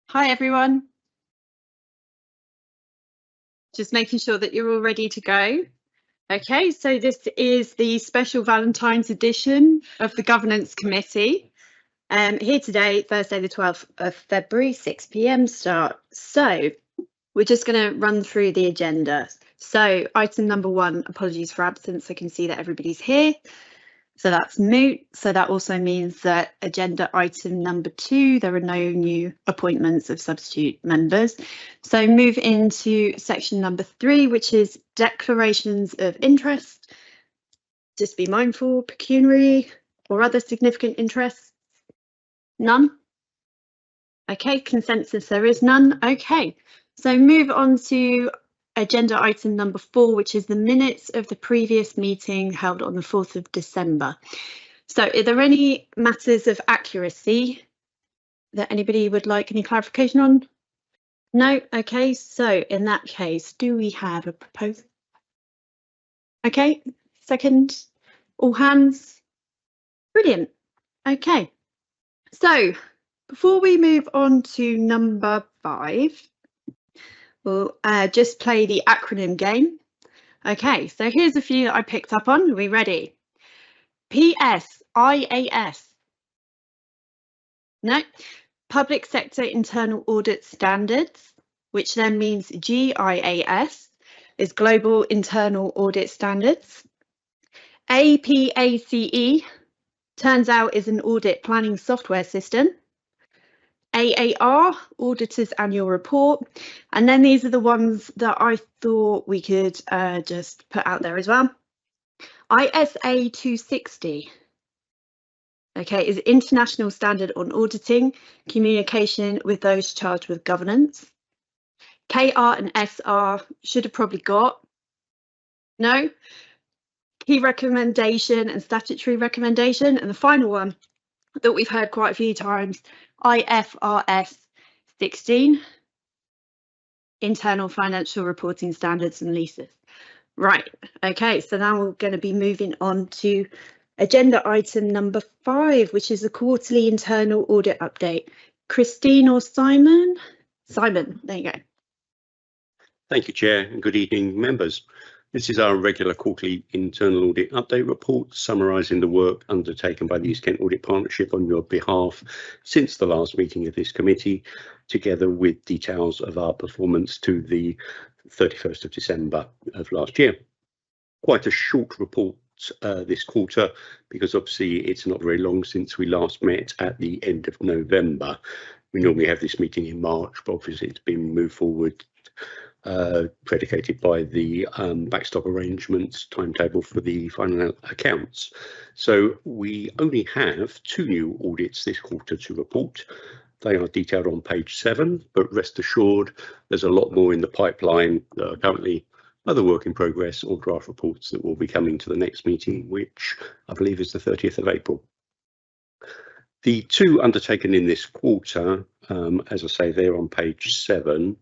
Hi everyone. Just making sure that you're all ready to go. Okay, so this is the special Valentine's edition of the Governance Committee. Here today, Thursday the 12th of February, 6 p.m. start. So we're just going to run through the agenda. So item number 1, apologies for absence. I can see that everybody's here. So that's moot. So that also means that agenda item number 2, there are no new appointments of substitute members. So move into section number 3, which is declarations of interest. Just be mindful, pecuniary or other significant interests. None. Okay, consensus, there is none. Okay, so move on to agenda item number 4, which is the minutes of the previous meeting held on the 4th of December. So are there any matters of accuracy that anybody would like any clarification on? No? Okay, so in that case, do we have a proposal? Okay, second, all hands? Brilliant. Okay, so before we move on to number 5, we'll just play the acronym game. Okay, so here's a few that I picked up on. Are we ready? PSIAS. No. Public Sector Internal Audit Standards, which then means GIAS is Global Internal Audit Standards. APACE turns out is an audit planning software system. AAR, Auditor's Annual Report. And then these are the ones that I thought we could just put out there as well. ISA 260. Okay, is International Standard on Auditing, Communication with those charged with governance. KR and SR should have probably got. No. Key recommendation and statutory recommendation. And the final one that we've heard quite a few times, IFRS 16, Internal Financial Reporting Standards and Leases. Right, okay, so now we're going to be moving on to agenda item number 5, which is the quarterly internal audit update. Christine or Simon? Simon, there you go. Thank you, Chair, and good evening, members. This is our regular quarterly internal audit update report summarising the work undertaken by the East Kent Audit Partnership on your behalf since the last meeting of this committee, together with details of our performance to the 31st of December of last year. Quite a short report this quarter, because obviously it's not very long since we last met at the end of November. We normally have this meeting in March, but obviously it's been moved forward, predicated by the backstop arrangements timetable for the final accounts. So we only have 2 new audits this quarter to report. They are detailed on page 7, but rest assured there's a lot more in the pipeline that are currently other work in progress or draft reports that will be coming to the next meeting, which I believe is the 30th of April. The 2 undertaken in this quarter, as I say, they're on page 7.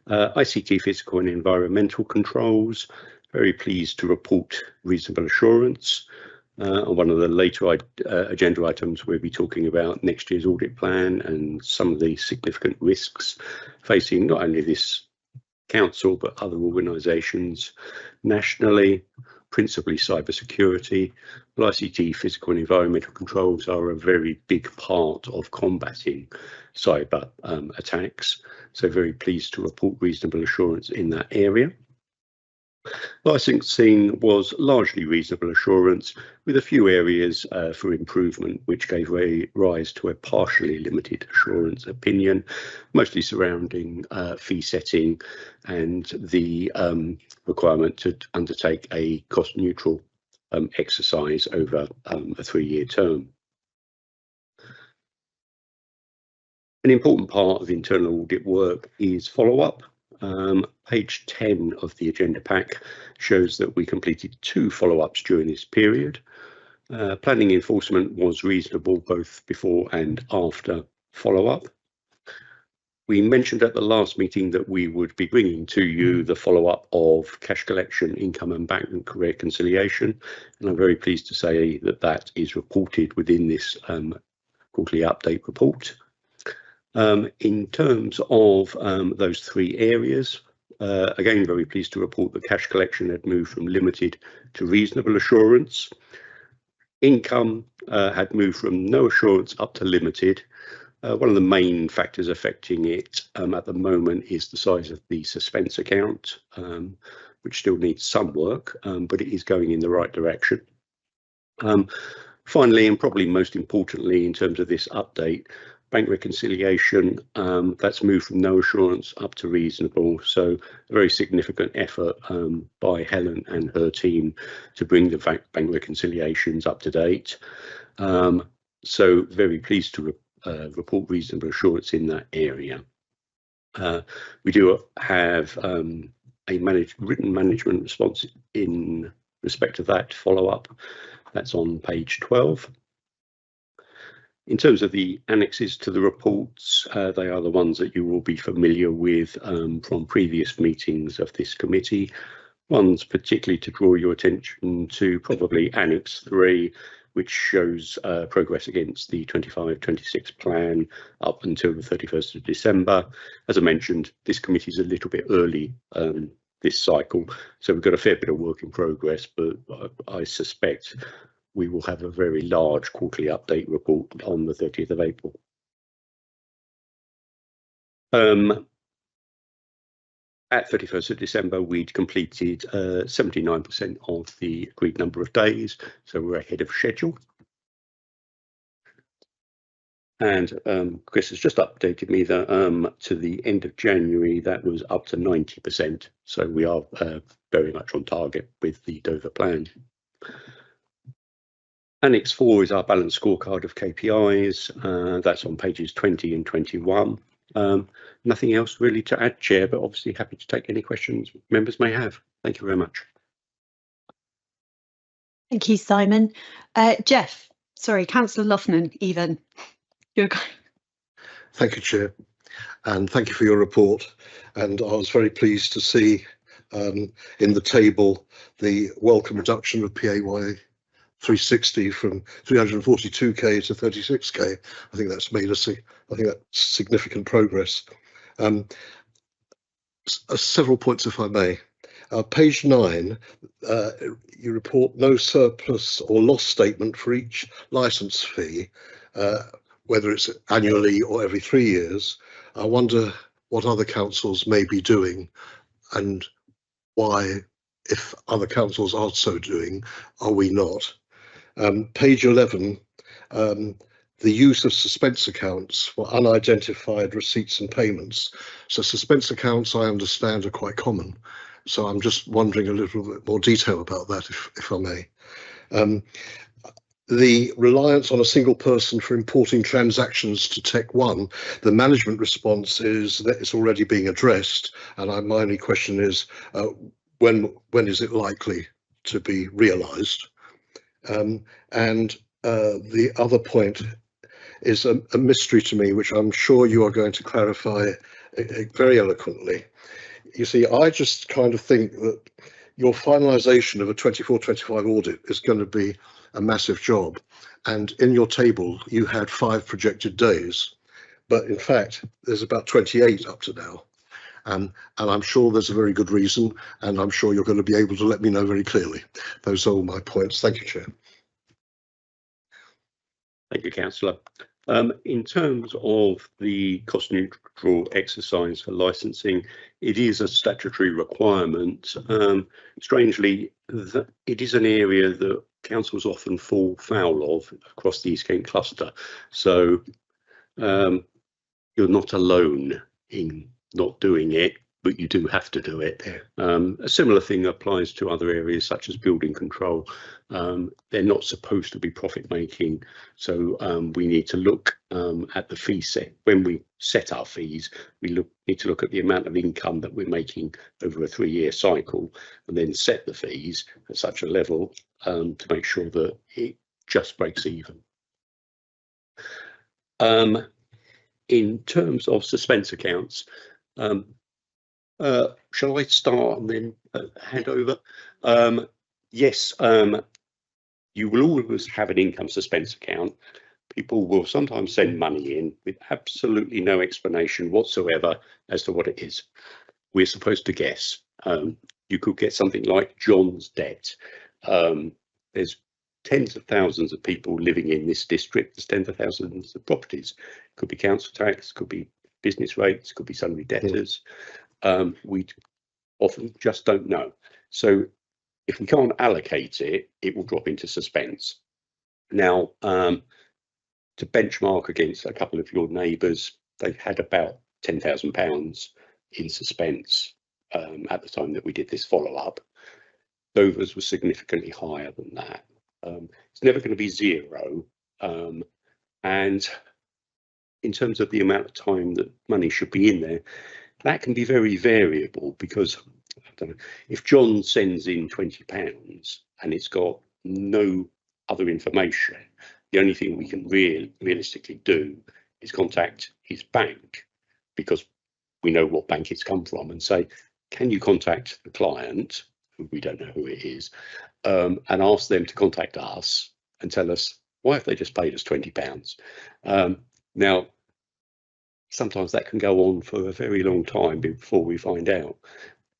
ICT physical and environmental controls. Very pleased to report reasonable assurance. On one of the later agenda items, we'll be talking about next year's audit plan and some of the significant risks facing not only this council but other organisations nationally, principally cybersecurity. Well, ICT physical and environmental controls are a very big part of combating cyber attacks, so very pleased to report reasonable assurance in that area. Licensing was largely reasonable assurance, with a few areas for improvement, which gave rise to a partially limited assurance opinion, mostly surrounding fee setting and the requirement to undertake a cost-neutral exercise over a 3-year term. An important part of internal audit work is follow-up. Page 10 of the agenda pack shows that we completed 2 follow-ups during this period. Planning enforcement was reasonable both before and after follow-up. We mentioned at the last meeting that we would be bringing to you the follow-up of cash collection, income and bank reconciliation, and I'm very pleased to say that that is reported within this quarterly update report. In terms of those three areas, again, very pleased to report that cash collection had moved from limited to reasonable assurance. Income had moved from no assurance up to limited. One of the main factors affecting it at the moment is the size of the suspense account, which still needs some work, but it is going in the right direction. Finally, and probably most importantly in terms of this update, bank reconciliation, that's moved from no assurance up to reasonable. So a very significant effort by Helen and her team to bring the bank reconciliations up to date. So very pleased to report reasonable assurance in that area. We do have a written management response in respect to that follow-up. That's on page 12. In terms of the annexes to the reports, they are the ones that you will be familiar with from previous meetings of this committee. One's particularly to draw your attention to probably Annex 3, which shows progress against the 25-26 plan up until the 31st of December. As I mentioned, this committee is a little bit early this cycle, so we've got a fair bit of work in progress, but I suspect we will have a very large quarterly update report on the 30th of April. At 31st of December, we'd completed 79% of the agreed number of days, so we're ahead of schedule. And Chris has just updated me that to the end of January, that was up to 90%. So we are very much on target with the Dover plan. Annex 4 is our balanced scorecard of KPIs. That's on pages 20 and 21. Nothing else really to add, Chair, but obviously happy to take any questions members may have. Thank you very much. Thank you, Simon. Jeff, sorry, Councillor Loughnan, even. Thank you, Chair, and thank you for your report. And I was very pleased to see in the table the welcome reduction of PAY 360 from 342k to 36k. I think that's significant progress. Several points, if I may. Page 9, you report no surplus or loss statement for each licence fee, whether it's annually or every 3 years. I wonder what other councils may be doing and why, if other councils are so doing, are we not? Page 11, the use of suspense accounts for unidentified receipts and payments. So suspense accounts, I understand, are quite common. So I'm just wondering a little bit more detail about that, if I may. The reliance on a single person for importing transactions to Tech One, the management response is that it's already being addressed. And my only question is, when is it likely to be realised? And the other point is a mystery to me, which I'm sure you are going to clarify very eloquently. You see, I just kind of think that your finalisation of a 24-25 audit is going to be a massive job. And in your table, you had 5 projected days, but in fact, there's about 28 up to now. And I'm sure there's a very good reason, and I'm sure you're going to be able to let me know very clearly. Those are all my points. Thank you, Chair. Thank you, Councillor. In terms of the cost neutral exercise for licensing, it is a statutory requirement. Strangely, it is an area that councils often fall foul of across the East Kent cluster. So you're not alone in not doing it, but you do have to do it. A similar thing applies to other areas such as building control. They're not supposed to be profit making, so we need to look at the fee set. When we set our fees, we need to look at the amount of income that we're making over a 3-year cycle, and then set the fees at such a level to make sure that it just breaks even. In terms of suspense accounts, shall I start and then hand over? Yes, you will always have an income suspense account. people will sometimes send money in with absolutely no explanation whatsoever as to what it is. We're supposed to guess. You could get something like John's debt. There's tens of thousands of people living in this district. There's tens of thousands of properties. Could be council tax, could be business rates, could be sundry debtors. We often just don't know. So if we can't allocate it, it will drop into suspense. Now, to benchmark against a couple of your neighbours, they had about £10,000 in suspense at the time that we did this follow-up. Dover's was significantly higher than that. It's never going to be zero. And in terms of the amount of time that money should be in there, that can be very variable, because I don't know, if John sends in £20 and it's got no other information, the only thing we can realistically do is contact his bank, because we know what bank it's come from, and say, can you contact the client, who we don't know who it is, and ask them to contact us and tell us, why have they just paid us £20? Now, sometimes that can go on for a very long time before we find out.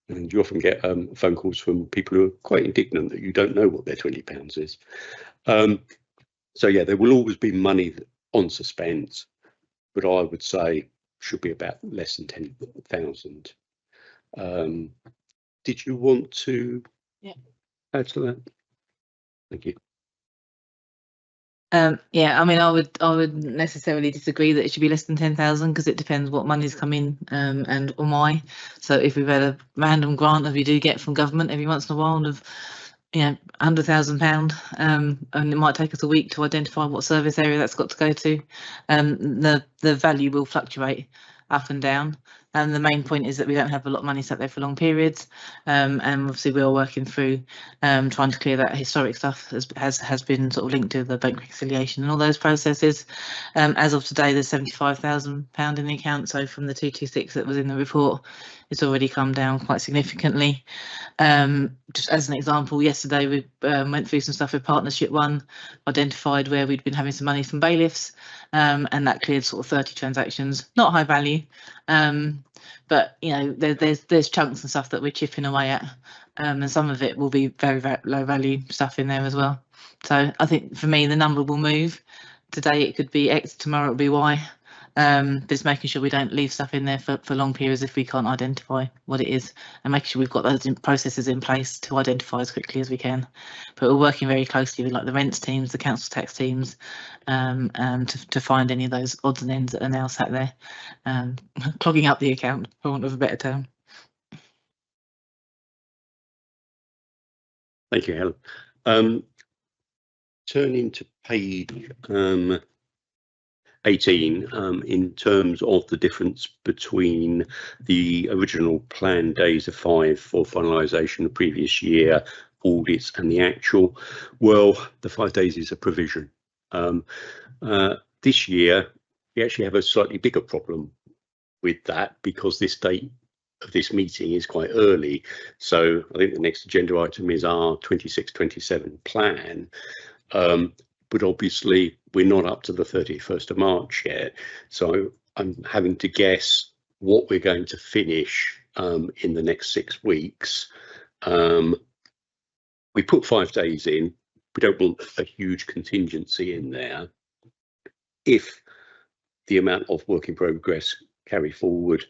And you often get phone calls from people who are quite indignant that you don't know what their £20 is. So yeah, there will always be money on suspense, but I would say should be about less than 10,000. Did you want to add to that? Thank you. Yeah, I mean, I would necessarily disagree that it should be less than 10,000, because it depends what money's come in and why. So if we've had a random grant, as we do get from government every once in a while, of £100,000, and it might take us a week to identify what service area that's got to go to, the value will fluctuate up and down. And the main point is that we don't have a lot of money sat there for long periods, and obviously we are working through trying to clear that historic stuff has been sort of linked to the bank reconciliation and all those processes. As of today, there's £75,000 in the account, so from the 226 that was in the report, it's already come down quite significantly. Just as an example, yesterday we went through some stuff with Partnership One, identified where we'd been having some money from bailiffs, and that cleared sort of 30 transactions, not high value, but there's chunks and stuff that we're chipping away at, and some of it will be very, very low value stuff in there as well. So I think for me the number will move. Today it could be X, tomorrow it'll be Y. But it's making sure we don't leave stuff in there for long periods if we can't identify what it is, and making sure we've got those processes in place to identify as quickly as we can. But we're working very closely with like the rents teams, the council tax teams, to find any of those odds and ends that are now sat there clogging up the account, for want of a better term. Thank you, Helen. Turning to page 18, in terms of the difference between the original planned days of 5 for finalisation of previous year audits and the actual, well, the 5 days is a provision. This year, we actually have a slightly bigger problem with that, because this date of this meeting is quite early. So I think the next agenda item is our 26-27 plan. But obviously we're not up to the 31st of March yet. So I'm having to guess what we're going to finish in the next 6 weeks. We put 5 days in. We don't want a huge contingency in there. If the amount of work in progress carry forward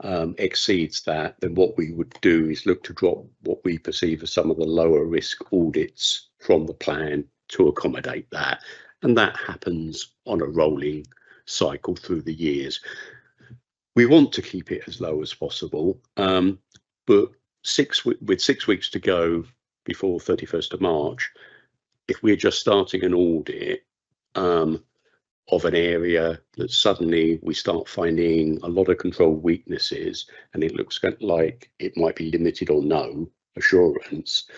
exceeds that, then what we would do is look to drop what we perceive as some of the lower risk audits from the plan to accommodate that, and that happens on a rolling cycle through the years. We want to keep it as low as possible, but with 6 weeks to go before 31st of March, if we're just starting an audit of an area that suddenly we start finding a lot of control weaknesses and it looks like it might be limited or no assurance,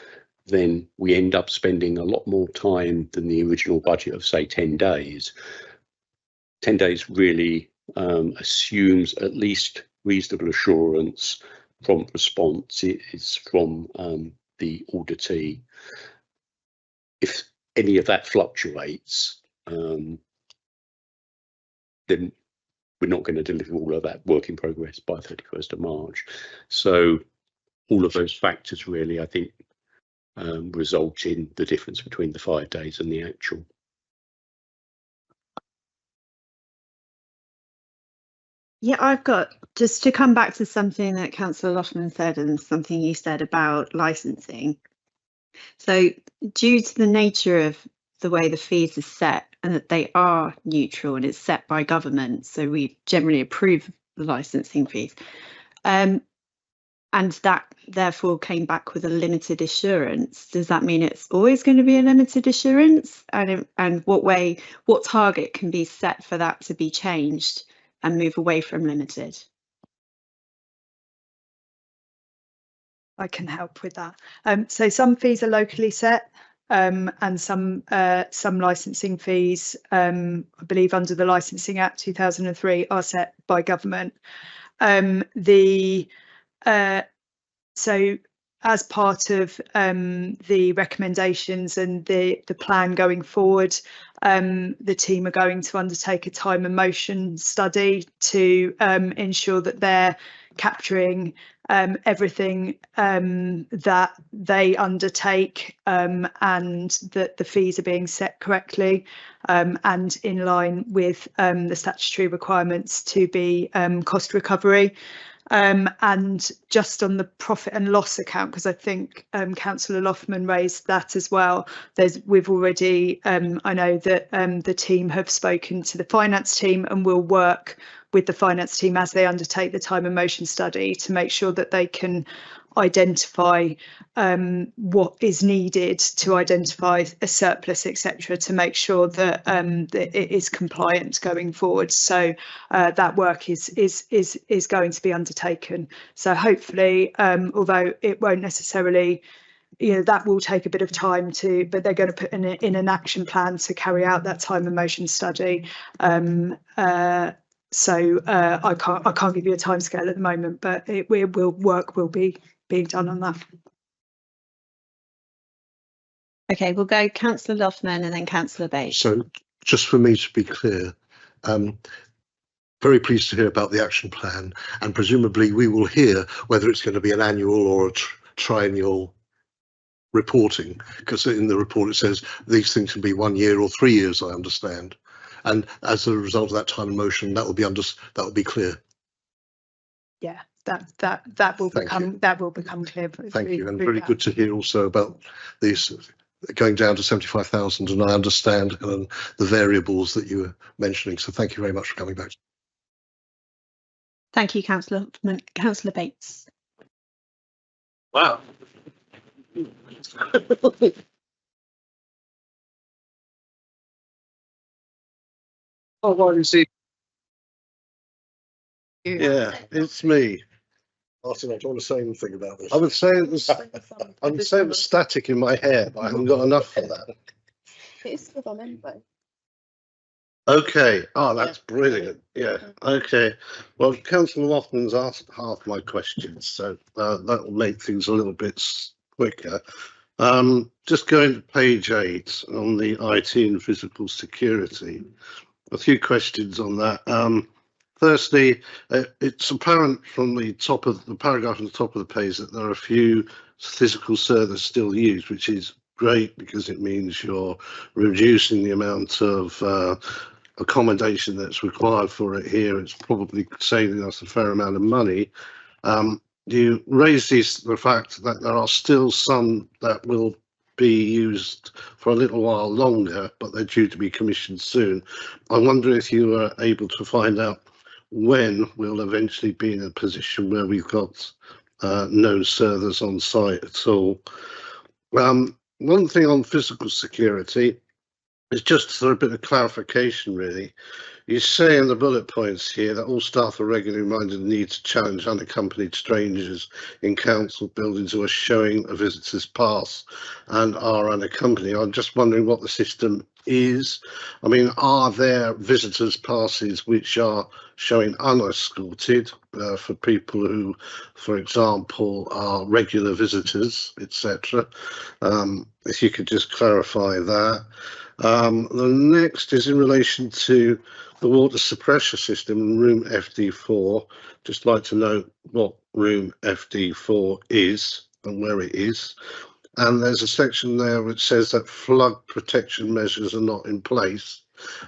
then we end up spending a lot more time than the original budget of, say, 10 days. 10 days really assumes at least reasonable assurance. Prompt response is from the auditee. If any of that fluctuates, then we're not going to deliver all of that work in progress by 31st of March. So all of those factors really, I think, result in the difference between the 5 days and the actual. Yeah, I've got, just to come back to something that Councillor Loftman said and something you said about licensing. So due to the nature of the way the fees are set and that they are neutral and it's set by government, so we generally approve the licensing fees. And that therefore came back with a limited assurance. Does that mean it's always going to be a limited assurance? And what target can be set for that to be changed and move away from limited? I can help with that. So some fees are locally set, and some licensing fees, I believe under the Licensing Act 2003, are set by government. So as part of the recommendations and the plan going forward, the team are going to undertake a time and motion study to ensure that they're capturing everything that they undertake, and that the fees are being set correctly and in line with the statutory requirements to be cost recovery. And just on the profit and loss account, because I think Councillor Loftman raised that as well. We've already, I know that the team have spoken to the finance team and will work with the finance team as they undertake the time and motion study to make sure that they can identify what is needed to identify a surplus, etc., to make sure that, that it is compliant going forward. So that work is going to be undertaken. So hopefully, although it won't necessarily, that will take a bit of time but they're going to put in an action plan to carry out that time and motion study. So I can't give you a timescale at the moment, but work will be being done on that. Okay, we'll go Councillor Loftman and then Councillor Bates. So just for me to be clear, very pleased to hear about the action plan, and presumably we will hear whether it's going to be an annual or a triennial reporting, because in the report it says these things can be 1 year or 3 years, I understand. And as a result of that time and motion, that will be clear. Yeah, that will become clear. Thank you, and very good to hear also about these going down to 75,000, and I understand the variables that you were mentioning. So thank you very much for coming back. Thank you, Councillor Loftman. Councillor Bates. Wow. Oh, well, you see. Yeah, it's me. Martin, I don't want to say anything about this. I would say it was static in my hair, but I haven't got enough for that. It's good on anyway. Okay. Oh, that's brilliant. Yeah. Okay. Well, Councillor Loftman's asked half my questions, so that will make things a little bit quicker. Just going to page 8 on the IT and physical security. A few questions on that. Firstly, it's apparent from the top of the paragraph on the top of the page that there are a few physical servers still used, which is great because it means you're reducing the amount of accommodation that's required for it here. It's probably saving us a fair amount of money. You raise the fact that there are still some that will be used for a little while longer, but they're due to be commissioned soon. I wonder if you are able to find out when we'll eventually be in a position where we've got no servers on site at all. One thing on physical security is just for a bit of clarification, really. You say in the bullet points here that all staff are regularly reminded of the need to challenge unaccompanied strangers in council buildings who are showing a visitor's pass and are unaccompanied. I'm just wondering what the system is. I mean, are there visitors' passes which are showing unescorted for people who, for example, are regular visitors, etc.? If you could just clarify that. The next is in relation to the water suppressor system in room FD4. Just like to know what room FD4 is and where it is. And there's a section there which says that flood protection measures are not in place.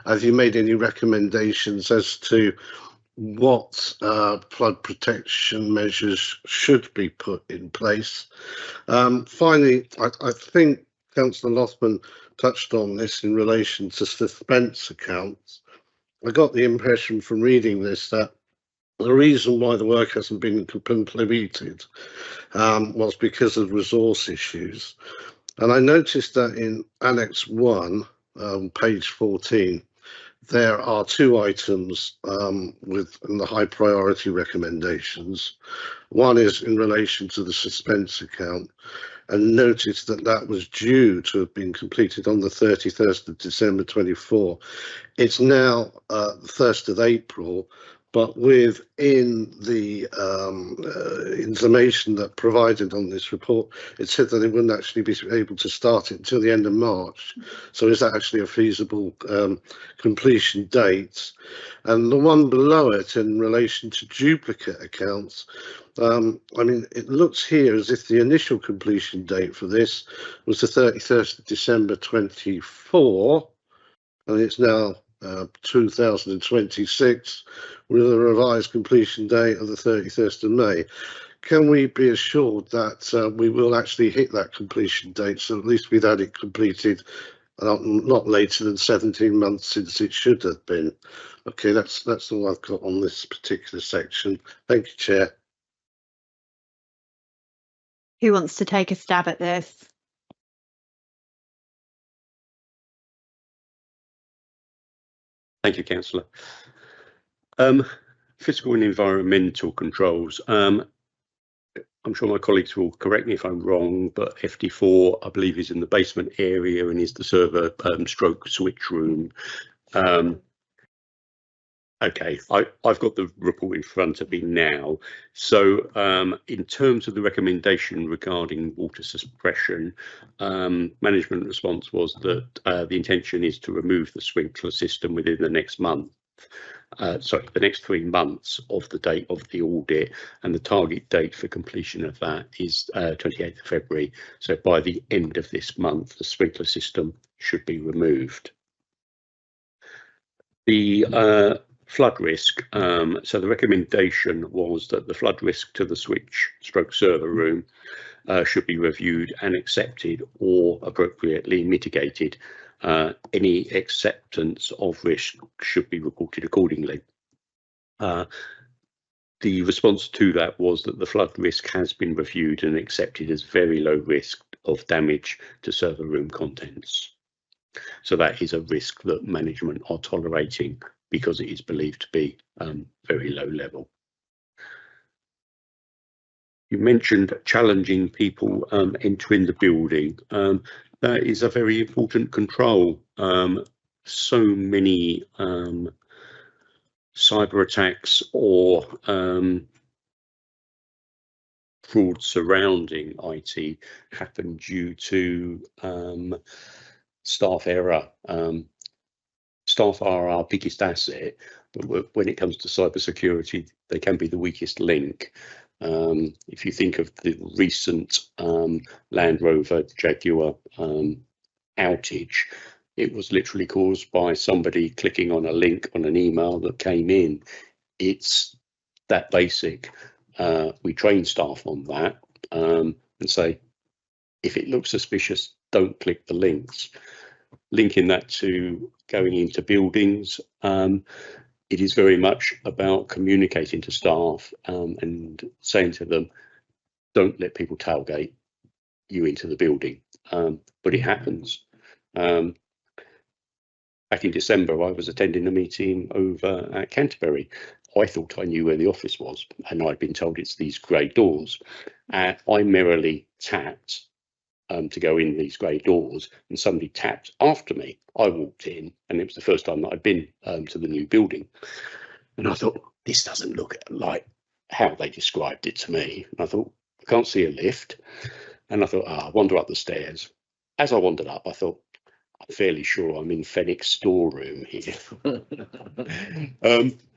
Have you made any recommendations as to what flood protection measures should be put in place? Finally, I think Councillor Lothman touched on this in relation to suspense accounts. I got the impression from reading this that the reason why the work hasn't been completed was because of resource issues. And I noticed that in Annex 1, page 14, there are 2 items with the high priority recommendations. One is in relation to the suspense account, and noticed that that was due to have been completed on the 31st of December 24. It's now the 1st of April, but within the information that provided on this report, it said that they wouldn't actually be able to start it until the end of March. So is that actually a feasible completion date? And the one below it in relation to duplicate accounts, I mean, it looks here as if the initial completion date for this was the 31st of December 24, and it's now 2026 with a revised completion date of the 31st of May. Can we be assured that we will actually hit that completion date, so at least we've had it completed not later than 17 months since it should have been? Okay, that's all I've got on this particular section. Thank you, Chair. Who wants to take a stab at this? Thank you, Councillor. Fiscal and environmental controls. I'm sure my colleagues will correct me if I'm wrong, but FD4, I believe, is in the basement area and is the server stroke switch room. Okay, I've got the report in front of me now. So in terms of the recommendation regarding water suppression, management response was that the intention is to remove the sprinkler system within the next month. The next 3 months of the date of the audit, and the target date for completion of that is 28th of February. So by the end of this month, the sprinkler system should be removed. The flood risk, so the recommendation was that the flood risk to the switch stroke server room should be reviewed and accepted or appropriately mitigated. Any acceptance of risk should be reported accordingly. The response to that was that the flood risk has been reviewed and accepted as very low risk of damage to server room contents. So that is a risk that management are tolerating because it is believed to be very low level. You mentioned challenging people entering the building. That is a very important control. So many cyber attacks or fraud surrounding IT happen due to staff error. Staff are our biggest asset, but when it comes to cybersecurity, they can be the weakest link. If you think of the recent Land Rover Jaguar outage, it was literally caused by somebody clicking on a link on an email that came in. It's that basic. We train staff on that and say, if it looks suspicious, don't click the links. Linking that to going into buildings, it is very much about communicating to staff and saying to them, don't let people tailgate you into the building. But it happens. Back in December, I was attending a meeting over at Canterbury. I thought I knew where the office was, and I'd been told it's these grey doors. I merrily tapped to go in these grey doors, and somebody tapped after me. I walked in, and it was the first time that I'd been to the new building. And I thought, this doesn't look like how they described it to me. And I thought, I can't see a lift. And I thought, I wander up the stairs. As I wandered up, I thought, I'm fairly sure I'm in Fenwick's storeroom here.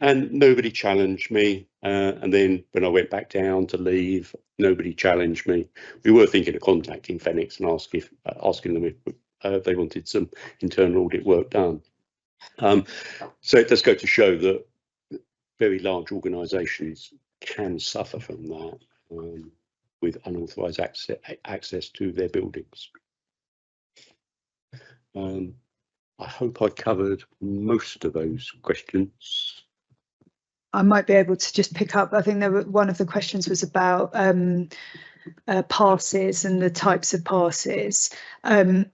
And nobody challenged me. And then when I went back down to leave, nobody challenged me. We were thinking of contacting Fenwick's and asking them if they wanted some internal audit work done. So it does go to show that very large organisations can suffer from that with unauthorised access to their buildings. I hope I covered most of those questions. I might be able to just pick up. I think one of the questions was about passes and the types of passes. As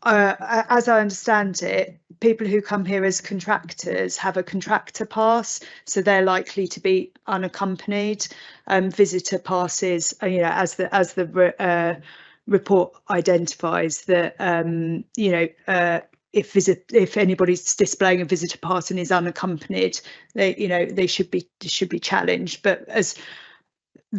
I understand it, people who come here as contractors have a contractor pass, so they're likely to be unaccompanied. Visitor passes, as the report identifies that, if anybody's displaying a visitor pass and is unaccompanied, they should be challenged. But as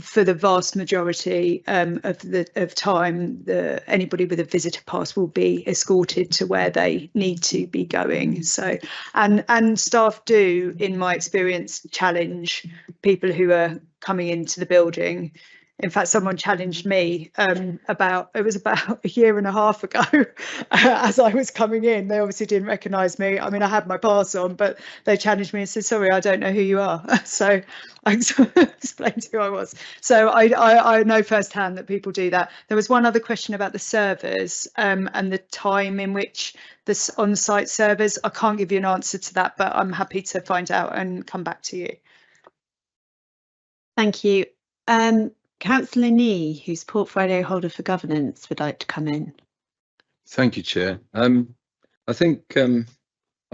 for the vast majority of time, anybody with a visitor pass will be escorted to where they need to be going. So, and staff do, in my experience, challenge people who are coming into the building. In fact, someone challenged me about a year and a half ago as I was coming in. They obviously didn't recognise me. I mean, I had my pass on, but they challenged me and said, "Sorry, I don't know who you are." So I explained who I was. So I know firsthand that people do that. There was one other question about the servers and the time in which this on-site servers. I can't give you an answer to that, but I'm happy to find out and come back to you. Thank you. Councillor Nee, who's portfolio holder for governance, would like to come in. Thank you, Chair. I think I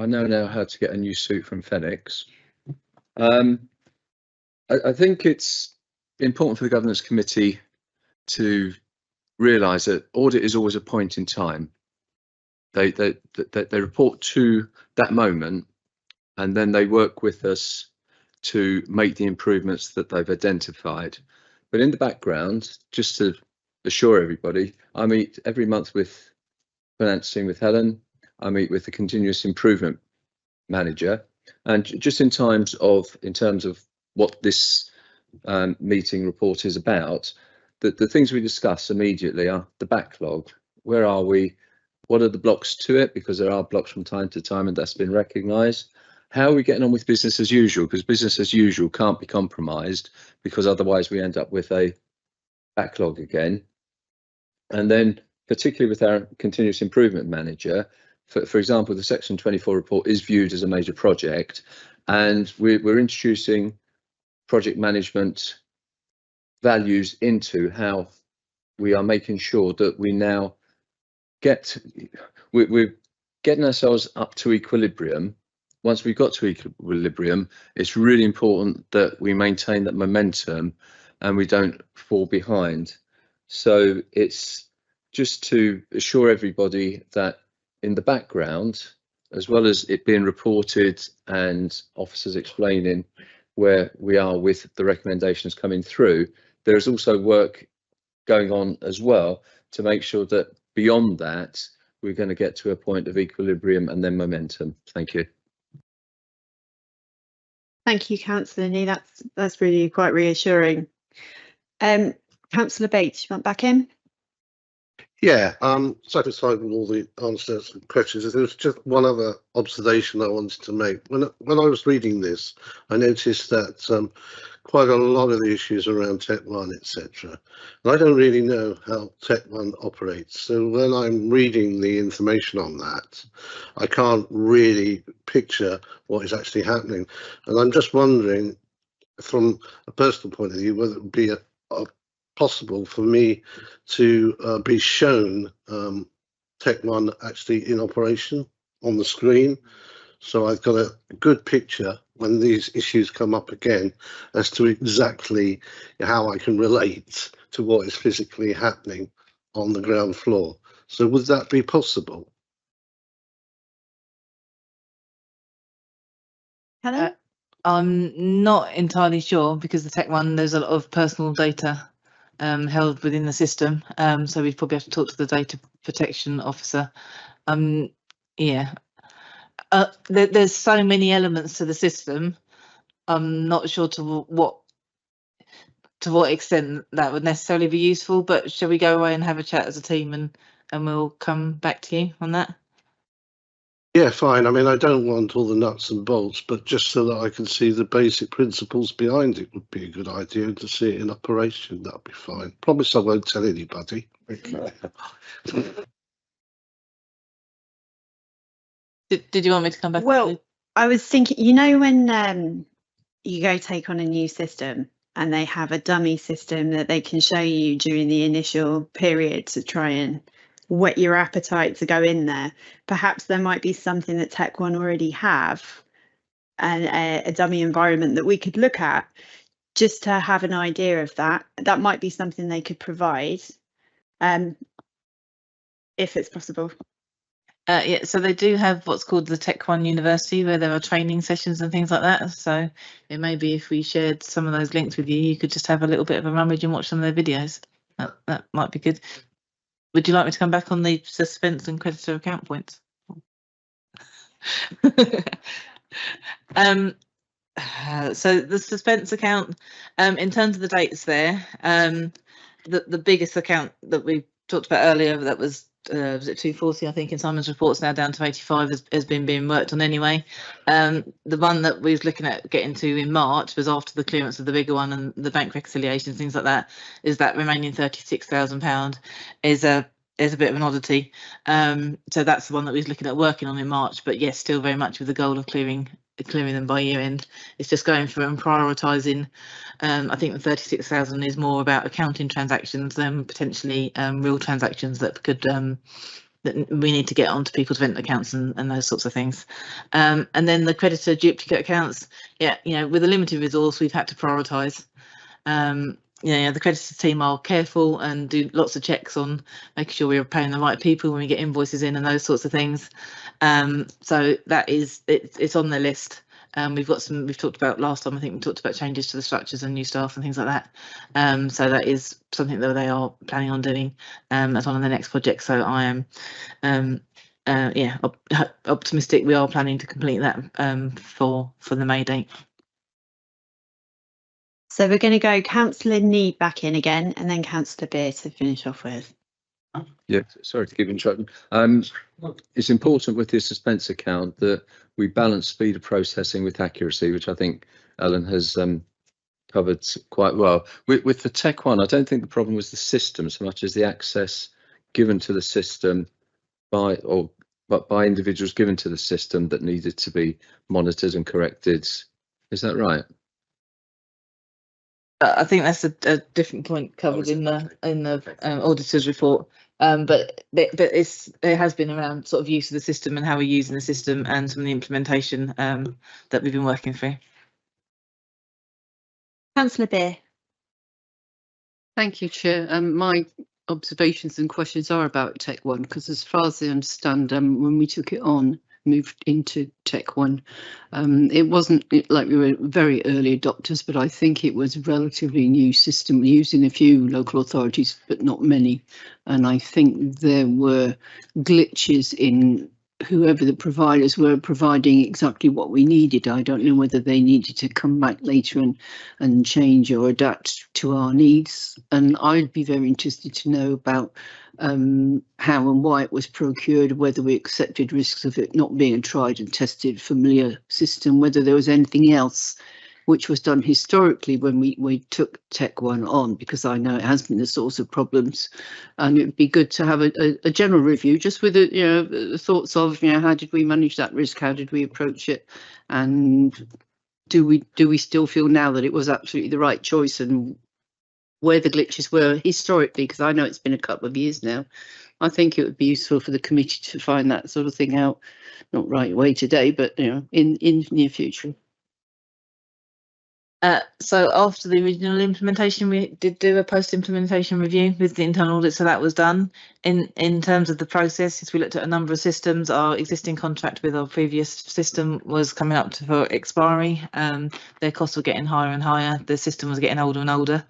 know now how to get a new suit from Fenwick's. I think it's important for the Governance Committee to realise that audit is always a point in time. They report to that moment, and then they work with us to make the improvements that they've identified. But in the background, just to assure everybody, I meet every month with financing with Helen. I meet with the continuous improvement manager, and just in terms of what this meeting report is about, the things we discuss immediately are the backlog. Where are we? What are the blocks to it? Because there are blocks from time to time, and that's been recognised. How are we getting on with business as usual? Because business as usual can't be compromised, because otherwise we end up with a backlog again. And then particularly with our continuous improvement manager, for example, the Section 24 report is viewed as a major project, and we're introducing project management values into how we are making sure that we now we're getting ourselves up to equilibrium. Once we've got to equilibrium, it's really important that we maintain that momentum and we don't fall behind. So it's just to assure everybody that in the background, as well as it being reported and officers explaining where we are with the recommendations coming through, there is also work going on as well to make sure that beyond that, we're going to get to a point of equilibrium and then momentum. Thank you. Thank you, Councillor Nee. That's really quite reassuring. Councillor Bates, you want back in? Yeah, I'm satisfied with all the answers and questions. There was just one other observation I wanted to make. When I was reading this, I noticed that quite a lot of the issues around Tech One, etc. And I don't really know how Tech One operates. So when I'm reading the information on that, I can't really picture what is actually happening. And I'm just wondering, from a personal point of view, whether it would be possible for me to be shown Tech One actually in operation on the screen, so I've got a good picture when these issues come up again as to exactly how I can relate to what is physically happening on the ground floor. So would that be possible? Helen? I'm not entirely sure, because the Tech One, there's a lot of personal data held within the system, so we'd probably have to talk to the data protection officer Yeah, there's so many elements to the system. I'm not sure to what extent that would necessarily be useful, but shall we go away and have a chat as a team and we'll come back to you on that? Yeah, fine. I mean, I don't want all the nuts and bolts, but just so that I can see the basic principles behind it would be a good idea, and to see it in operation, that'd be fine. Promise I won't tell anybody. Did you want me to come back? Well, I was thinking, you know, when you go take on a new system and they have a dummy system that they can show you during the initial period to try and whet your appetite to go in there, perhaps there might be something that Tech One already have, and a dummy environment that we could look at just to have an idea of that. That might be something they could provide, if it's possible. Yeah, so they do have what's called the Tech One University, where there are training sessions and things like that. So it may be if we shared some of those links with you, you could just have a little bit of a rummage and watch some of their videos. That might be good. Would you like me to come back on the suspense and creditor account points? So the suspense account, in terms of the dates there, the biggest account that we talked about earlier, that was it 240, I think, in Simon's reports, now down to 85, has been being worked on anyway. The one that we was looking at getting to in March was after the clearance of the bigger one and the bank reconciliations, things like that. Is that remaining £36,000 is a bit of an oddity. So that's the one that we was looking at working on in March, but yes, still very much with the goal of clearing them by year end. It's just going through and prioritising. I think the 36,000 is more about accounting transactions than potentially real transactions that could that we need to get onto people's vendor accounts and those sorts of things. And then the creditor duplicate accounts, yeah, you know, with a limited resource, we've had to prioritise. The creditor team are careful and do lots of checks on making sure we're paying the right people when we get invoices in and those sorts of things. So that is, it's on the list. We've talked about last time, I think we talked about changes to the structures and new staff and things like that. So that is something that they are planning on doing as one of the next projects. So I am optimistic we are planning to complete that for the May date. So we're going to go Councillor Need back in again, and then Councillor Beer to finish off with. Yeah, sorry to keep interrupting. It's important with this suspense account that we balance speed of processing with accuracy, which I think Ellen has covered quite well. With the Tech One, I don't think the problem was the system so much as the access given to the system by individuals given to the system that needed to be monitored and corrected. Is that right? I think that's a different point covered in the auditor's report. But it has been around sort of use of the system and how we're using the system and some of the implementation that we've been working through. Councillor Beer. Thank you, Chair. My observations and questions are about Tech One, because as far as I understand, when we took it on, moved into Tech One, it wasn't like we were very early adopters, but I think it was a relatively new system used in a few local authorities, but not many. And I think there were glitches in whoever the providers were providing exactly what we needed. I don't know whether they needed to come back later and change or adapt to our needs. And I'd be very interested to know about how and why it was procured, whether we accepted risks of it not being a tried and tested familiar system, whether there was anything else which was done historically when we took Tech One on, because I know it has been a source of problems, and it would be good to have a general review, just with the thoughts of how did we manage that risk, how did we approach it, and do we still feel now that it was absolutely the right choice, and where the glitches were historically, because I know it's been a couple of years now. I think it would be useful for the committee to find that sort of thing out, not right away today, but in the near future. So after the original implementation, we did do a post-implementation review with the internal audit, so that was done. In terms of the process, we looked at a number of systems. Our existing contract with our previous system was coming up for expiry. Their costs were getting higher and higher. The system was getting older and older.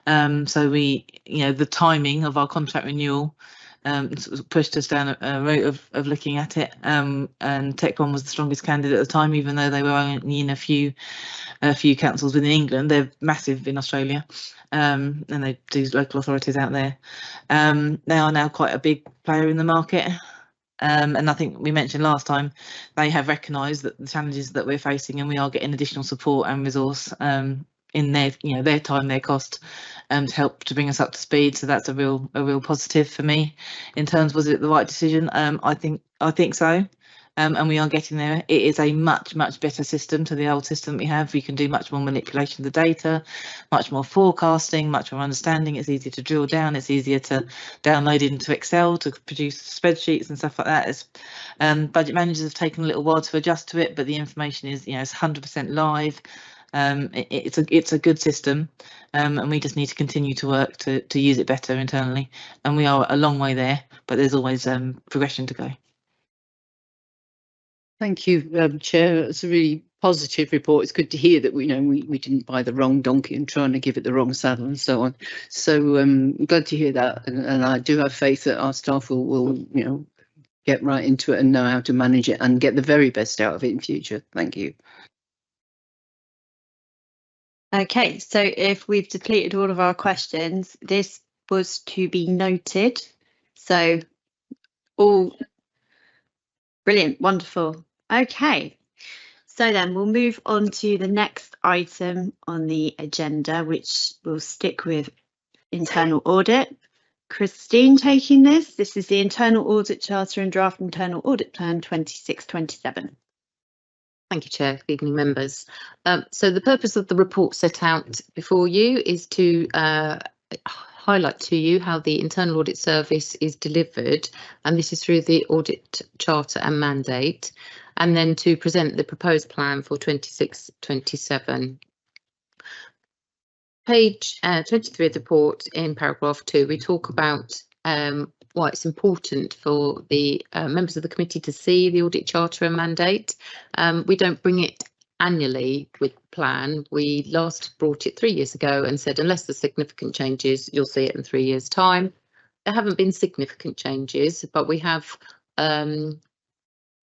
So the timing of our contract renewal sort of pushed us down a route of looking at it. And TechOne was the strongest candidate at the time, even though they were only in a few councils within England. They're massive in Australia, and they do local authorities out there. They are now quite a big player in the market. And I think we mentioned last time, they have recognised that the challenges that we're facing, and we are getting additional support and resource in their time, their cost, to help to bring us up to speed. So that's a real positive for me. In terms, was it the right decision? I think so. And we are getting there. It is a much better system to the old system we have. We can do much more manipulation of the data, much more forecasting, much more understanding. It's easier to drill down. It's easier to download into Excel to produce spreadsheets and stuff like that. Budget managers have taken a little while to adjust to it, but the information is, it's 100% live. It's a good system, and we just need to continue to work to use it better internally. And we are a long way there, but there's always progression to go. Thank you, Chair. It's a really positive report. It's good to hear that we didn't buy the wrong donkey and trying to give it the wrong saddle and so on. So glad to hear that, and I do have faith that our staff will get right into it and know how to manage it and get the very best out of it in future. Thank you. Okay, so if we've depleted all of our questions, this was to be noted. So all brilliant, wonderful. Okay, so then we'll move on to the next item on the agenda, which will stick with internal audit. Christine taking this. This is the Internal Audit Charter and Draft Internal Audit Plan 26-27. Thank you, Chair. Good evening, members. So the purpose of the report set out before you is to highlight to you how the Internal Audit Service is delivered, and this is through the Audit Charter and Mandate, and then to present the proposed plan for 26-27. Page 23 of the report, in paragraph 2, we talk about why it's important for the members of the committee to see the Audit Charter and Mandate. We don't bring it annually with plan. We last brought it 3 years ago and said unless there's significant changes, you'll see it in 3 years' time. There haven't been significant changes, but we have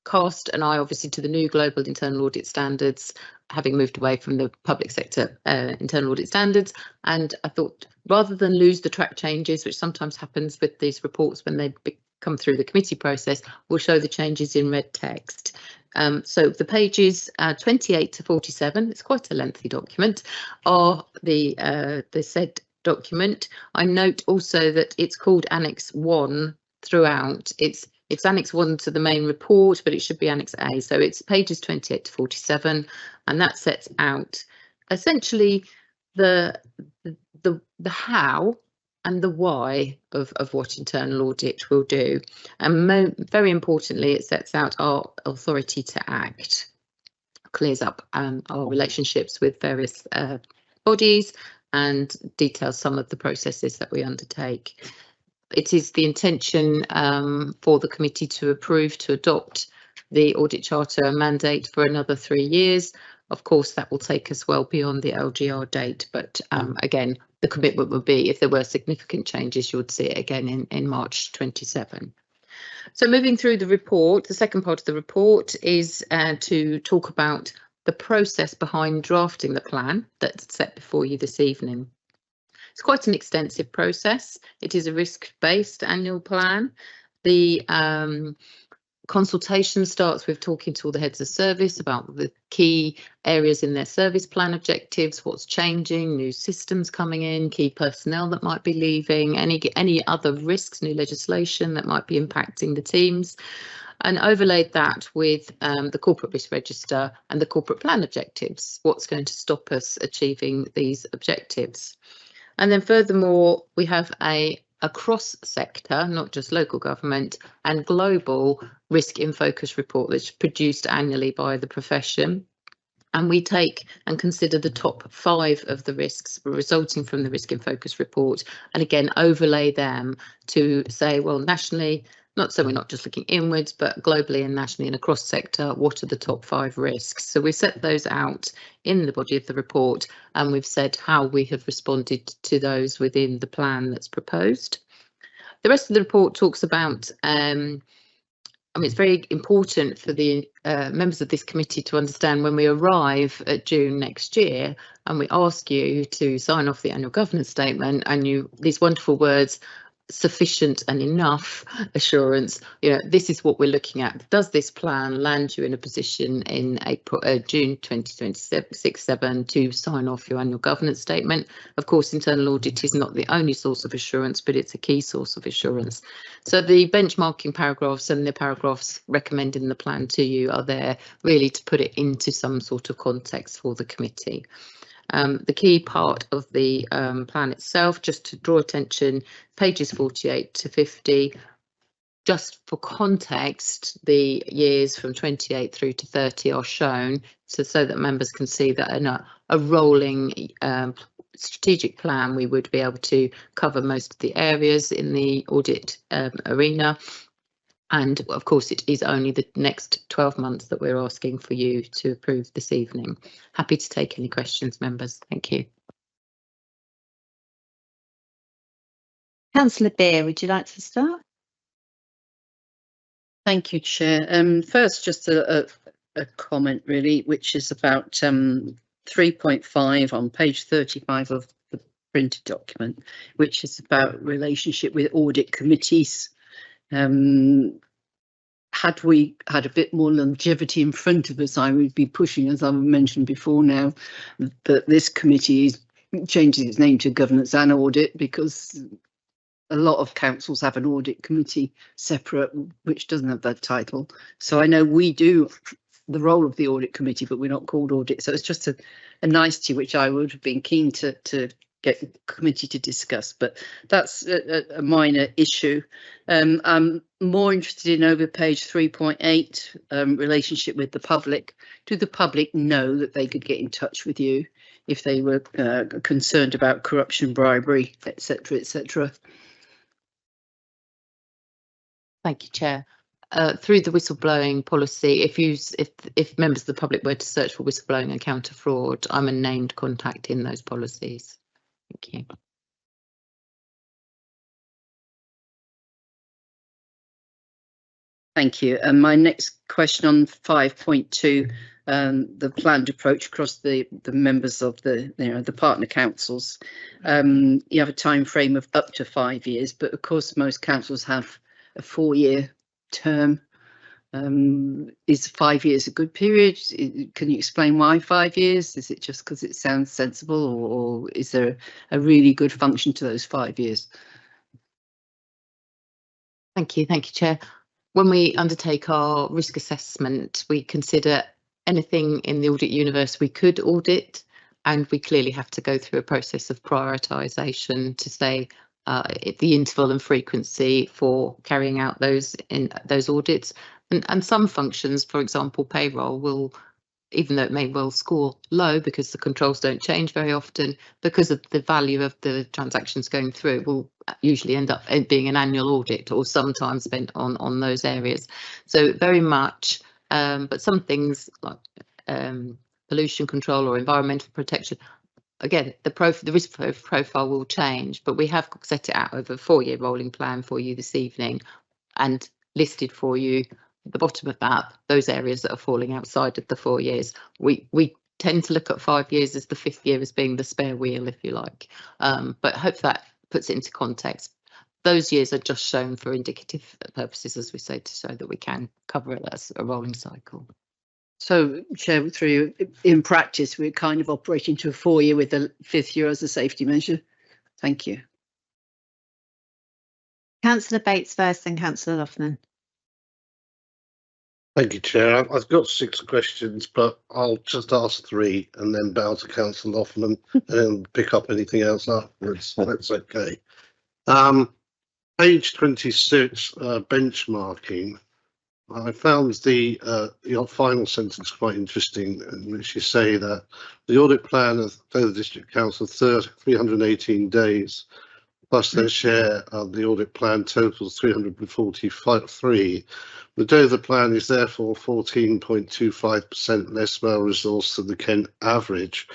cast an eye obviously to the new global internal audit standards, having moved away from the public sector internal audit standards. And I thought rather than lose the track changes, which sometimes happens with these reports when they come through the committee process, we'll show the changes in red text. So the pages 28 to 47, it's quite a lengthy document, are the said document. I note also that it's called Annex 1 throughout. It's Annex 1 to the main report, but it should be Annex A. So it's pages 28 to 47, and that sets out essentially the how and the why of what internal audit will do. And very importantly, it sets out our authority to act, clears up our relationships with various bodies, and details some of the processes that we undertake. It is the intention for the committee to adopt the Audit Charter and Mandate for another 3 years. Of course, that will take us well beyond the LGR date, but again, the commitment would be if there were significant changes, you would see it again in March 27. So moving through the report, the second part of the report is to talk about the process behind drafting the plan that's set before you this evening. It's quite an extensive process. It is a risk-based annual plan. The consultation starts with talking to all the heads of service about the key areas in their service plan objectives, what's changing, new systems coming in, key personnel that might be leaving, any other risks, new legislation that might be impacting the teams, and overlaid that with the corporate risk register and the corporate plan objectives, what's going to stop us achieving these objectives. And then furthermore, we have a cross-sector, not just local government, and global risk in focus report that's produced annually by the profession. And we take and consider the top 5 of the risks resulting from the risk in focus report, and again overlay them to say, well, nationally, we're not just looking inwards, but globally and nationally and across sector, what are the top 5 risks? So we set those out in the body of the report, and we've said how we have responded to those within the plan that's proposed. The rest of the report talks about I mean, it's very important for the members of this committee to understand when we arrive at June next year and we ask you to sign off the annual governance statement, and these wonderful words, sufficient and enough assurance, this is what we're looking at. Does this plan land you in a position in June 2026/7 to sign off your annual governance statement? Of course, internal audit is not the only source of assurance, but it's a key source of assurance. So the benchmarking paragraphs and the paragraphs recommending the plan to you are there really to put it into some sort of context for the committee. The key part of the plan itself, just to draw attention, pages 48 to 50, just for context, the years from 28 through to 30 are shown so that members can see that in a rolling strategic plan we would be able to cover most of the areas in the audit arena. And of course, it is only the next 12 months that we're asking for you to approve this evening. Happy to take any questions, members. Thank you. Councillor Beer, would you like to start? Thank you, Chair. First, just a comment, really, which is about 3.5 on page 35 of the printed document, which is about relationship with audit committees. Had we had a bit more longevity in front of us, I would be pushing, as I've mentioned before now, that this committee changes its name to Governance and Audit, because a lot of councils have an audit committee separate, which doesn't have that title. So I know we do the role of the audit committee, but we're not called audit. So it's just a nicety which I would have been keen to get the committee to discuss, but that's a minor issue. I'm more interested in over page 3.8, relationship with the public. Do the public know that they could get in touch with you if they were concerned about corruption, bribery, etc., etc.? Thank you, Chair. Through the whistleblowing policy, if members of the public were to search for whistleblowing and counter fraud, I'm a named contact in those policies. Thank you. Thank you. And my next question on 5.2, the planned approach across the members of the partner councils. You have a time frame of up to 5 years, but of course most councils have a 4-year term. Is 5 years a good period? Can you explain why 5 years? Is it just because it sounds sensible, or is there a really good function to those 5 years? Thank you, Chair. When we undertake our risk assessment, we consider anything in the audit universe we could audit, and we clearly have to go through a process of prioritisation to say the interval and frequency for carrying out those audits. And some functions, for example, payroll, will, even though it may well score low because the controls don't change very often, because of the value of the transactions going through, it will usually end up being an annual audit or some time spent on those areas. So very much, but some things like pollution control or environmental protection, again, the risk profile will change, but we have set it out over a 4-year rolling plan for you this evening and listed for you at the bottom of that those areas that are falling outside of the 4 years. We tend to look at 5 years as the 5th year as being the spare wheel, if you like, but I hope that puts it into context. Those years are just shown for indicative purposes, as we say, to show that we can cover it as a rolling cycle. So, Chair, through you, in practice, we're kind of operating to a 4-year with the 5th year as a safety measure. Thank you. Councillor Bates first, then Councillor Loughnan. Thank you, Chair. I've got 6 questions, but I'll just ask 3 and then bow to Councillor Loughnan and pick up anything else afterwards. That's okay. Page 26, benchmarking. I found your final sentence quite interesting, in which you say that the audit plan of the District Council 318 days, plus their share of the audit plan totals 343. The Dover plan is therefore 14.25% less well resourced than the Kent average.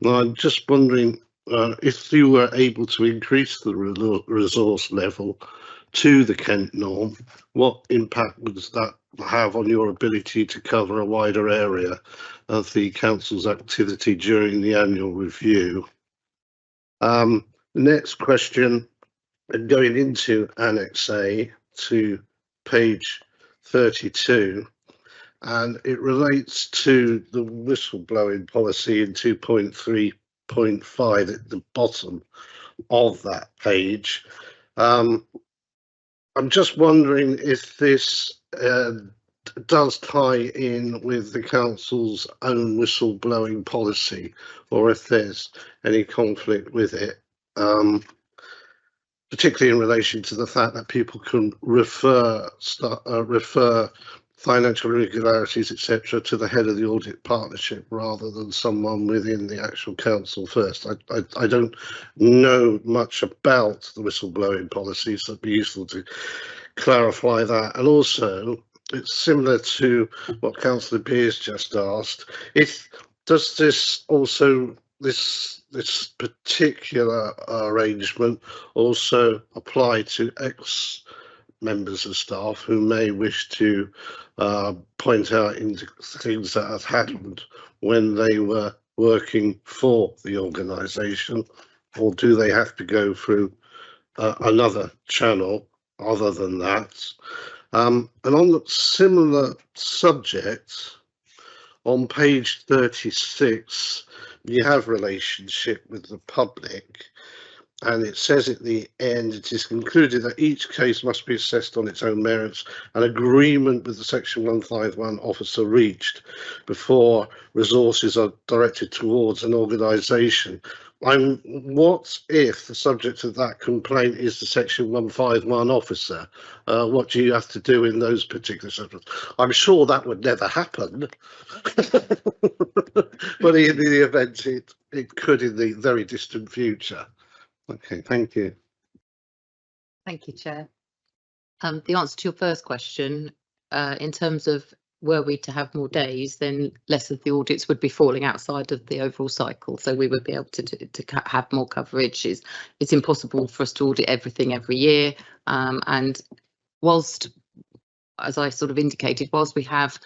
Now, I'm just wondering if you were able to increase the resource level to the Kent norm, what impact would that have on your ability to cover a wider area of the council's activity during the annual review? The next question, going into Annex A to page 32, and it relates to the whistleblowing policy in 2.3.5 at the bottom of that page. I'm just wondering if this does tie in with the council's own whistleblowing policy, or if there's any conflict with it, particularly in relation to the fact that people can refer financial irregularities, etc., to the head of the audit partnership rather than someone within the actual council first. I don't know much about the whistleblowing policy, so it'd be useful to clarify that. And also, it's similar to what Councillor Beers just asked. Does this also, this particular arrangement also apply to ex-members of staff who may wish to point out into things that have happened when they were working for the organisation, or do they have to go through another channel other than that? And on the similar subject, on page 36, you have relationship with the public, and it says at the end, it is concluded that each case must be assessed on its own merits, and agreement with the Section 151 officer reached before resources are directed towards an organisation. What if the subject of that complaint is the Section 151 officer? What do you have to do in those particular subjects? I'm sure that would never happen, but in the event it could in the very distant future. Okay, thank you. Thank you, Chair. The answer to your first question, in terms of were we to have more days, then less of the audits would be falling outside of the overall cycle. So we would be able to have more coverage. It's impossible for us to audit everything every year. And whilst, as I sort of indicated, whilst we have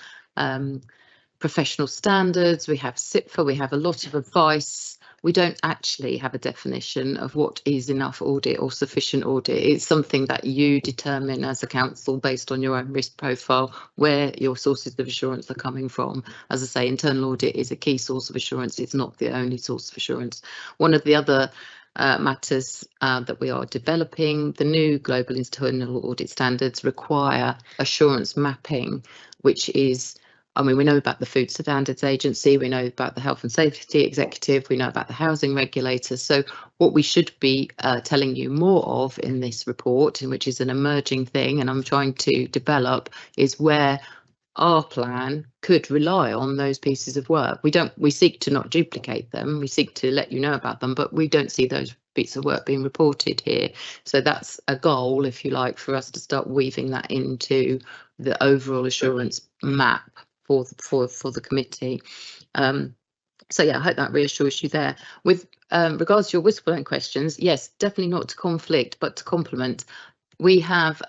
professional standards, we have SIPFA, we have a lot of advice, we don't actually have a definition of what is enough audit or sufficient audit. It's something that you determine as a council based on your own risk profile, where your sources of assurance are coming from. As I say, internal audit is a key source of assurance. It's not the only source of assurance. One of the other matters that we are developing, the new global internal audit standards require assurance mapping, which is, I mean, we know about the Food Standards Agency, we know about the Health and Safety Executive, we know about the housing regulator. So what we should be telling you more of in this report, which is an emerging thing, and I'm trying to develop, is where our plan could rely on those pieces of work. We seek to not duplicate them, we seek to let you know about them, but we don't see those bits of work being reported here. So that's a goal, if you like, for us to start weaving that into the overall assurance map for the committee. So yeah, I hope that reassures you there. With regards to your whistleblowing questions, yes, definitely not to conflict, but to complement. We have,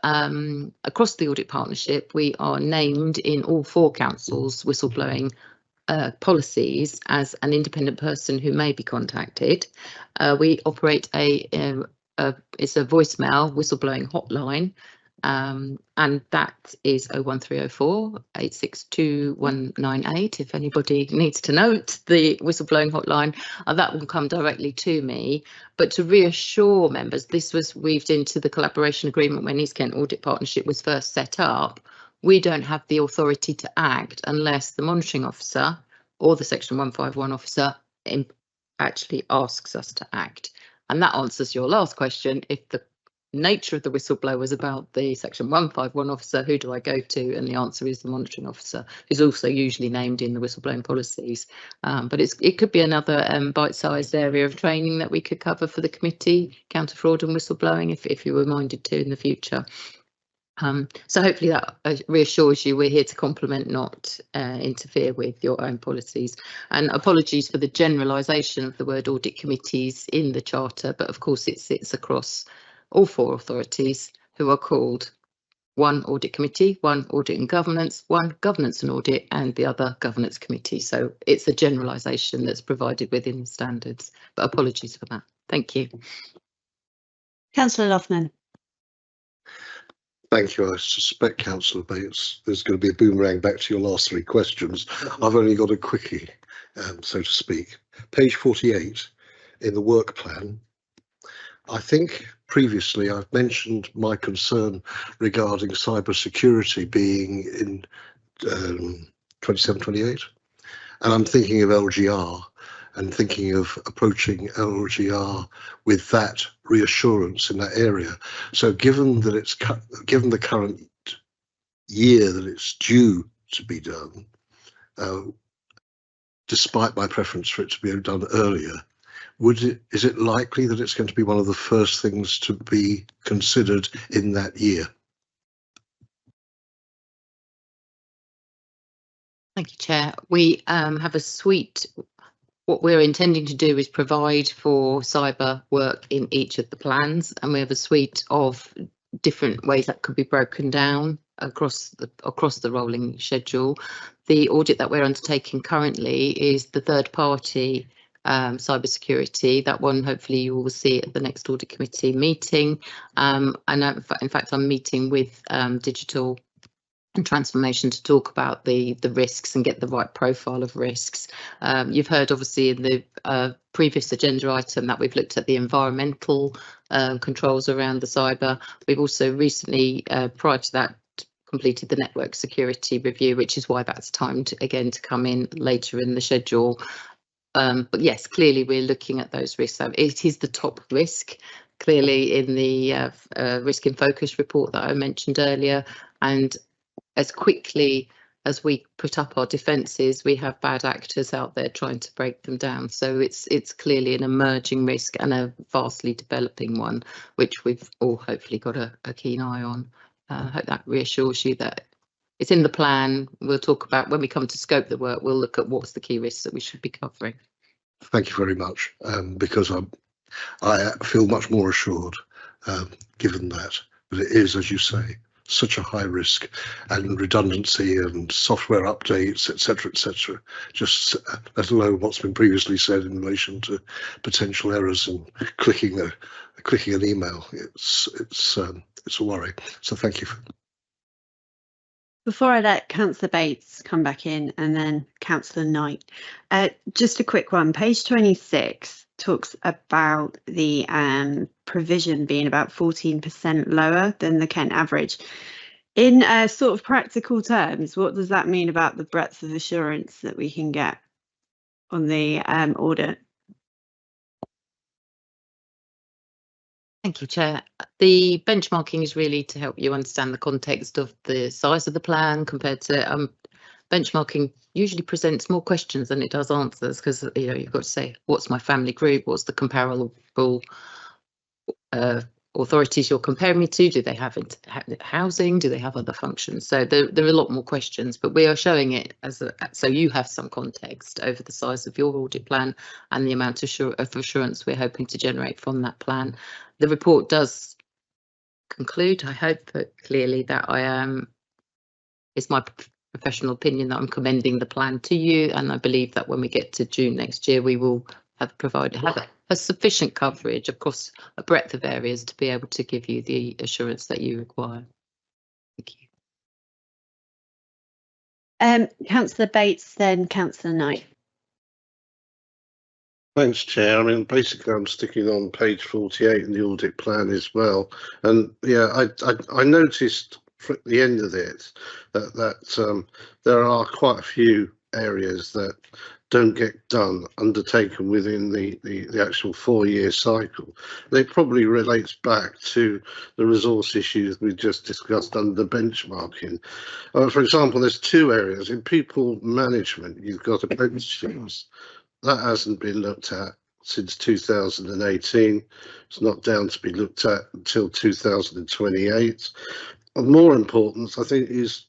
across the audit partnership, we are named in all 4 councils' whistleblowing policies as an independent person who may be contacted. We operate it's a voicemail whistleblowing hotline, and that is 01304 862 198. If anybody needs to note the whistleblowing hotline, that will come directly to me. But to reassure members, this was weaved into the collaboration agreement when East Kent Audit Partnership was first set up. We don't have the authority to act unless the monitoring officer or the Section 151 officer actually asks us to act. And that answers your last question. If the nature of the whistleblower was about the Section 151 officer, who do I go to? And the answer is the monitoring officer, who's also usually named in the whistleblowing policies. But it could be another bite-sized area of training that we could cover for the committee, counter fraud and whistleblowing, if you were minded to in the future. So hopefully that reassures you we're here to complement, not interfere with your own policies. And apologies for the generalisation of the word audit committees in the charter, but of course it sits across all 4 authorities, who are called one audit committee, one audit and governance, one governance and audit, and the other governance committee. So it's a generalisation that's provided within the standards, but apologies for that. Thank you. Councillor Loughman. Thank you. I suspect, Councillor Bates, there's going to be a boomerang back to your last three questions. I've only got a quickie, so to speak. Page 48 in the work plan. I think previously I've mentioned my concern regarding cyber security being in 27-28, and I'm thinking of LGR and thinking of approaching LGR with that reassurance in that area. So given that given the current year that it's due to be done, despite my preference for it to be done earlier, is it likely that it's going to be one of the first things to be considered in that year? Thank you, Chair. We have a suite. What we're intending to do is provide for cyber work in each of the plans, and we have a suite of different ways that could be broken down across the rolling schedule. The audit that we're undertaking currently is the third party cyber security. That one hopefully you will see at the next audit committee meeting, and in fact I'm meeting with digital and transformation to talk about the risks and get the right profile of risks. You've heard obviously in the previous agenda item that we've looked at the environmental controls around the cyber. We've also recently, prior to that, completed the network security review, which is why that's timed again to come in later in the schedule. But yes, clearly we're looking at those risks. So it is the top risk, clearly in the risk in focus report that I mentioned earlier. And as quickly as we put up our defences, we have bad actors out there trying to break them down. So it's clearly an emerging risk and a vastly developing one, which we've all hopefully got a keen eye on. I hope that reassures you that it's in the plan. We'll talk about when we come to scope the work, we'll look at what's the key risks that we should be covering. Thank you very much, because I feel much more assured, given that it is, as you say, such a high risk, and redundancy and software updates, etc., just let alone what's been previously said in relation to potential errors and clicking an email. It's a worry. So thank you. Before I let Councillor Bates come back in and then Councillor Knight, just a quick one. Page 26 talks about the provision being about 14% lower than the Kent average. In sort of practical terms, what does that mean about the breadth of assurance that we can get on the audit? Thank you, Chair. The benchmarking is really to help you understand the context of the size of the plan compared to benchmarking usually presents more questions than it does answers, because you've got to say, what's my family group, what's the comparable authorities you're comparing me to, do they have housing, do they have other functions? So there are a lot more questions, but we are showing it as so you have some context over the size of your audit plan and the amount of assurance we're hoping to generate from that plan. The report does conclude, I hope, that clearly that it's my professional opinion that I'm commending the plan to you, and I believe that when we get to June next year we will have a sufficient coverage across a breadth of areas to be able to give you the assurance that you require. Thank you. Councillor Bates, then Councillor Knight. Thanks, Chair. I mean, basically, I'm sticking on page 48 in the audit plan as well. And yeah, I noticed at the end of it that there are quite a few areas that don't get undertaken within the actual 4-year cycle. It probably relates back to the resource issues we just discussed under benchmarking. For example, there's 2 areas in people management. You've got apprenticeships. That hasn't been looked at since 2018. It's not down to be looked at until 2028. Of more importance, I think, is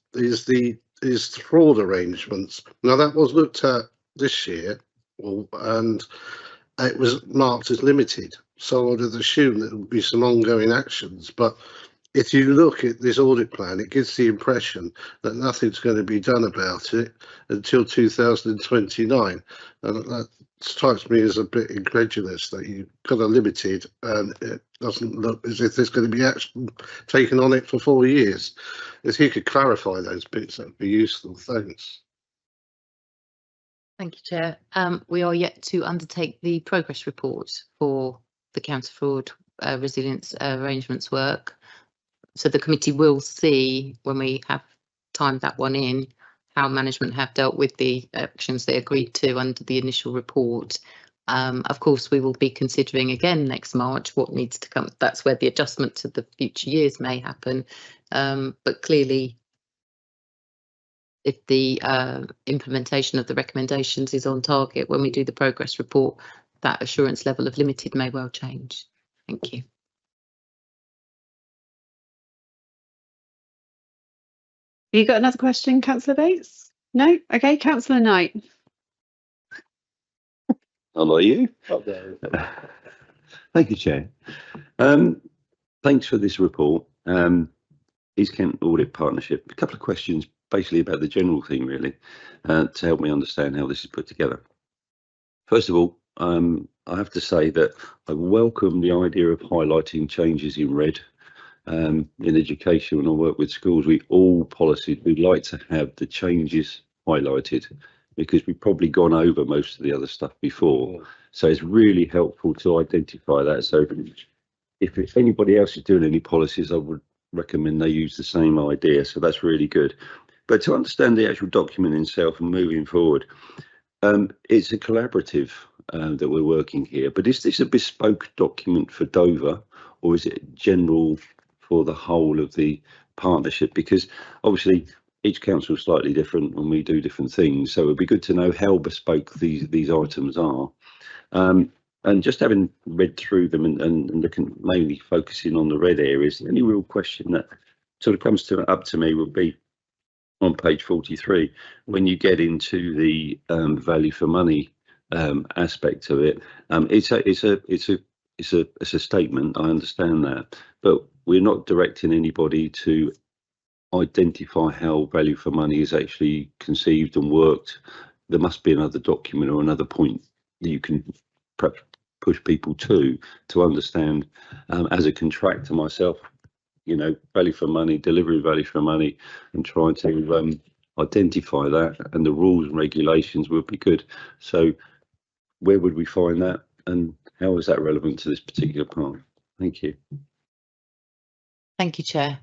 fraud arrangements. Now, that was looked at this year, and it was marked as limited. So I would have assumed there would be some ongoing actions. But if you look at this audit plan, it gives the impression that nothing's going to be done about it until 2029. And that strikes me as a bit incredulous, that you've got a limited and it doesn't look as if there's going to be action taken on it for 4 years. If you could clarify those bits, that would be useful. Thanks. Thank you, Chair. We are yet to undertake the progress report for the counter-fraud resilience arrangements work. So the committee will see, when we have timed that one in, how management have dealt with the actions they agreed to under the initial report. Of course, we will be considering again next March what needs to come. That's where the adjustment to the future years may happen. But clearly, if the implementation of the recommendations is on target when we do the progress report, that assurance level of limited may well change. Thank you. You got another question, Councillor Bates? No? Okay, Councillor Knight. Hello, you. Thank you, Chair. Thanks for this report. East Kent Audit Partnership. A couple of questions, basically about the general thing, really, to help me understand how this is put together. First of all, I have to say that I welcome the idea of highlighting changes in red. In education, when I work with schools, all policies, we like to have the changes highlighted, because we've probably gone over most of the other stuff before. So it's really helpful to identify that. So if anybody else is doing any policies, I would recommend they use the same idea. So that's really good. But to understand the actual document itself and moving forward, it's a collaborative that we're working here. But is this a bespoke document for Dover, or is it general for the whole of the partnership? Because obviously each council is slightly different and we do different things, so it'd be good to know how bespoke these items are. And just having read through them and looking, mainly focusing on the red areas, the only real question that sort of comes up to me would be on page 43, when you get into the value for money aspect of it. It's a statement, I understand that, but we're not directing anybody to identify how value for money is actually conceived and worked. There must be another document or another point that you can perhaps push people to understand. As a contractor myself, you know, value for money, delivery value for money, and trying to identify that, and the rules and regulations would be good. So where would we find that, and how is that relevant to this particular part? Thank you. Thank you, Chair.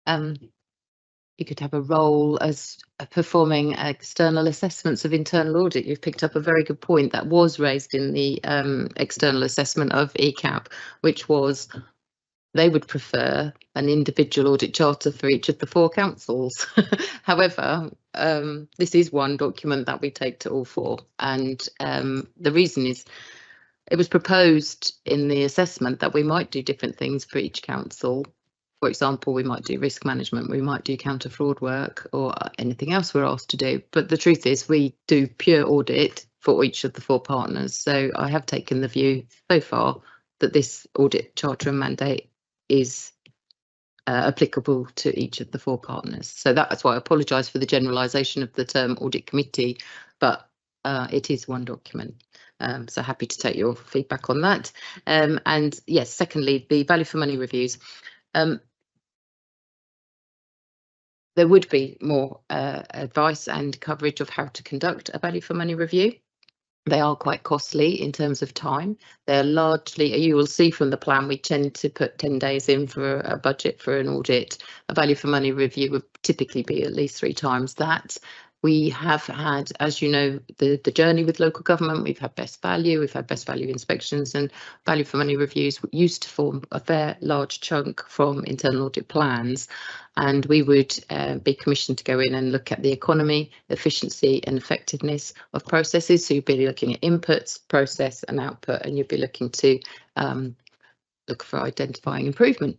You could have a role as performing external assessments of internal audit. You've picked up a very good point that was raised in the external assessment of ECAP, which was they would prefer an individual audit charter for each of the 4 councils. However, this is one document that we take to all 4, and the reason is it was proposed in the assessment that we might do different things for each council. For example, we might do risk management, we might do counter fraud work, or anything else we're asked to do. But the truth is we do pure audit for each of the 4 partners. So I have taken the view so far that this audit charter and mandate is applicable to each of the 4 partners. So that's why I apologise for the generalisation of the term audit committee, but it is one document. So happy to take your feedback on that. And yes, secondly, the value for money reviews. There would be more advice and coverage of how to conduct a value for money review. They are quite costly in terms of time. They're largely, you will see from the plan, we tend to put 10 days in for a budget for an audit. A value for money review would typically be at least 3 times that. We have had, as you know, the journey with local government. We've had best value, we've had best value inspections, and value for money reviews used to form a fair large chunk from internal audit plans. And we would be commissioned to go in and look at the economy, efficiency and effectiveness of processes. So you'd be looking at inputs, process and output, and you'd be looking to look for identifying improvement.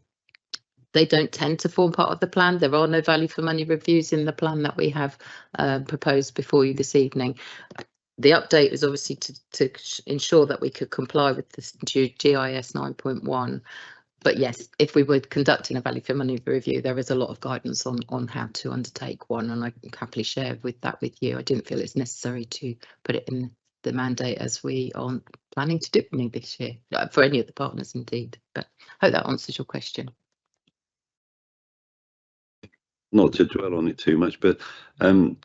They don't tend to form part of the plan. There are no value for money reviews in the plan that we have proposed before you this evening. The update was obviously to ensure that we could comply with the GIS 9.1. But yes, if we were conducting a value for money review, there is a lot of guidance on how to undertake one, and I can happily share that with you. I didn't feel it's necessary to put it in the mandate as we aren't planning to do any this year, for any of the partners indeed. But I hope that answers your question. Not to dwell on it too much, but when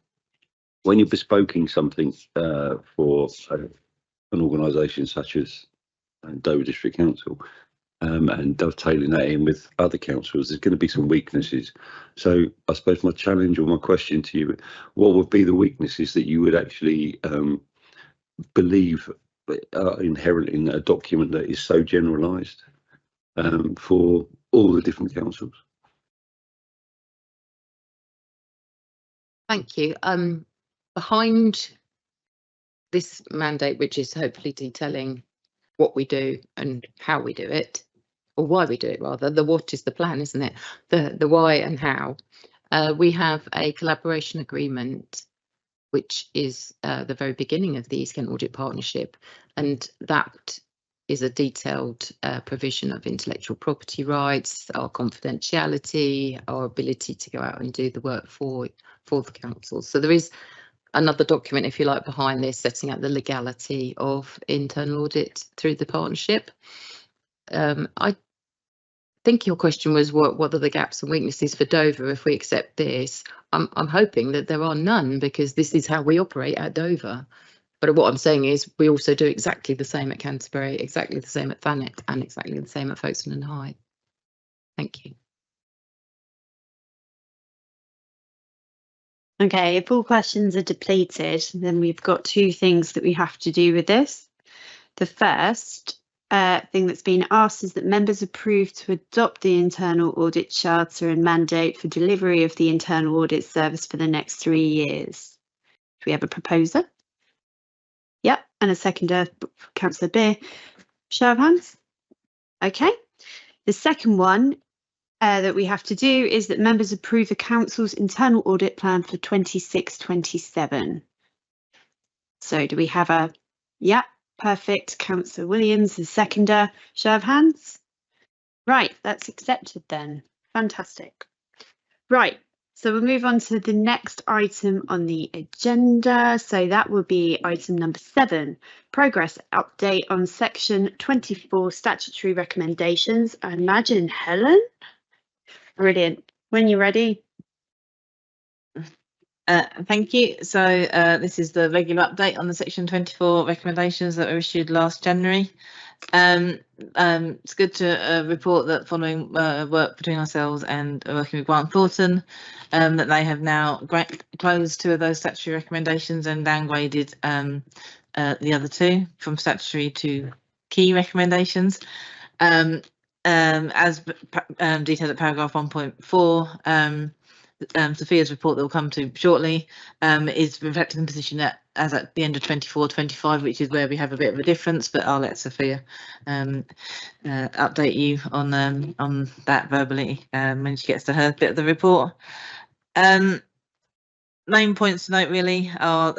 you're bespoking something for an organisation such as Dover District Council, and dovetailing that in with other councils, there's going to be some weaknesses. So I suppose my challenge or my question to you, what would be the weaknesses that you would actually believe are inherent in a document that is so generalised for all the different councils? Thank you. Behind this mandate, which is hopefully detailing what we do and how we do it, or why we do it rather, the what is the plan, isn't it? The why and how. We have a collaboration agreement, which is the very beginning of the East Kent Audit Partnership, and that is a detailed provision of intellectual property rights, our confidentiality, our ability to go out and do the work for the council. So there is another document, if you like, behind this, setting out the legality of internal audit through the partnership. I think your question was what are the gaps and weaknesses for Dover if we accept this? I'm hoping that there are none, because this is how we operate at Dover. But what I'm saying is we also do exactly the same at Canterbury, exactly the same at Thanet, and exactly the same at Folkestone and Hyde. Thank you. Okay, if all questions are depleted, then we've got two things that we have to do with this. The first thing that's been asked is that members approve to adopt the internal audit charter and mandate for delivery of the internal audit service for the next 3 years. Do we have a proposer? Yep, and a seconder, Councillor Beer. Show of hands. Okay. The second one that we have to do is that members approve the council's internal audit plan for 26-27. So do we have a, yeah, perfect, Councillor Williams, the seconder. Show of hands. Right, that's accepted then. Fantastic. Right, so we'll move on to the next item on the agenda. So that will be item number 7, progress update on section 24 statutory recommendations. I imagine Helen. Brilliant. When you're ready. Thank you. So this is the regular update on the section 24 recommendations that were issued last January. It's good to report that following work between ourselves and working with Grant Thornton, that they have now closed 2 of those statutory recommendations and downgraded the other 2 from statutory to key recommendations. As detailed at paragraph 1.4, Sophia's report that we'll come to shortly is reflecting the position that as at the end of 24-25, which is where we have a bit of a difference, but I'll let Sophia update you on that verbally when she gets to her bit of the report. Main points to note really are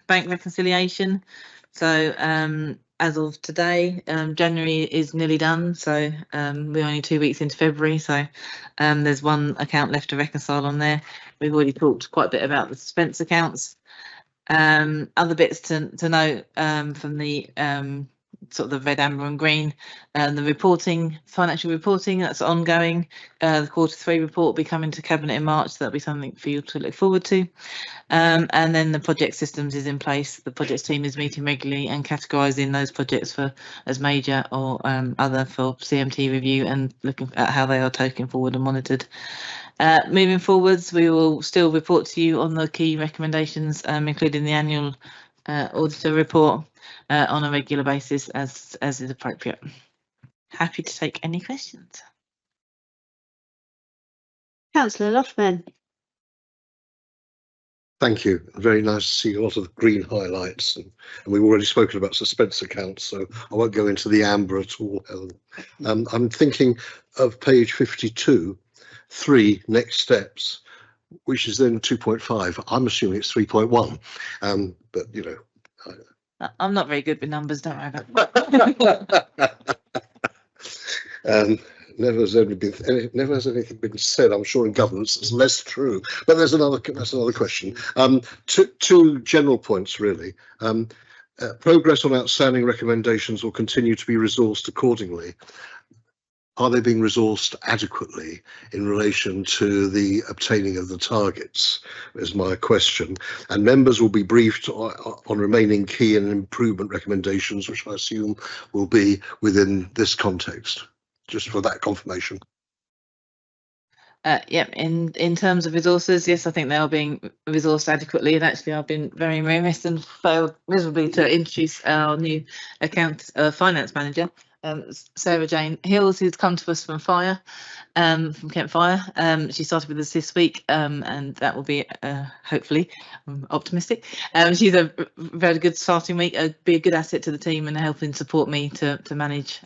bank reconciliation. So as of today, January is nearly done, so we're only 2 weeks into February, so there's 1 account left to reconcile on there. We've already talked quite a bit about the suspense accounts. Other bits to note from the sort of the red, amber and green, the reporting, financial reporting that's ongoing. The Q3 report will be coming to Cabinet in March, so that'll be something for you to look forward to. And then the project systems is in place. The projects team is meeting regularly and categorising those projects for as major or other for CMT review and looking at how they are taken forward and monitored. Moving forwards, we will still report to you on the key recommendations, including the annual auditor report on a regular basis as is appropriate. Happy to take any questions. Councillor Loughman. Thank you. Very nice to see a lot of the green highlights, and we've already spoken about suspense accounts, so I won't go into the amber at all, Helen. I'm thinking of page 52, 3 next steps, which is then 2.5. I'm assuming it's 3.1, but you know. I'm not very good with numbers, don't worry about it. never has anything been said, I'm sure, in governance that's less true. But that's another question. Two general points really. Progress on outstanding recommendations will continue to be resourced accordingly. Are they being resourced adequately in relation to the obtaining of the targets, is my question. And members will be briefed on remaining key and improvement recommendations, which I assume will be within this context, just for that confirmation. Yeah, in terms of resources, yes, I think they are being resourced adequately, and actually I've been very remiss and failed miserably to introduce our new finance manager, Sarah Jane Hills, who's come to us from from Kent Fire. She started with us this week, and that will be hopefully, I'm optimistic. She's a very good starting week, be a good asset to the team and helping support me to manage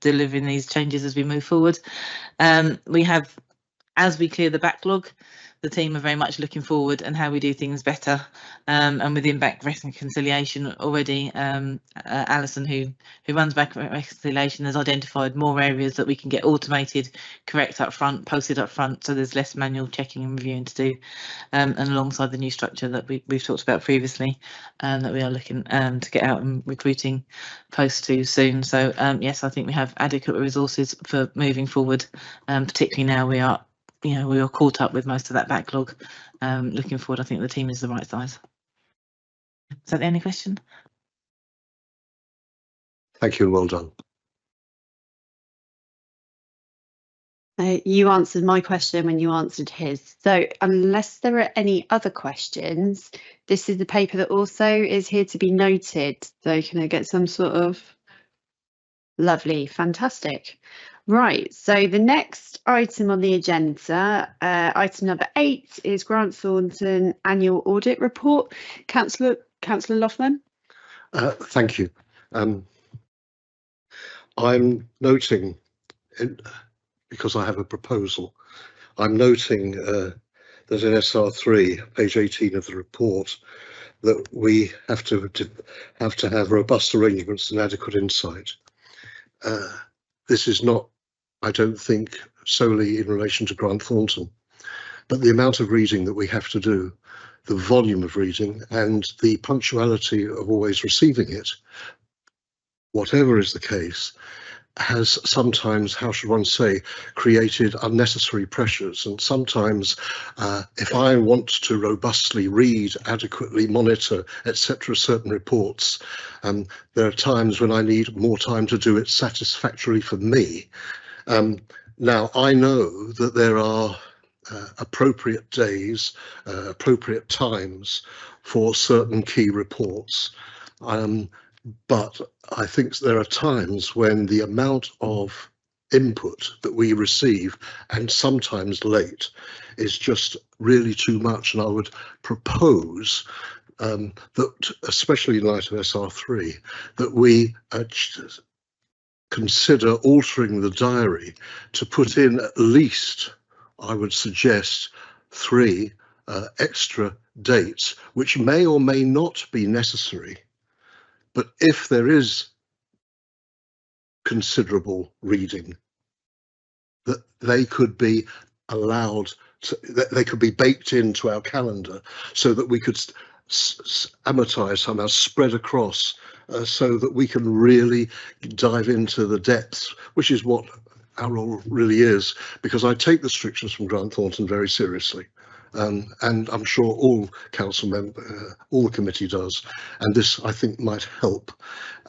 delivering these changes as we move forward. We have, as we clear the backlog, the team are very much looking forward and how we do things better. And within back reconciliation already, Alison, who runs back reconciliation, has identified more areas that we can get automated, correct up front, posted up front, so there's less manual checking and reviewing to do. And alongside the new structure that we've talked about previously, that we are looking to get out and recruiting post to soon. So yes, I think we have adequate resources for moving forward, particularly now we are caught up with most of that backlog. Looking forward, I think the team is the right size. Is that the only question? Thank you and well done. You answered my question when you answered his. So unless there are any other questions, this is the paper that also is here to be noted. So can I get some sort of lovely, fantastic. Right, so the next item on the agenda, item number 8, is Grant Thornton Annual Audit Report. Councillor Loughman. Thank you. I'm noting, because I have a proposal, I'm noting that in SR3, page 18 of the report, that we have to have robust arrangements and adequate insight. This is not, I don't think, solely in relation to Grant Thornton, but the amount of reading that we have to do, the volume of reading and the punctuality of always receiving it, whatever is the case, has sometimes, how should one say, created unnecessary pressures. And sometimes if I want to robustly read, adequately monitor, etc., certain reports, there are times when I need more time to do it satisfactorily for me. Now, I know that there are appropriate days, appropriate times for certain key reports. But I think there are times when the amount of input that we receive, and sometimes late, is just really too much. And I would propose that, especially in light of SR3, that we consider altering the diary to put in at least, I would suggest, 3 extra dates, which may or may not be necessary. But if there is considerable reading, that they could be allowed to, that they could be baked into our calendar so that we could amortize somehow, spread across, so that we can really dive into the depths, which is what our role really is, because I take the strictures from Grant Thornton very seriously. And I'm sure all council members, all the committee does, and this I think might help,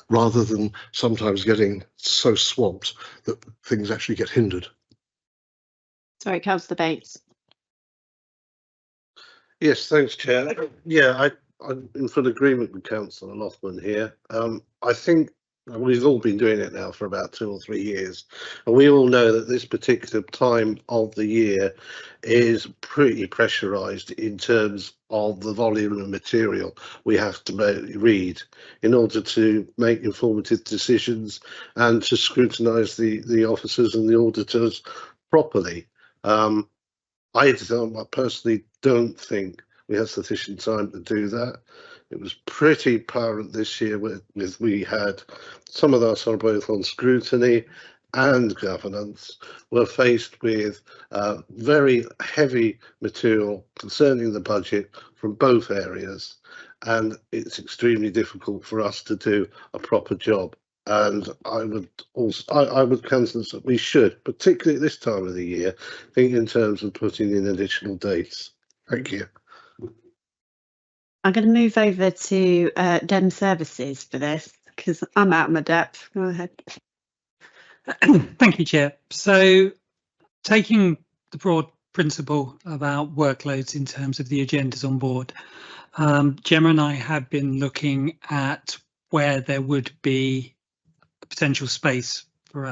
rather than sometimes getting so swamped that things actually get hindered. Sorry, Councillor Bates. Yes, thanks, Chair. Yeah, I'm in full agreement with Councillor Loughman here. I think we've all been doing it now for about 2 or 3 years, and we all know that this particular time of the year is pretty pressurised in terms of the volume of material we have to read in order to make informative decisions and to scrutinise the officers and the auditors properly. I personally don't think we had sufficient time to do that. It was pretty apparent this year with we had some of us are both on scrutiny and governance were faced with very heavy material concerning the budget from both areas, and it's extremely difficult for us to do a proper job. And I would countenance that we should, particularly at this time of the year, think in terms of putting in additional dates. Thank you. I'm going to move over to Dem Services for this because I'm out of my depth. Go ahead. Thank you, Chair. So taking the broad principle about workloads in terms of the agendas on board, Gemma and I have been looking at where there would be a potential space for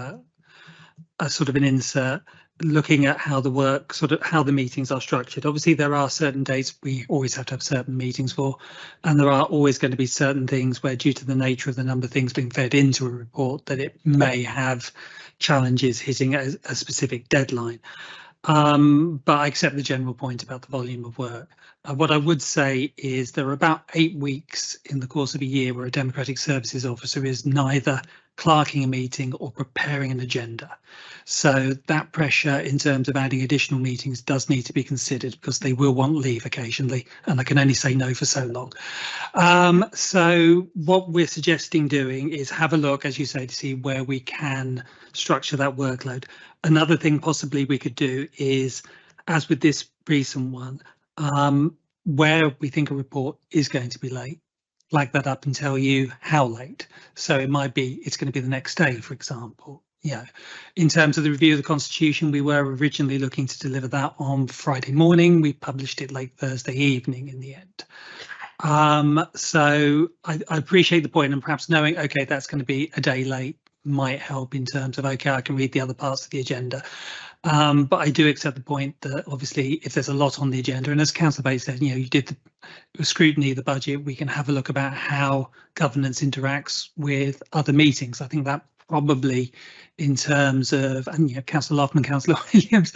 a sort of an insert, looking at how the work, sort of how the meetings are structured. Obviously, there are certain dates we always have to have certain meetings for, and there are always going to be certain things where, due to the nature of the number of things being fed into a report, that it may have challenges hitting a specific deadline. But I accept the general point about the volume of work. What I would say is there are about 8 weeks in the course of a year where a Democratic Services officer is neither clerking a meeting or preparing an agenda. So that pressure in terms of adding additional meetings does need to be considered, because they will want leave occasionally, and I can only say no for so long. So what we're suggesting doing is have a look, as you say, to see where we can structure that workload. Another thing possibly we could do is, as with this recent one, where we think a report is going to be late, flag that up and tell you how late. So it might be, it's going to be the next day, for example. Yeah. In terms of the review of the Constitution, we were originally looking to deliver that on Friday morning. We published it late Thursday evening in the end. So I appreciate the point, and perhaps knowing, OK, that's going to be a day late might help in terms of, OK, I can read the other parts of the agenda. But I do accept the point that obviously if there's a lot on the agenda, and as Councillor Bates said, you did the scrutiny of the budget, we can have a look about how governance interacts with other meetings. I think that probably in terms of, and Councillor Loughman, Councillor Williams,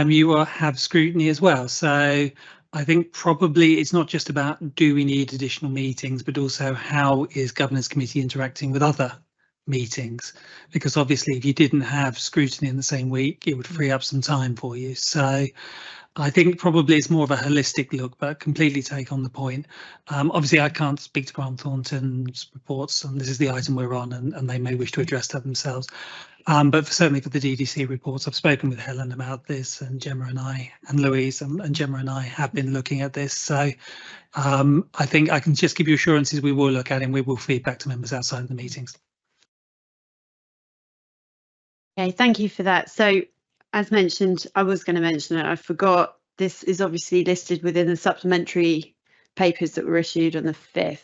you will have scrutiny as well. So I think probably it's not just about do we need additional meetings, but also how is Governance Committee interacting with other meetings, because obviously if you didn't have scrutiny in the same week, it would free up some time for you. So I think probably it's more of a holistic look, but completely take on the point. Obviously I can't speak to Grant Thornton's reports, and this is the item we're on, and they may wish to address that themselves. But certainly for the DDC reports, I've spoken with Helen about this, and Gemma and I, and Louise and Gemma and I have been looking at this. So I think I can just give you assurances we will look at it, and we will feed back to members outside of the meetings. Okay, thank you for that. So as mentioned, I was going to mention it, I forgot, this is obviously listed within the supplementary papers that were issued on the 5th.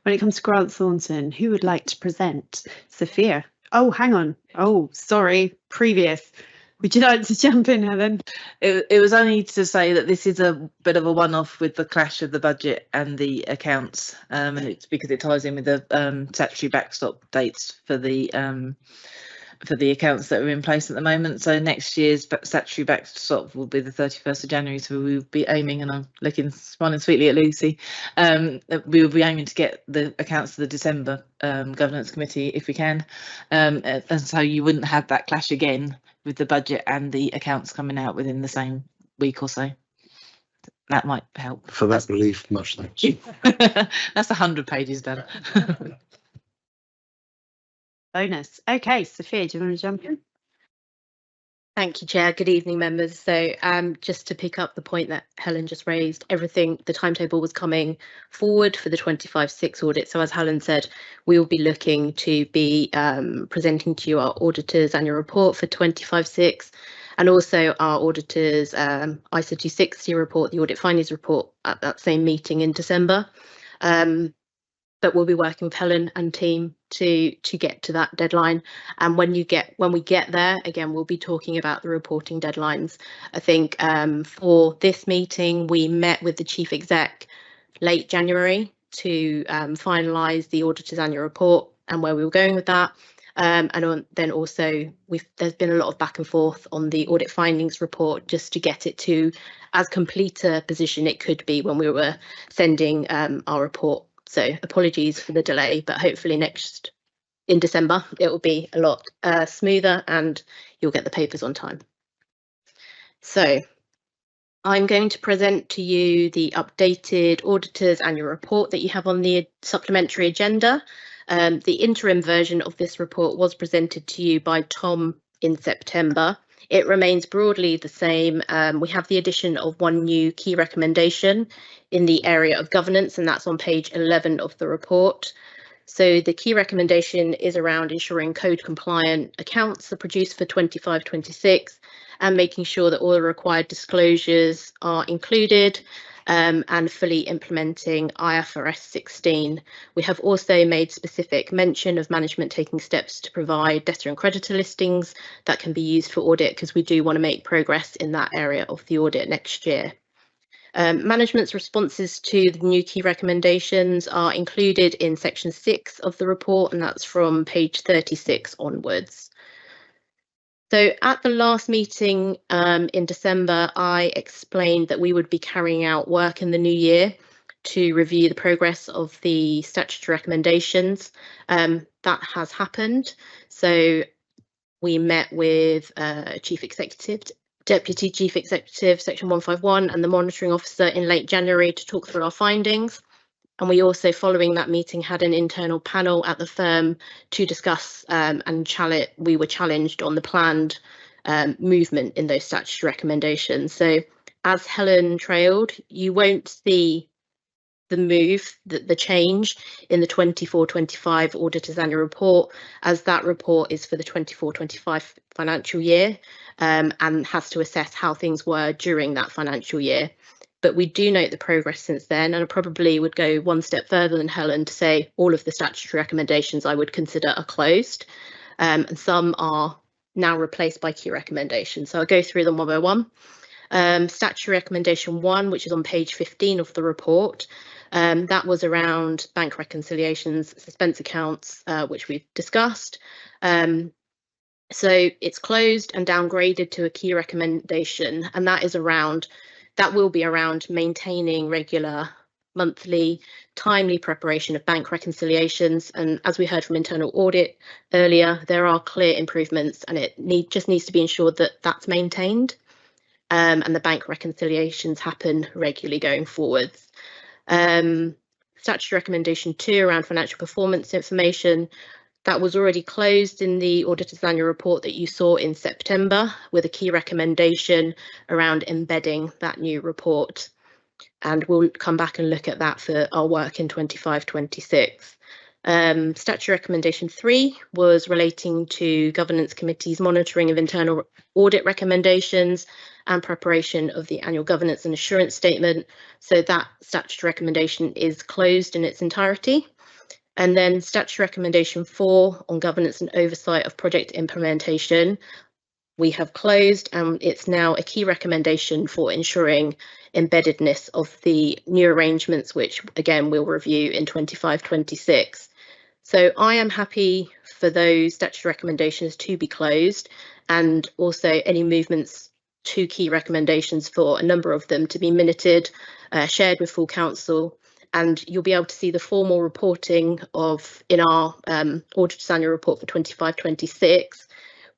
When it comes to Grant Thornton, who would like to present? Sophia. Oh, hang on. Oh, sorry, previous. Would you like to jump in, Helen? It was only to say that this is a bit of a one-off with the clash of the budget and the accounts, and it's because it ties in with the statutory backstop dates for the accounts that are in place at the moment. So next year's statutory backstop will be the 31st of January. So we will be aiming, and I'm smiling sweetly at Lucy, we will be aiming to get the accounts to the December Governance Committee if we can. And so you wouldn't have that clash again with the budget and the accounts coming out within the same week or so. That might help. For that relief, much thanks. That's 100 pages done. Bonus. Okay, Sophia, do you want to jump in? Thank you, Chair. Good evening, members. So just to pick up the point that Helen just raised, the timetable was coming forward for the 25/6 audit. So as Helen said, we will be looking to be presenting to you our auditor's annual report for 25/6, and also our auditor's ISA 260 report, the audit findings report, at that same meeting in December. But we'll be working with Helen and team to get to that deadline. And when we get there, again, we'll be talking about the reporting deadlines. I think for this meeting, we met with the Chief Exec late January to finalise the auditor's annual report and where we were going with that. Then also there's been a lot of back and forth on the audit findings report just to get it to as complete a position it could be when we were sending our report. So apologies for the delay, but hopefully in December, it will be a lot smoother and you'll get the papers on time. So I'm going to present to you the updated auditor's annual report that you have on the supplementary agenda. The interim version of this report was presented to you by Tom in September. It remains broadly the same. We have the addition of one new key recommendation in the area of governance, and that's on page 11 of the report. So the key recommendation is around ensuring code compliant accounts are produced for 25-26 and making sure that all the required disclosures are included and fully implementing IFRS 16. We have also made specific mention of management taking steps to provide debtor and creditor listings that can be used for audit, because we do want to make progress in that area of the audit next year. Management's responses to the new key recommendations are included in section 6 of the report, and that's from page 36 onwards. So at the last meeting in December, I explained that we would be carrying out work in the new year to review the progress of the statutory recommendations. That has happened. So we met with Chief Executive, Deputy Chief Executive, Section 151, and the Monitoring Officer in late January to talk through our findings. And we also, following that meeting, had an internal panel at the firm to discuss and we were challenged on the planned movement in those statutory recommendations. So as Helen trailed, you won't see the move, the change in the 24-25 Auditor's Annual Report, as that report is for the 24-25 financial year and has to assess how things were during that financial year. But we do note the progress since then, and I probably would go one step further than Helen to say all of the statutory recommendations I would consider are closed, and some are now replaced by key recommendations. So I'll go through them one by one. Statutory recommendation 1, which is on page 15 of the report, that was around bank reconciliations, suspense accounts, which we've discussed. So it's closed and downgraded to a key recommendation, and that will be around maintaining regular, monthly, timely preparation of bank reconciliations. And as we heard from internal audit earlier, there are clear improvements, and it just needs to be ensured that that's maintained and the bank reconciliations happen regularly going forwards. Statutory recommendation 2 around financial performance information, that was already closed in the Auditor's Annual Report that you saw in September, with a key recommendation around embedding that new report. And we'll come back and look at that for our work in 25-26. Statutory recommendation 3 was relating to Governance Committee's monitoring of internal audit recommendations and preparation of the annual governance and assurance statement. So that statutory recommendation is closed in its entirety. And then statutory recommendation 4 on governance and oversight of project implementation, we have closed, and it's now a key recommendation for ensuring embeddedness of the new arrangements, which again we'll review in 25-26. So I am happy for those statutory recommendations to be closed, and also any movements to key recommendations for a number of them to be minuted, shared with full council. And you'll be able to see the formal reporting in our Auditor's Annual Report for 25-26,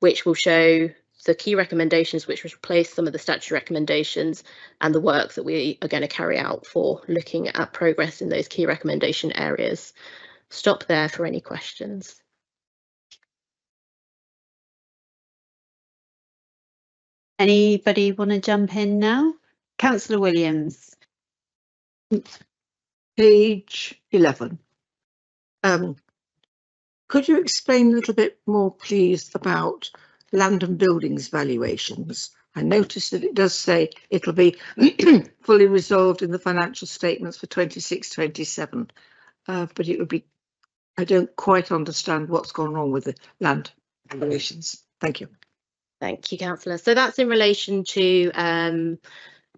which will show the key recommendations which replace some of the statutory recommendations and the work that we are going to carry out for looking at progress in those key recommendation areas. Stop there for any questions. Anybody want to jump in now? Councillor Williams. Page 11. Could you explain a little bit more, please, about land and buildings valuations? I noticed that it does say it'll be fully resolved in the financial statements for 26-27, but it would be, I don't quite understand what's gone wrong with the land valuations. Thank you. Thank you, Councillor. So that's in relation to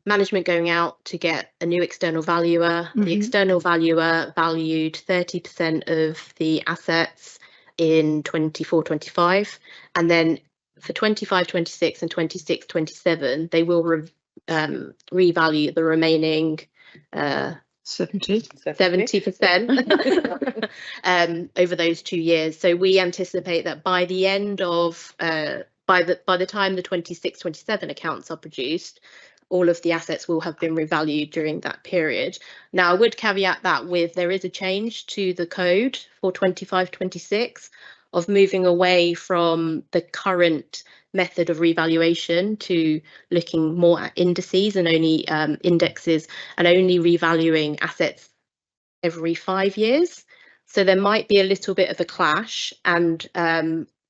management going out to get a new external valuer. The external valuer valued 30% of the assets in 24-25, and then for 25-26 and 26-27 they will revalue the remaining 70% over those 2 years. So we anticipate that by the end of by the time the 26-27 accounts are produced, all of the assets will have been revalued during that period. Now, I would caveat that with there is a change to the code for 25-26 of moving away from the current method of revaluation to looking more at indices and only indexes and only revaluing assets every 5 years. So there might be a little bit of a clash, and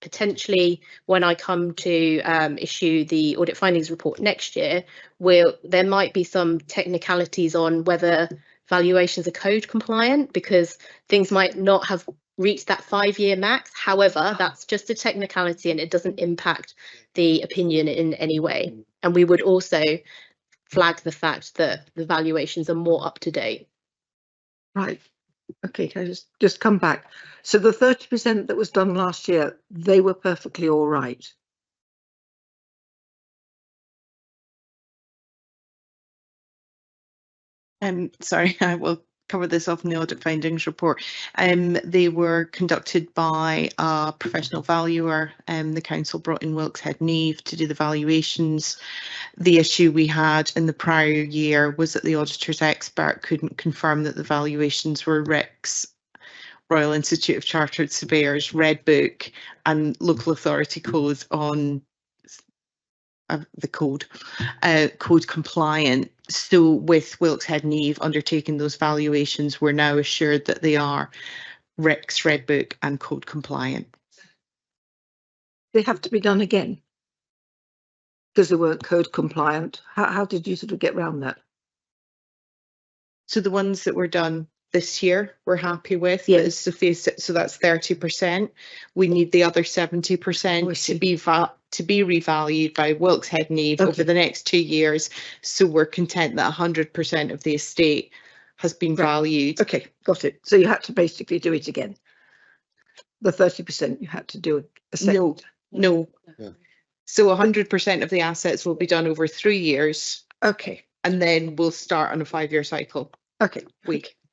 potentially when I come to issue the audit findings report next year, there might be some technicalities on whether valuations are code compliant, because things might not have reached that 5-year max. However, that's just a technicality and it doesn't impact the opinion in any way. And we would also flag the fact that the valuations are more up to date. Right. Okay, can I just come back? So the 30% that was done last year, they were perfectly all right. Sorry, I will cover this off in the audit findings report. They were conducted by a professional valuer. The council brought in Wilkes Head Neve to do the valuations. The issue we had in the prior year was that the auditor's expert couldn't confirm that the valuations were RICS, Royal Institute of Chartered Surveyors, Red Book, and local authority codes on the code compliant. So with Wilkes Head Neve undertaking those valuations, we're now assured that they are RICS, Red Book and code compliant. They have to be done again because they weren't code compliant. How did you sort of get around that? So the ones that were done this year we're happy with. Yes. So that's 30%. We need the other 70% to be revalued by Wilkes Head Neve over the next 2 years. So we're content that 100% of the estate has been valued. Okay, got it. So you had to basically do it again. The 30% you had to do a second. No. Yeah. So 100% of the assets will be done over 3 years. Okay. And then we'll start on a 5-year cycle. Okay.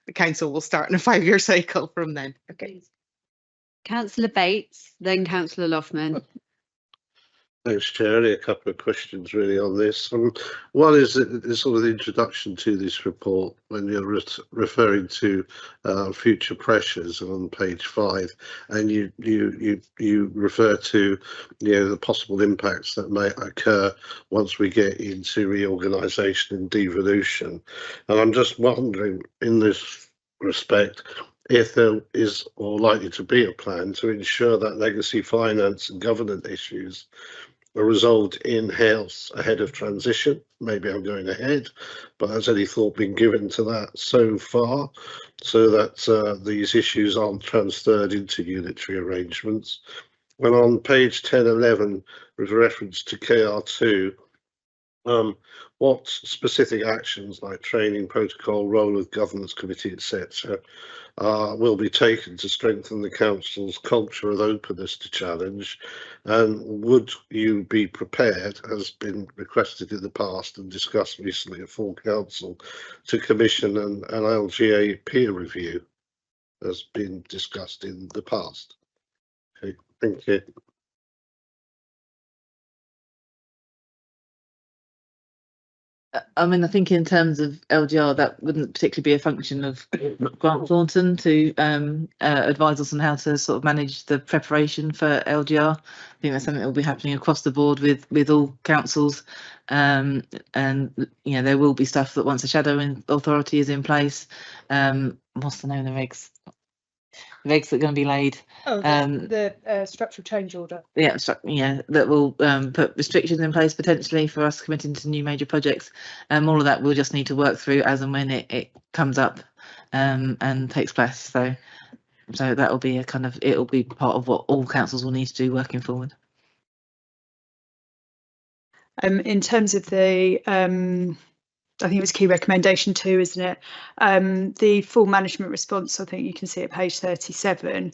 The council will start on a 5-year cycle from then. Okay. Councillor Bates, then Councillor Loughman. Thanks, Chair. Only a couple of questions really on this. One is the sort of the introduction to this report when you're referring to future pressures on page 5, and you refer to the possible impacts that may occur once we get into reorganisation and devolution. And I'm just wondering in this respect if there is or likely to be a plan to ensure that legacy finance and governance issues are resolved in-house ahead of transition. Maybe I'm going ahead, but has any thought been given to that so far, so that these issues aren't transferred into unitary arrangements? And on page 1011, with reference to KR2, what specific actions like training, protocol, role of governance committee, etc., will be taken to strengthen the council's culture of openness to challenge? And would you be prepared, as been requested in the past and discussed recently at full council, to commission an LGA peer review, as been discussed in the past? Okay, thank you. I mean, I think in terms of LGR, that wouldn't particularly be a function of Grant Thornton to advise us on how to sort of manage the preparation for LGR. I think that's something that will be happening across the board with all councils. And, there will be stuff that once a shadowing authority is in place, what's the name of the regs? The regs that are going to be laid. Oh, the structural change order. Yeah, that will put restrictions in place potentially for us committing to new major projects. All of that we'll just need to work through as and when it comes up and takes place. So that will be it'll be part of what all councils will need to do working forward. In terms of the I think it was key recommendation 2, isn't it? The full management response, I think you can see at page 37.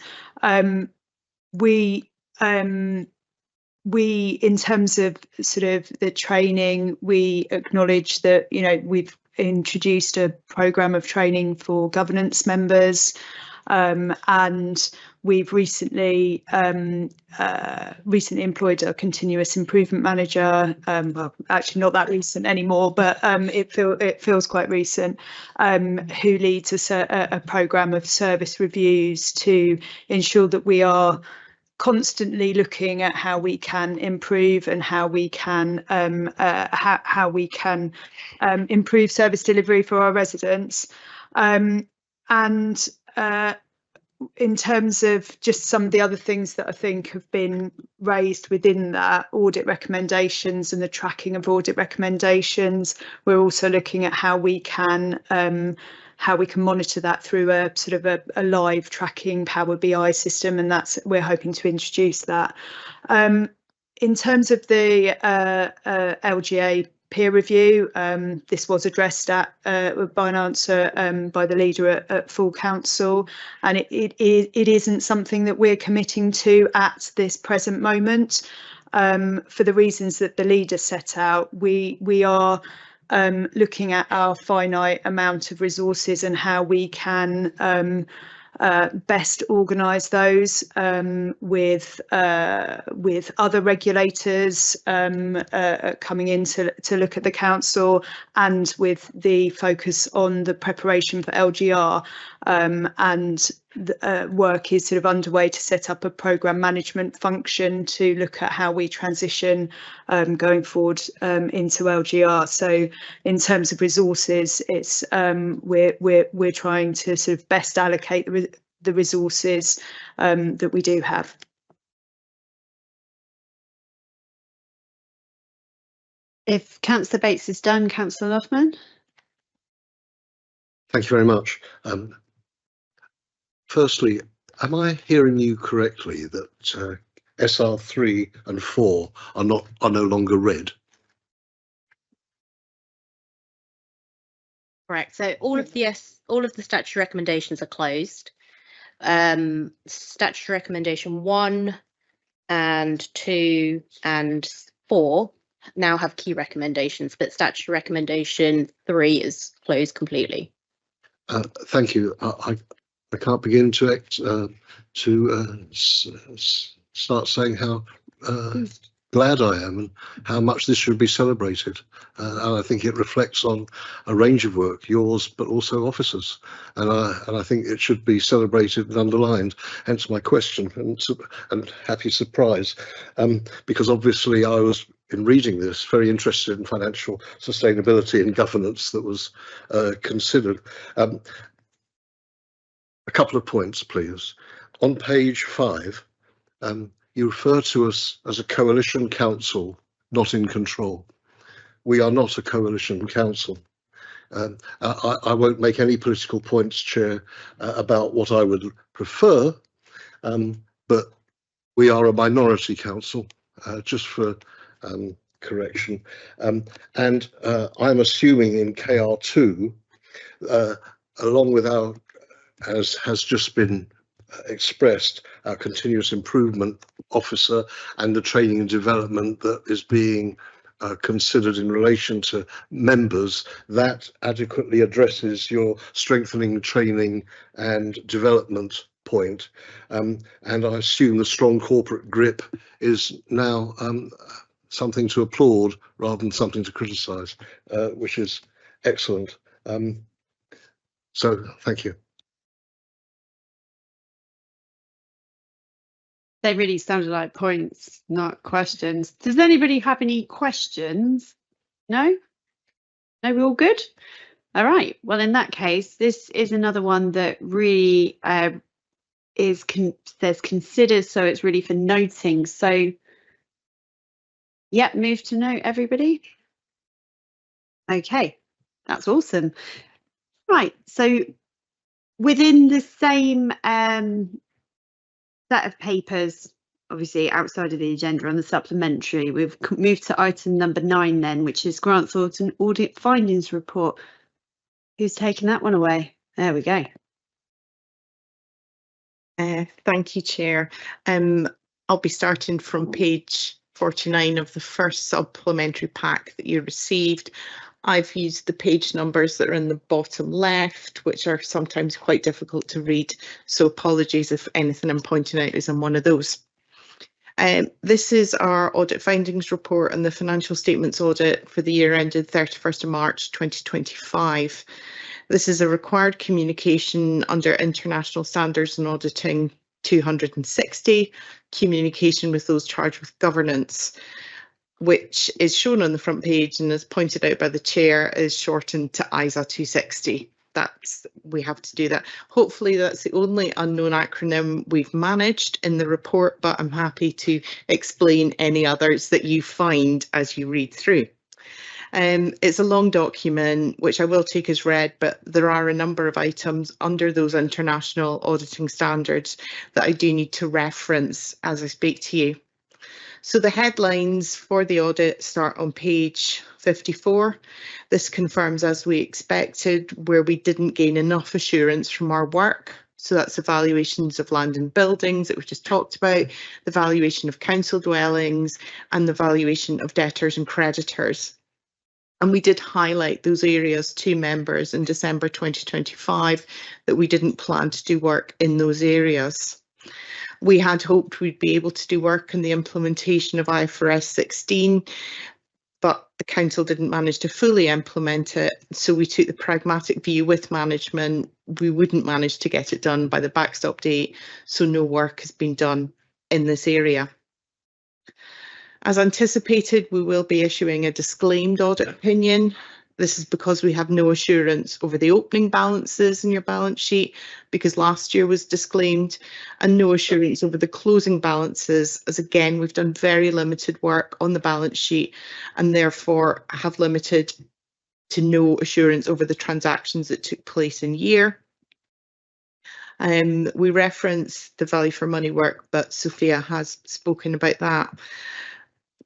We in terms of sort of the training, we acknowledge that, we've introduced a programme of training for governance members, and we've recently employed a continuous improvement manager. Well, actually not that recent anymore, but it feels quite recent. Who leads a programme of service reviews to ensure that we are constantly looking at how we can improve and how we can improve service delivery for our residents. In terms of just some of the other things that I think have been raised within that, audit recommendations and the tracking of audit recommendations, we're also looking at how we can monitor that through a sort of a live tracking Power BI system, and we're hoping to introduce that. In terms of the LGA peer review, this was addressed by an answer by the leader at full council, and it isn't something that we're committing to at this present moment, for the reasons that the leader set out. We are looking at our finite amount of resources and how we can best organise those with other regulators coming in to look at the council, and with the focus on the preparation for LGR, and the work is sort of underway to set up a programme management function to look at how we transition going forward into LGR. So in terms of resources, it's we're trying to sort of best allocate the resources that we do have. If Councillor Bates is done, Councillor Loughman. Thank you very much. Firstly, am I hearing you correctly that SR3 and 4 are no longer red? Correct. So all of the statutory recommendations are closed. Statutory recommendation 1 and 2 and 4 now have key recommendations, but statutory recommendation 3 is closed completely. Thank you. I can't begin to start saying how glad I am and how much this should be celebrated. And I think it reflects on a range of work, yours, but also officers. And I think it should be celebrated and underlined. Hence my question and happy surprise, because obviously I was, in reading this, very interested in financial sustainability and governance that was considered. A couple of points, please. On page 5, you refer to us as a coalition council, not in control. We are not a coalition council. I won't make any political points, Chair, about what I would prefer, but we are a minority council, just for correction. And I'm assuming in KR2, along with our, as has just been expressed, our continuous improvement officer and the training and development that is being considered in relation to members, that adequately addresses your strengthening, training and development point. And I assume the strong corporate grip is now something to applaud rather than something to criticise, which is excellent. So thank you. They really sounded like points, not questions. Does anybody have any questions? No? No, we're all good? All right. Well, in that case, this is another one that really says consider, so it's really for noting. So, yeah, move to note, everybody. Okay, that's awesome. Right, so within the same set of papers, obviously outside of the agenda on the supplementary, we've moved to item number 9 then, which is Grant Thornton Audit Findings Report. Who's taking that one away? There we go. Thank you, Chair. I'll be starting from page 49 of the first supplementary pack that you received. I've used the page numbers that are in the bottom left, which are sometimes quite difficult to read, so apologies if anything I'm pointing out is in one of those. This is our audit findings report and the financial statements audit for the year ended 31st of March 2025. This is a required communication under International Standards in Auditing 260, communication with those charged with governance, which is shown on the front page and as pointed out by the chair is shortened to ISA 260. We have to do that. Hopefully that's the only unknown acronym we've managed in the report, but I'm happy to explain any others that you find as you read through. It's a long document, which I will take as read, but there are a number of items under those international auditing standards that I do need to reference as I speak to you. So the headlines for the audit start on page 54. This confirms, as we expected, where we didn't gain enough assurance from our work. So that's the valuations of land and buildings that we've just talked about, the valuation of council dwellings, and the valuation of debtors and creditors. And we did highlight those areas to members in December 2025 that we didn't plan to do work in those areas. We had hoped we'd be able to do work on the implementation of IFRS 16, but the council didn't manage to fully implement it. So we took the pragmatic view with management. We wouldn't manage to get it done by the backstop date, so no work has been done in this area. As anticipated, we will be issuing a disclaimed audit opinion. This is because we have no assurance over the opening balances in your balance sheet, because last year was disclaimed, and no assurance over the closing balances, as again, we've done very limited work on the balance sheet and therefore have limited to no assurance over the transactions that took place in year. We reference the value for money work, but Sophia has spoken about that.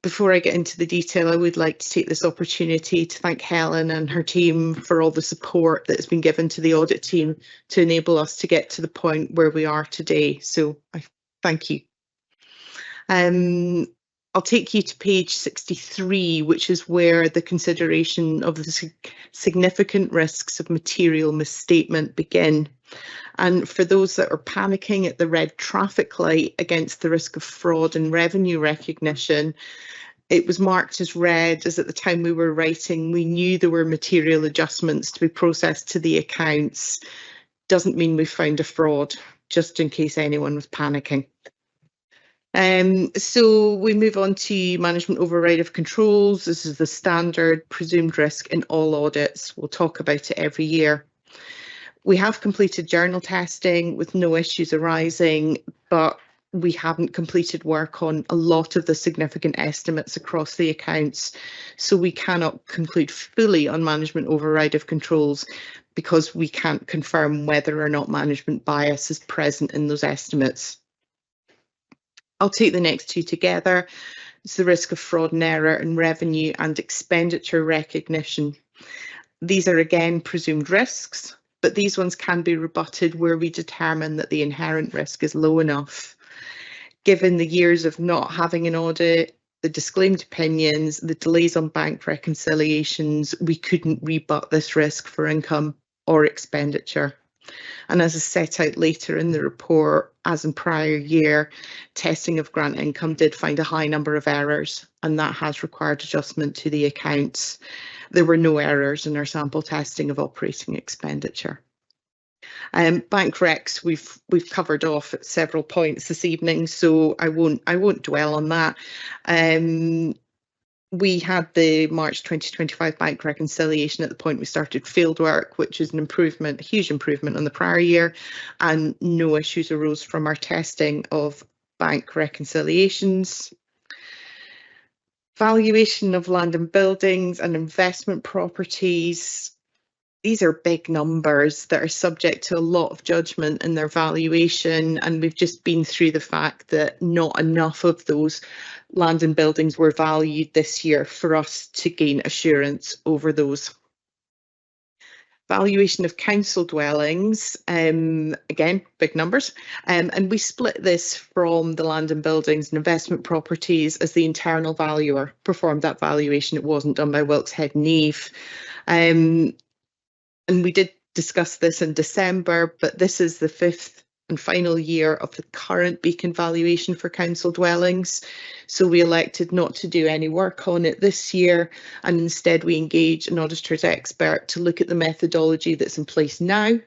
Before I get into the detail, I would like to take this opportunity to thank Helen and her team for all the support that has been given to the audit team to enable us to get to the point where we are today. So I thank you. I'll take you to page 63, which is where the consideration of the significant risks of material misstatement begin. And for those that are panicking at the red traffic light against the risk of fraud and revenue recognition, it was marked as red, as at the time we were writing, we knew there were material adjustments to be processed to the accounts. Doesn't mean we found a fraud, just in case anyone was panicking. So we move on to management override of controls. This is the standard presumed risk in all audits. We'll talk about it every year. We have completed journal testing with no issues arising, but we haven't completed work on a lot of the significant estimates across the accounts. So we cannot conclude fully on management override of controls because we can't confirm whether or not management bias is present in those estimates. I'll take the next two together. It's the risk of fraud and error in revenue and expenditure recognition. These are again presumed risks, but these ones can be rebutted where we determine that the inherent risk is low enough. Given the years of not having an audit, the disclaimed opinions, the delays on bank reconciliations, we couldn't rebut this risk for income or expenditure. And as is set out later in the report, as in prior year, testing of grant income did find a high number of errors, and that has required adjustment to the accounts. There were no errors in our sample testing of operating expenditure. Bank recs we've covered off at several points this evening, so I won't dwell on that. We had the March 2025 bank reconciliation at the point we started fieldwork, which is an improvement, a huge improvement on the prior year, and no issues arose from our testing of bank reconciliations. Valuation of land and buildings and investment properties. These are big numbers that are subject to a lot of judgment in their valuation, and we've just been through the fact that not enough of those land and buildings were valued this year for us to gain assurance over those. Valuation of council dwellings, again, big numbers, and we split this from the land and buildings and investment properties as the internal valuer performed that valuation. It wasn't done by Wilkes Head Neve. And we did discuss this in December, but this is the 5th and final year of the current Beacon valuation for council dwellings. So we elected not to do any work on it this year, and instead we engaged an auditor's expert to look at the methodology that's in place now,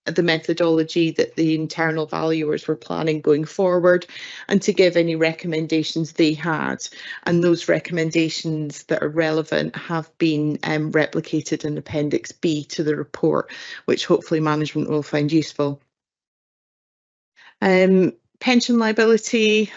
the methodology that the internal valuers were planning going forward, and to give any recommendations they had. And those recommendations that are relevant have been replicated in Appendix B to the report, which hopefully management will find useful. Pension liability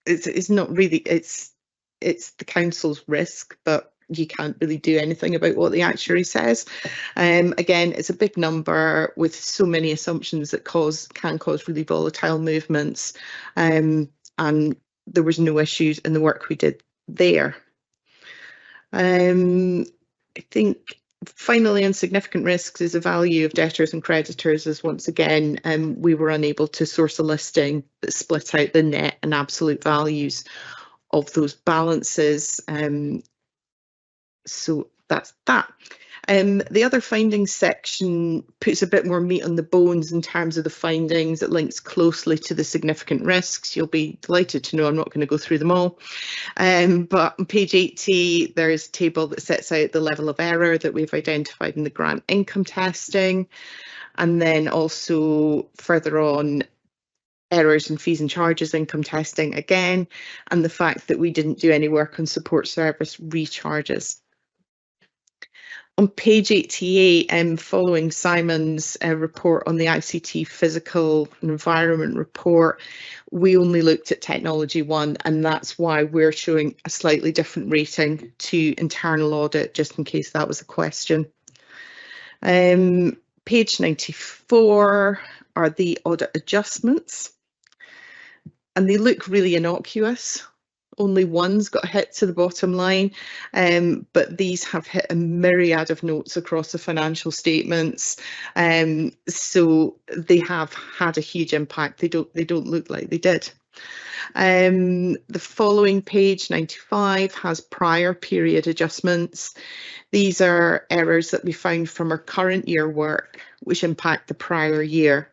is not really, it's the council's risk, but you can't really do anything about what the actuary says. Again, it's a big number with so many assumptions that can cause really volatile movements, and there was no issues in the work we did there. I think finally, on significant risks is the value of debtors and creditors, as once again we were unable to source a listing that split out the net and absolute values of those balances. So that's that. The other findings section puts a bit more meat on the bones in terms of the findings. It links closely to the significant risks. You'll be delighted to know I'm not going to go through them all. But on page 80, there's a table that sets out the level of error that we've identified in the grant income testing. And then also further on, errors in fees and charges income testing again, and the fact that we didn't do any work on support service recharges. On page 88, following Simon's report on the ICT physical environment report, we only looked at technology 1, and that's why we're showing a slightly different rating to internal audit, just in case that was a question. Page 94 are the audit adjustments, and they look really innocuous. Only one's got hit to the bottom line, but these have hit a myriad of notes across the financial statements, so they have had a huge impact. They don't look like they did. The following page 95 has prior period adjustments. These are errors that we found from our current year work which impact the prior year.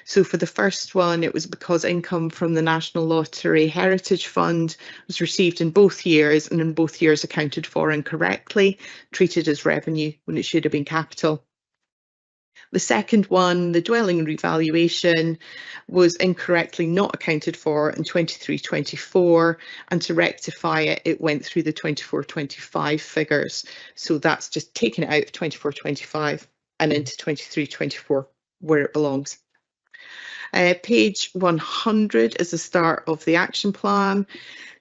So for the first one, it was because income from the National Lottery Heritage Fund was received in both years, and in both years accounted for incorrectly, treated as revenue when it should have been capital. The second one, the dwelling revaluation, was incorrectly not accounted for in 23-24, and to rectify it, it went through the 24-25 figures. So that's just taken it out of 24-25 and into 23-24, where it belongs. Page 100 is the start of the action plan,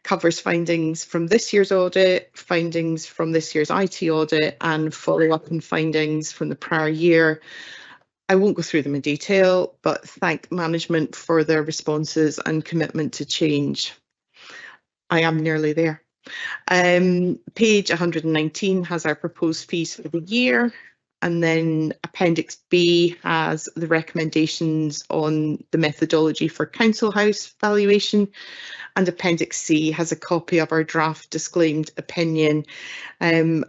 covers findings from this year's audit, findings from this year's IT audit, and follow up on findings from the prior year. I won't go through them in detail, but thank management for their responses and commitment to change. I am nearly there. Page 119 has our proposed fees for the year. And then Appendix B has the recommendations on the methodology for council house valuation, and Appendix C has a copy of our draft disclaimed opinion, and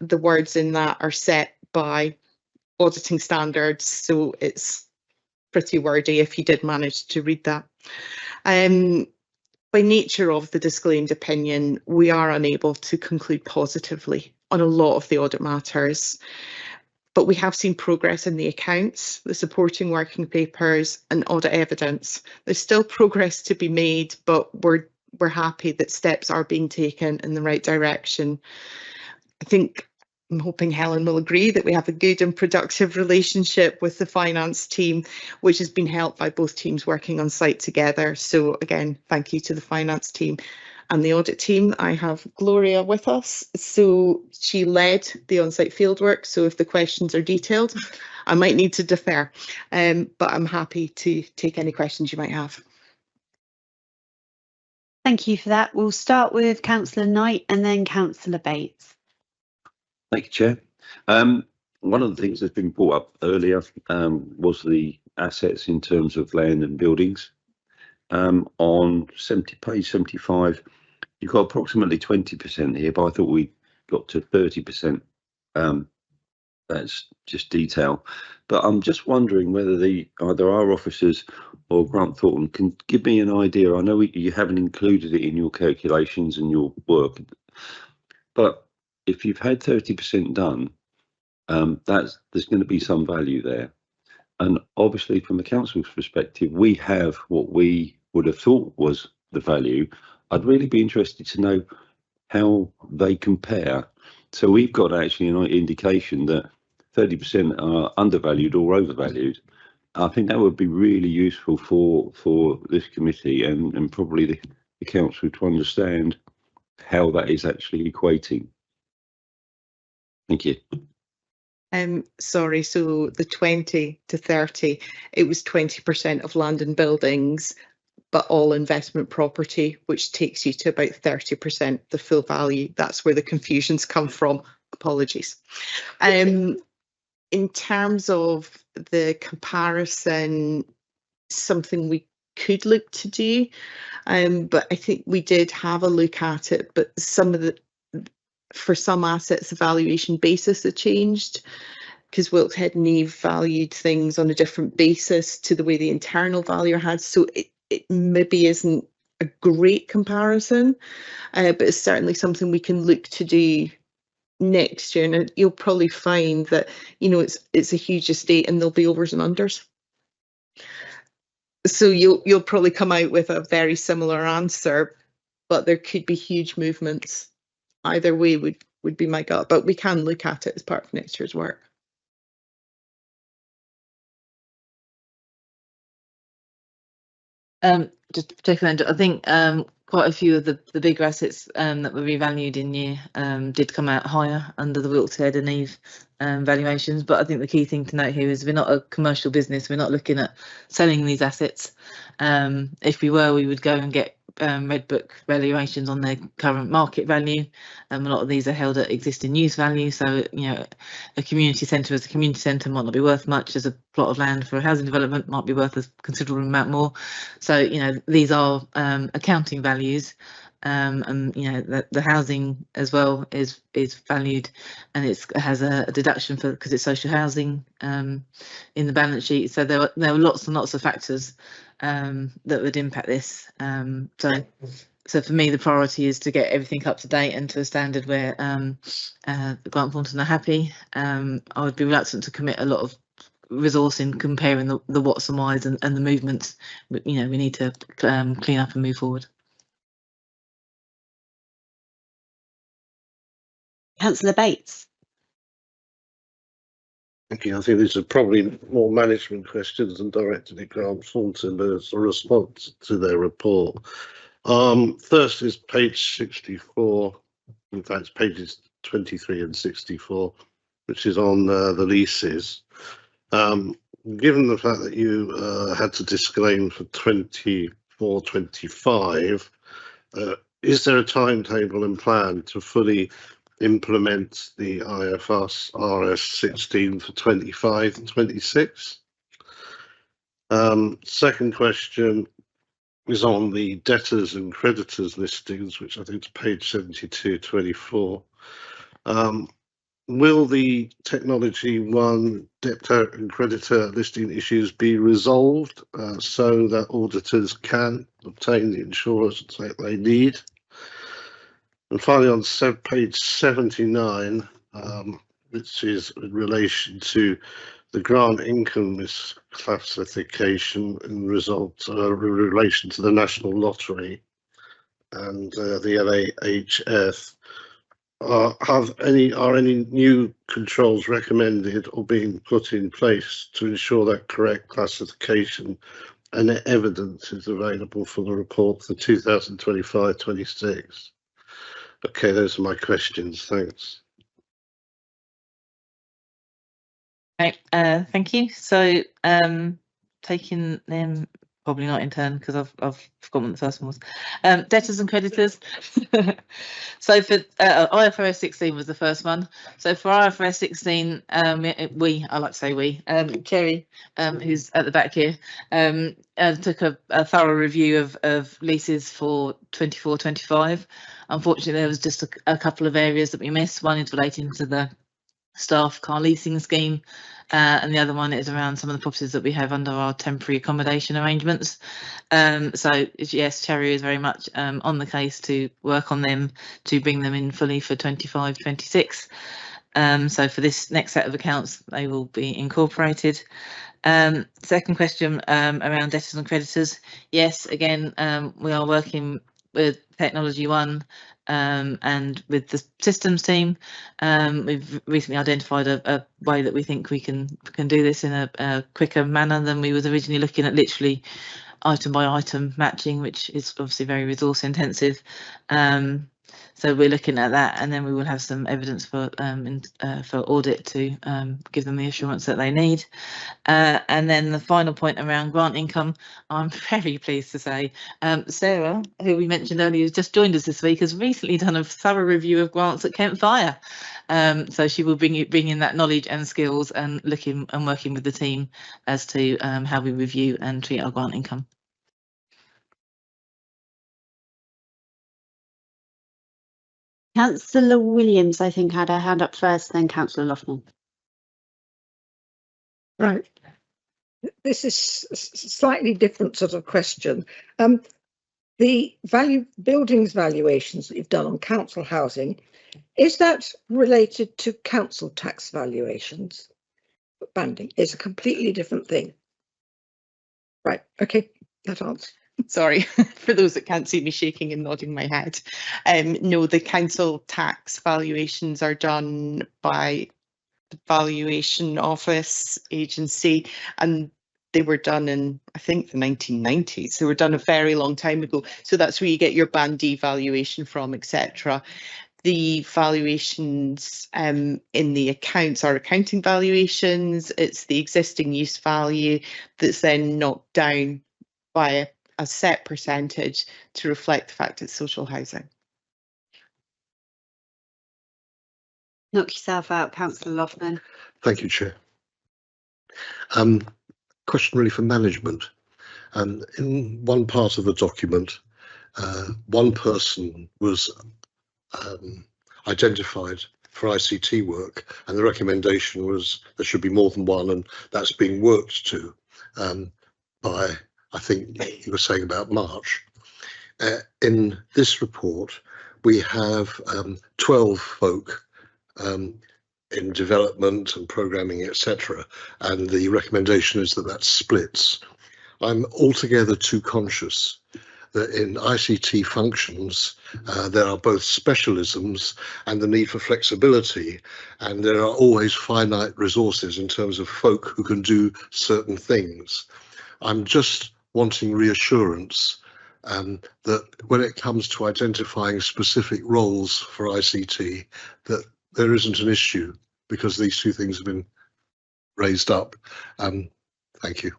the words in that are set by auditing standards, so it's pretty wordy if you did manage to read that. By nature of the disclaimed opinion, we are unable to conclude positively on a lot of the audit matters. But we have seen progress in the accounts, the supporting working papers, and audit evidence. There's still progress to be made, but we're happy that steps are being taken in the right direction. I'm hoping Helen will agree that we have a good and productive relationship with the finance team, which has been helped by both teams working on site together. So again, thank you to the finance team. And the audit team. I have Gloria with us, so she led the on-site fieldwork, so if the questions are detailed, I might need to defer, but I'm happy to take any questions you might have. Thank you for that. We'll start with Councillor Knight and then Councillor Bates. Thank you, Chair. one of the things that's been brought up earlier was the assets in terms of land and buildings. On page 75, you've got approximately 20% here, but I thought we got to 30%. That's just detail. But I'm just wondering whether either our officers or Grant Thornton can give me an idea. I know you haven't included it in your calculations and your work, but if you've had 30% done, there's going to be some value there. And obviously from the council's perspective, we have what we would have thought was the value. I'd really be interested to know how they compare. So we've got actually an indication that 30% are undervalued or overvalued. I think that would be really useful for this committee and probably the council to understand how that is actually equating. Thank you. Sorry, so the 20 to 30, it was 20% of land and buildings, but all investment property, which takes you to about 30%, the full value. That's where the confusions come from. Apologies. In terms of the comparison, something we could look to do, but I think we did have a look at it, but for some assets, the valuation basis had changed because Wilkes Head and Eve valued things on a different basis to the way the internal valuer had. So it maybe isn't a great comparison, but it's certainly something we can look to do next year. And you'll probably find that, you know, it's a huge estate and there'll be overs and unders. So you'll probably come out with a very similar answer, but there could be huge movements. Either way would be my gut, but we can look at it as part of next year's work. Just to take on, I think quite a few of the bigger assets that were revalued in year did come out higher under the Wilkes Head and Eve valuations. But I think the key thing to note here is we're not a commercial business. We're not looking at selling these assets. If we were, we would go and get Red Book valuations on their current market value. A lot of these are held at existing use value. So, you know, a community centre as a community centre might not be worth much, as a plot of land for a housing development might be worth a considerable amount more. So, you know, these are accounting values. And you know the housing as well is valued, and it has a deduction for because it's social housing in the balance sheet. So there are lots and lots of factors that would impact this. So for me, the priority is to get everything up to date and to a standard where Grant Thornton are happy. I would be reluctant to commit a lot of resource in comparing the what's and whys and the movements. You know, we need to clean up and move forward. Councillor Bates. Thank you. I think these are probably more management questions than directed at Grant Thornton, but as a response to their report. First is page 64. In fact, pages 23 and 64, which is on the leases. Given the fact that you had to disclaim for 24-25, is there a timetable and plan to fully implement the IFRS 16 for 25 and 26? Second question is on the debtors and creditors listings, which I think is page 72-24. Will the technology one debtor and creditor listing issues be resolved so that auditors can obtain the insurance that they need? And finally, on page 79, which is in relation to the grant income misclassification in relation to the National Lottery and the LAHF, are any new controls recommended or being put in place to ensure that correct classification and evidence is available for the report for 2025-26? Okay, those are my questions. Thanks. Right, thank you. So taking them probably not in turn because I've forgotten what the first one was. Debtors and creditors. So for IFRS 16 was the first one. So for IFRS 16, I like to say we, Cherry, who's at the back here, took a thorough review of leases for 24-25. Unfortunately, there was just a couple of areas that we missed. One is relating to the staff car leasing scheme, and the other one is around some of the properties that we have under our temporary accommodation arrangements. So yes, Cherry is very much on the case to work on them to bring them in fully for 25-26. So for this next set of accounts, they will be incorporated. Second question around debtors and creditors. Yes, again, we are working with Technology One and with the systems team. We've recently identified a way that we think we can do this in a quicker manner than we was originally looking at, literally item by item matching, which is obviously very resource intensive. So we're looking at that, and then we will have some evidence for audit to give them the assurance that they need. And then the final point around grant income, I'm very pleased to say Sarah, who we mentioned earlier, has just joined us this week, has recently done a thorough review of grants at Kent Fire. So she will bring in that knowledge and skills and looking and working with the team as to how we review and treat our grant income. Councillor Williams, I think, had her hand up first, then Councillor Loughman. Right. This is a slightly different sort of question. The buildings valuations that you've done on council housing, is that related to council tax valuations? Banding is a completely different thing. Right. Okay. That answers. Sorry, for those that can't see me shaking and nodding my head. No, the council tax valuations are done by the valuation office agency, and they were done in, I think, the 1990s. They were done a very long time ago. So that's where you get your Band D valuation from, etc. The valuations in the accounts are accounting valuations. It's the existing use value that's then knocked down by a set percentage to reflect the fact it's social housing. Knock yourself out, Councillor Loughman. Thank you, Chair. Question really for management. In one part of the document, one person was identified for ICT work, and the recommendation was there should be more than one, and that's being worked to by, I think you were saying about March. In this report, we have 12 folk in development and programming, etc. And the recommendation is that that splits. I'm altogether too conscious that in ICT functions, there are both specialisms and the need for flexibility, and there are always finite resources in terms of folk who can do certain things. I'm just wanting reassurance that when it comes to identifying specific roles for ICT, that there isn't an issue, because these two things have been raised up. Thank you.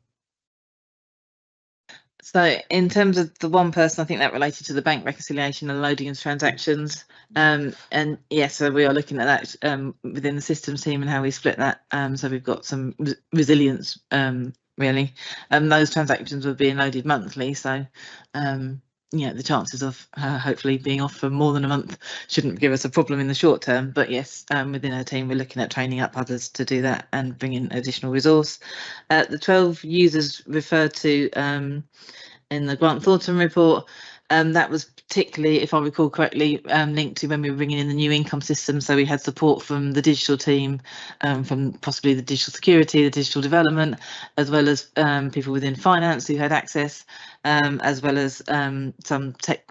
So in terms of the one person, I think that related to the bank reconciliation and loading of transactions. And yes, so we are looking at that within the systems team and how we split that. So we've got some resilience really. Those transactions were being loaded monthly. So yeah, the chances of hopefully being off for more than a month shouldn't give us a problem in the short term. But yes, within our team, we're looking at training up others to do that and bring in additional resource. The 12 users referred to in the Grant Thornton report, that was particularly, if I recall correctly, linked to when we were bringing in the new income system. So we had support from the digital team, from possibly the digital security, the digital development, as well as people within finance who had access, as well as some tech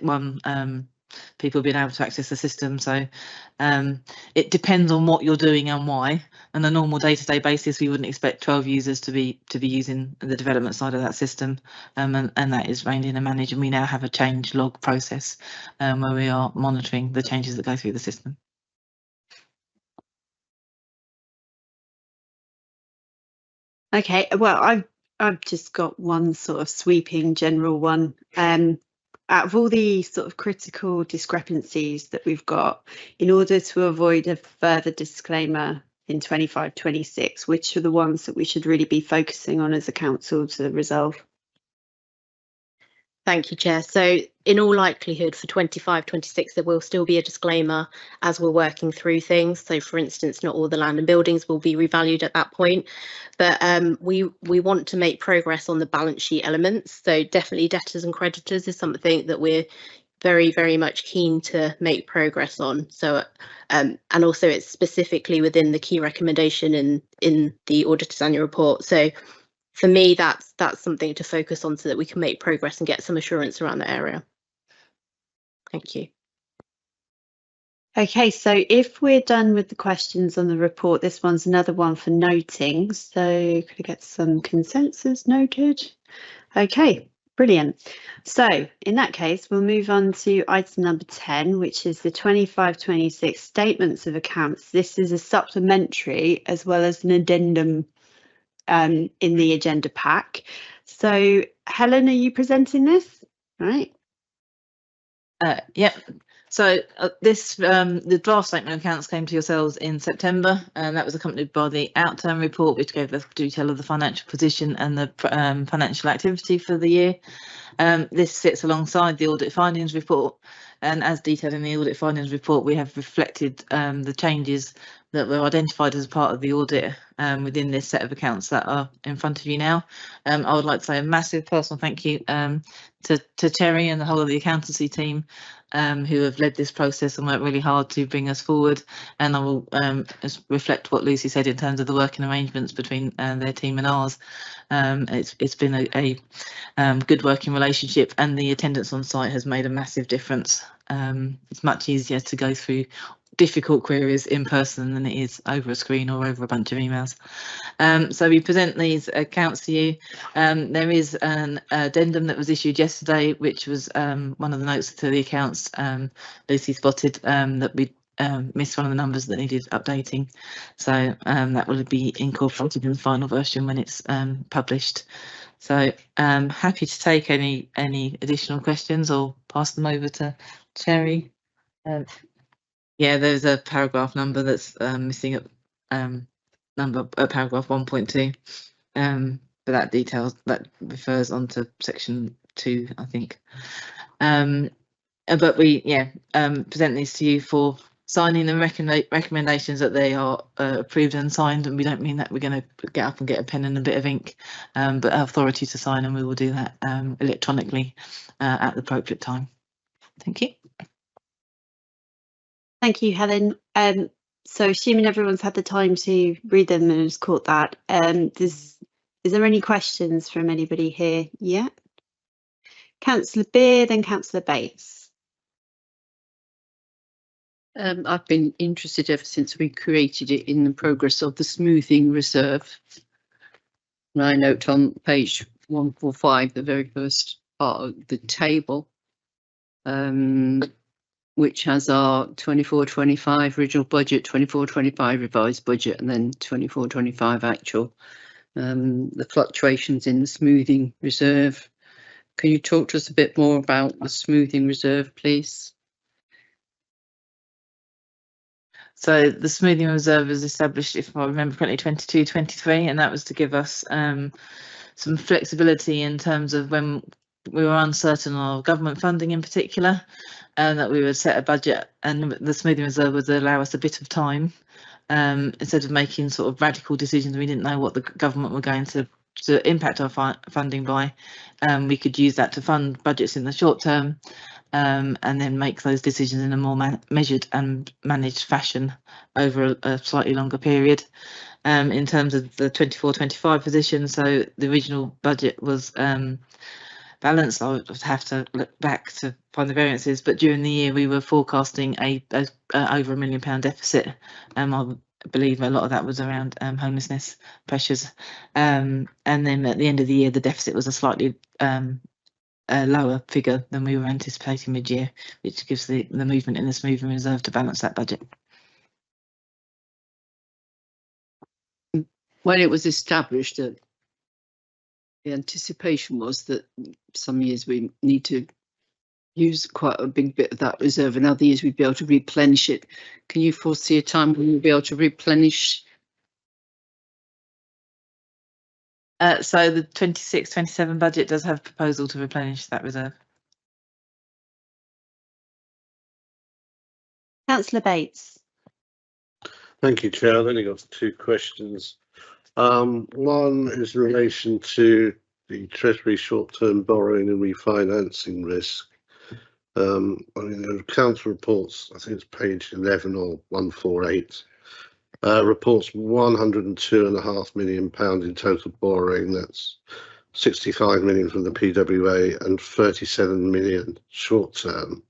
one people being able to access the system. So it depends on what you're doing and why. On a normal day-to-day basis, we wouldn't expect 12 users to be using the development side of that system, and that is reined in and managed. And we now have a change log process where we are monitoring the changes that go through the system. Okay, well, I've just got one sort of sweeping general one. Out of all the sort of critical discrepancies that we've got, in order to avoid a further disclaimer in 25-26, which are the ones that we should really be focusing on as a council to resolve? Thank you, Chair. So in all likelihood for 25-26, there will still be a disclaimer as we're working through things. So for instance, not all the land and buildings will be revalued at that point, but we want to make progress on the balance sheet elements. So definitely debtors and creditors is something that we're very, very much keen to make progress on. So and also it's specifically within the key recommendation in the auditor's annual report. So for me, that's something to focus on so that we can make progress and get some assurance around the area. Thank you. Okay, so if we're done with the questions on the report, this one's another one for noting. So could I get some consensus noted? Okay, brilliant. So in that case, we'll move on to item number 10, which is the 25-26 statements of accounts. This is a supplementary as well as an addendum in the agenda pack. So Helen, are you presenting this? Right. Yep. So this the draft statement of accounts came to yourselves in September, and that was accompanied by the outturn report, which gave us detail of the financial position and the financial activity for the year. This sits alongside the audit findings report, and as detailed in the audit findings report, we have reflected the changes that were identified as part of the audit within this set of accounts that are in front of you now. I would like to say a massive personal thank you to Terry and the whole of the accountancy team who have led this process and worked really hard to bring us forward. And I will reflect what Lucy said in terms of the working arrangements between their team and ours. It's been a good working relationship, and the attendance on site has made a massive difference. It's much easier to go through difficult queries in person than it is over a screen or over a bunch of emails. So we present these accounts to you. There is an addendum that was issued yesterday, which was one of the notes to the accounts. Lucy spotted that we missed one of the numbers that needed updating, so that will be incorporated in the final version when it's published. So happy to take any additional questions or pass them over to Cherry. Yeah, there's a paragraph number that's missing at paragraph 1.2, but that refers on to section 2, I think. But we present these to you for signing and recommendations that they are approved and signed, and we don't mean that we're going to get up and get a pen and a bit of ink, but authority to sign, and we will do that electronically at the appropriate time. Thank you. Thank you, Helen. So assuming everyone's had the time to read them and has caught that, is there any questions from anybody here yet? Councillor Beer, then Councillor Bates. I've been interested ever since we created it in the progress of the smoothing reserve. And I note on page 145, the very first part of the table, which has our 24-25 original budget, 24-25 revised budget, and then 24-25 actual. The fluctuations in the smoothing reserve. Can you talk to us a bit more about the smoothing reserve, please? So the smoothing reserve was established, if I remember correctly, 22-23, and that was to give us some flexibility in terms of when we were uncertain of government funding in particular, and that we would set a budget, and the smoothing reserve would allow us a bit of time instead of making sort of radical decisions. We didn't know what the government were going to impact our funding by. We could use that to fund budgets in the short term, and then make those decisions in a more measured and managed fashion over a slightly longer period. In terms of the 24-25 position, so the original budget was balanced. I would have to look back to find the variances, but during the year we were forecasting a over £1 million deficit. I believe a lot of that was around homelessness pressures, and then at the end of the year the deficit was a slightly lower figure than we were anticipating mid-year, which gives the movement in the smoothing reserve to balance that budget. When it was established, the anticipation was that some years we need to use quite a big bit of that reserve, and other years we'd be able to replenish it. Can you foresee a time when you'll be able to replenish? So the 26-27 budget does have a proposal to replenish that reserve. Councillor Bates. Thank you, Chair. I've only got 2 questions. One is in relation to the Treasury short-term borrowing and refinancing risk. I mean, the council reports, I think it's page 11 or 148, reports £102.5 million in total borrowing. That's 65 million from the PWA and 37 million short-term.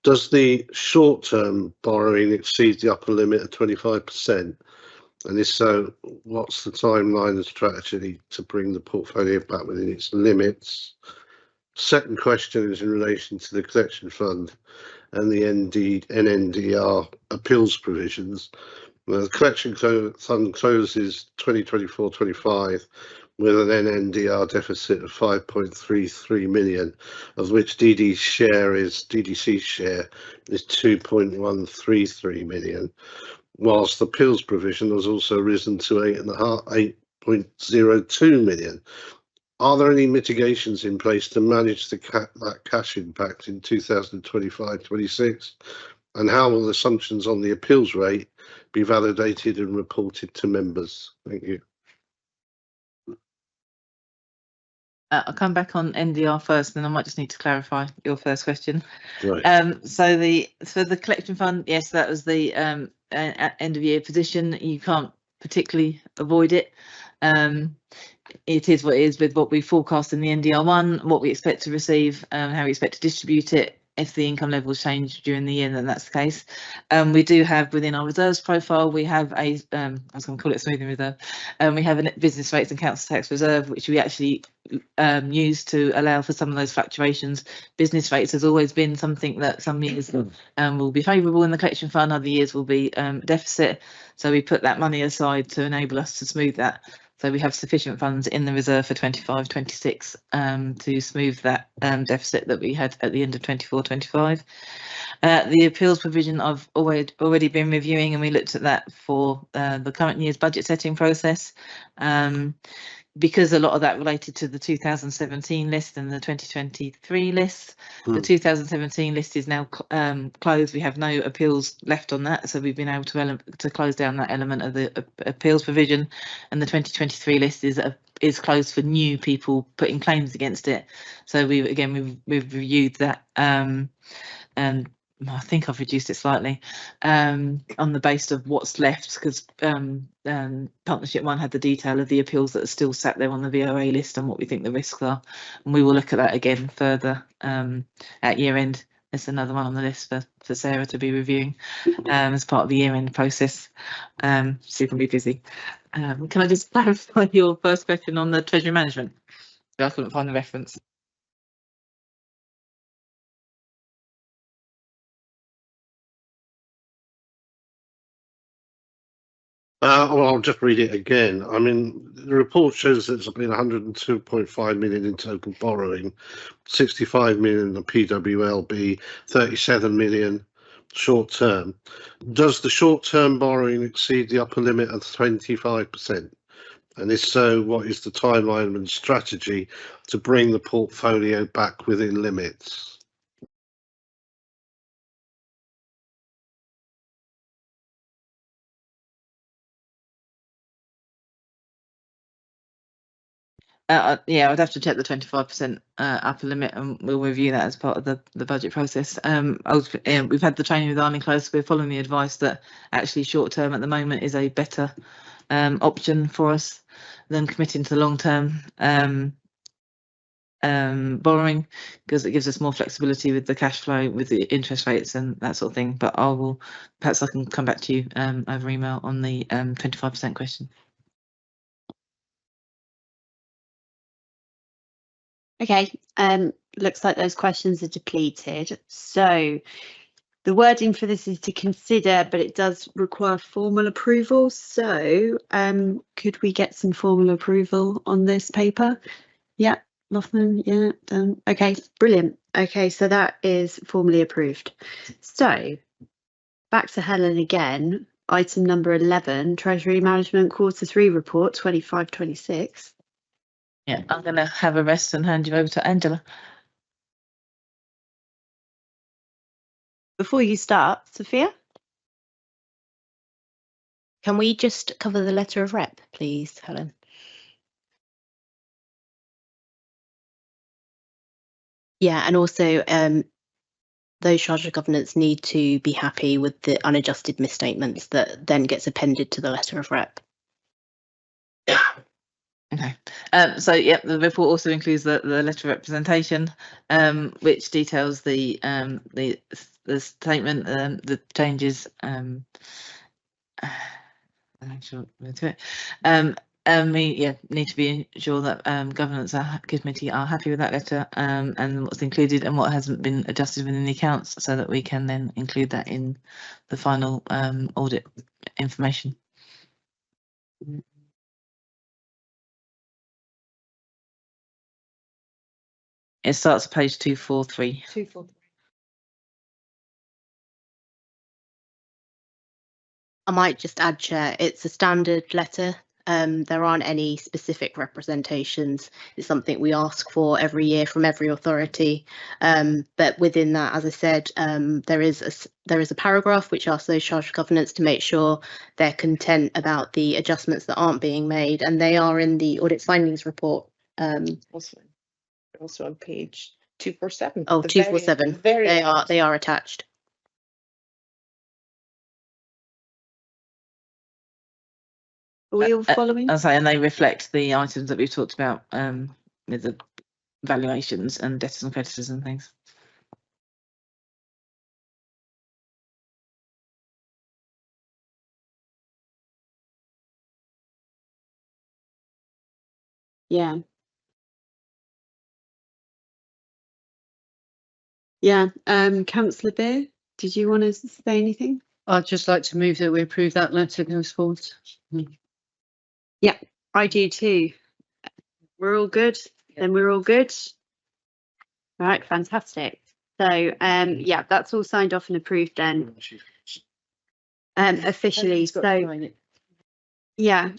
Does the short-term borrowing exceed the upper limit of 25%? And if so, what's the timeline and strategy to bring the portfolio back within its limits? Second question is in relation to the collection fund and the NNDR appeals provisions. The collection fund closes 2024-25 with an NNDR deficit of 5.33 million, of which DDC's share is 2.133 million, whilst the appeals provision has also risen to 8.02 million. Are there any mitigations in place to manage that cash impact in 2025-26? And how will assumptions on the appeals rate be validated and reported to members? Thank you. I'll come back on NDR first, then I might just need to clarify your first question. Right. So the collection fund, yes, that was the end of year position. You can't particularly avoid it. It is what it is with what we forecast in the NDR1, what we expect to receive, how we expect to distribute it. If the income levels change during the year, then that's the case. We do have within our reserves profile, we have a, I was going to call it a smoothing reserve. We have a business rates and council tax reserve, which we actually use to allow for some of those fluctuations. Business rates has always been something that some years will be favourable in the collection fund, other years will be deficit. So we put that money aside to enable us to smooth that. So we have sufficient funds in the reserve for 25-26 to smooth that deficit that we had at the end of 24-25. The appeals provision I've already been reviewing, and we looked at that for the current year's budget setting process. Because a lot of that related to the 2017 list and the 2023 list. The 2017 list is now closed. We have no appeals left on that, so we've been able to close down that element of the appeals provision. And the 2023 list is closed for new people putting claims against it. So we've reviewed that, and I think I've reduced it slightly on the basis of what's left, because Partnership 1 had the detail of the appeals that are still sat there on the VOA list and what we think the risks are. And we will look at that again further at year end. There's another one on the list for Sarah to be reviewing as part of the year end process. So you can be busy. Can I just clarify your first question on the Treasury management? I couldn't find the reference. Well, I'll just read it again. I mean, the report shows that there's been 102.5 million in total borrowing, 65 million in the PWLB, 37 million short term. Does the short term borrowing exceed the upper limit of 25%? And if so, what is the timeline and strategy to bring the portfolio back within limits? Yeah, I'd have to check the 25% upper limit, and we'll review that as part of the budget process. We've had the training with Army Close. We're following the advice that actually short term at the moment is a better option for us than committing to the long term borrowing, because it gives us more flexibility with the cash flow, with the interest rates and that sort of thing. But perhaps I can come back to you over email on the 25% question. Okay, looks like those questions are depleted. So The wording for this is to consider, but it does require formal approval. So could we get some formal approval on this paper? Yeah, Loughman, yeah, done. Okay, brilliant. Okay, so that is formally approved. So back to Helen again. Item number 11, Treasury Management Q3 Report 25-26. Yeah, I'm going to have a rest and hand you over to Angela. Before you start, Sophia? Can we just cover the letter of rep, please, Helen? Yeah, and also those charged of governance need to be happy with the unadjusted misstatements that then gets appended to the letter of rep. Okay. So yeah, the report also includes the letter of representation, which details the statement, the changes. We need to be sure that governance committee are happy with that letter and what's included and what hasn't been adjusted within the accounts, so that we can then include that in the final audit information. It starts at page 243. 243. I might just add, Chair, it's a standard letter. There aren't any specific representations. It's something we ask for every year from every authority. But within that, as I said, there is a paragraph which asks those charged with governance to make sure they're content about the adjustments that aren't being made, and they are in the audit findings report. Also on page 247. Oh, 247. They are attached. Are we all following? And they reflect the items that we've talked about with the valuations and debtors and creditors and things. Yeah. Yeah. Councillor Beer, did you want to say anything? I'd just like to move that we approve that letter going forward. Yeah, I do too. We're all good. Then we're all good. All right, fantastic. So yeah, that's all signed off and approved then. Officially. So yeah.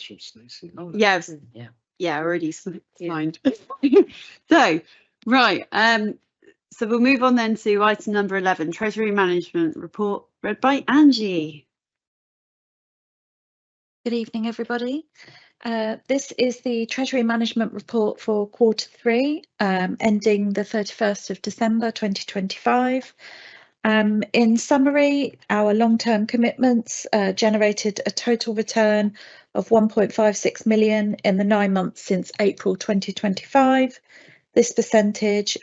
Yeah, already signed. So right. So we'll move on then to item number 11, Treasury Management Report, read by Angie. Good evening, everybody. This is the Treasury Management Report for Q3, ending the 31st of December 2025. In summary, our long-term commitments generated a total return of 1.56 million in the 9 months since April 2025. This percentage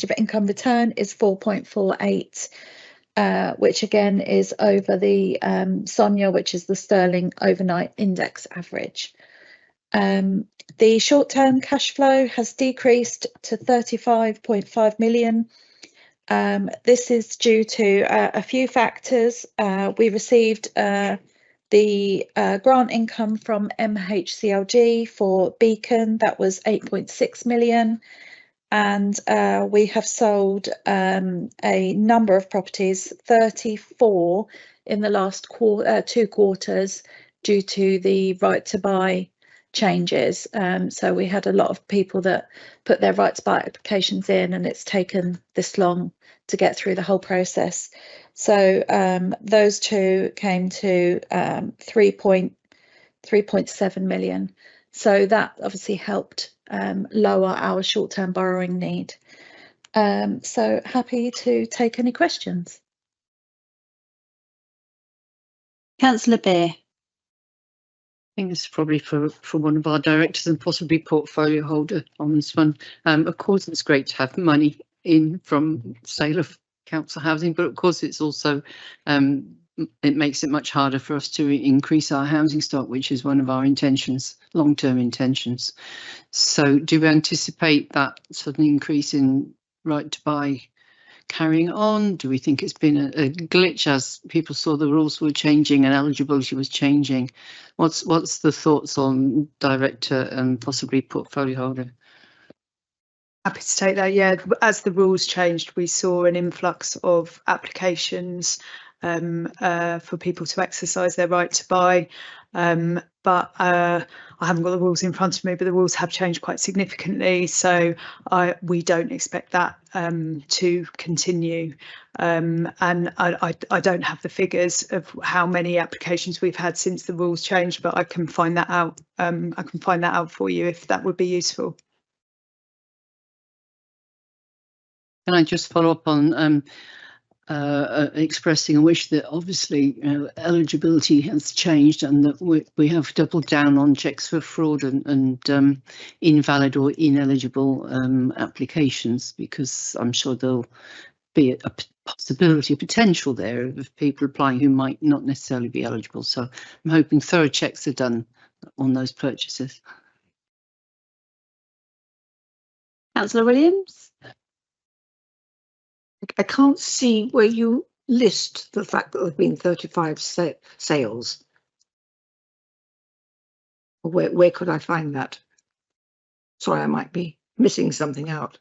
of income return is 4.48, which again is over the SONIA, which is the Sterling Overnight Index average. The short-term cash flow has decreased to 35.5 million. This is due to a few factors. We received the grant income from MHCLG for Beacon, that was 8.6 million. And we have sold a number of properties, 34 in the last 2 quarters, due to the right to buy changes. So we had a lot of people that put their right to buy applications in, and it's taken this long to get through the whole process. So those two came to 3.7 million. So that obviously helped lower our short-term borrowing need. So happy to take any questions. Councillor Beer. I think this is probably for one of our directors and possibly portfolio holder on this one. Of course, it's great to have money in from sale of council housing, but of course it's also it makes it much harder for us to increase our housing stock, which is one of our intentions, long-term intentions. So do we anticipate that sudden increase in right to buy carrying on? Do we think it's been a glitch as people saw the rules were changing and eligibility was changing? What's the thoughts on director and possibly portfolio holder? Happy to take that. Yeah, as the rules changed, we saw an influx of applications for people to exercise their right to buy. But I haven't got the rules in front of me, but the rules have changed quite significantly. So we don't expect that to continue. And I don't have the figures of how many applications we've had since the rules changed, but I can find that out. I can find that out for you if that would be useful. Can I just follow up on expressing a wish that obviously eligibility has changed and that we have doubled down on checks for fraud and invalid or ineligible applications, because I'm sure there'll be a possibility, a potential there of people applying who might not necessarily be eligible. So I'm hoping thorough checks are done on those purchases. Councillor Williams? I can't see where you list the fact that there have been 35 sales. Where could I find that? Sorry, I might be missing something out.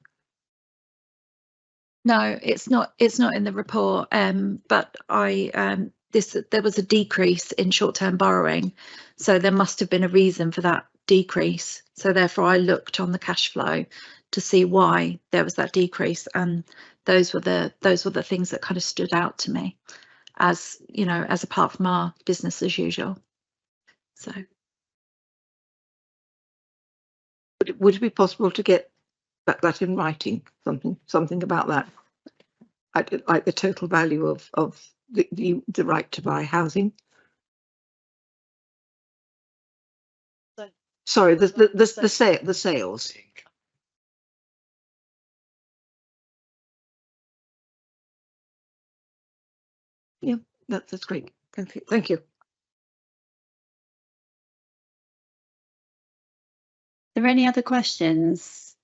No, it's not in the report. But there was a decrease in short-term borrowing, so there must have been a reason for that decrease. So therefore, I looked on the cash flow to see why there was that decrease, and those were the things that kind of stood out to me, as you know, as apart from our business as usual. So, would it be possible to get that in writing? Something about that, like the total value of the right to buy housing. Sorry, the sales. Yeah, that's great. Thank you. Are there any other questions?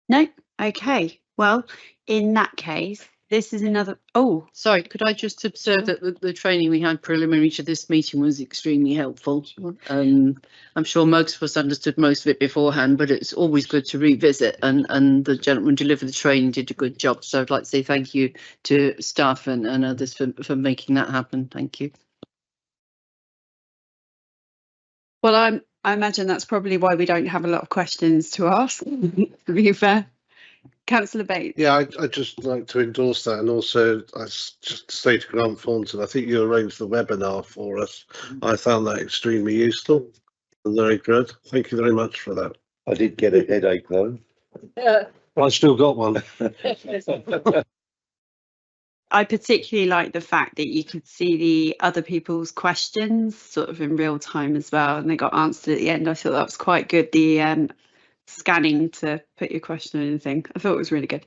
No? Okay. Well, in that case, this is another. Oh, sorry, could I just observe that the training we had preliminary to this meeting was extremely helpful. I'm sure most of us understood most of it beforehand, but it's always good to revisit, and the gentleman delivered the training did a good job. So I'd like to say thank you to staff and others for making that happen. Thank you. Well, I imagine that's probably why we don't have a lot of questions to ask, to be fair. Councillor Bates. Yeah, I'd just like to endorse that, and also I just say to Grant Thornton, I think you arranged the webinar for us. I found that extremely useful and very good. Thank you very much for that. I did get a headache though. I still got one. I particularly like the fact that you could see the other people's questions sort of in real time as well, and they got answered at the end. I thought that was quite good. The scanning to put your question in and thing. I thought it was really good.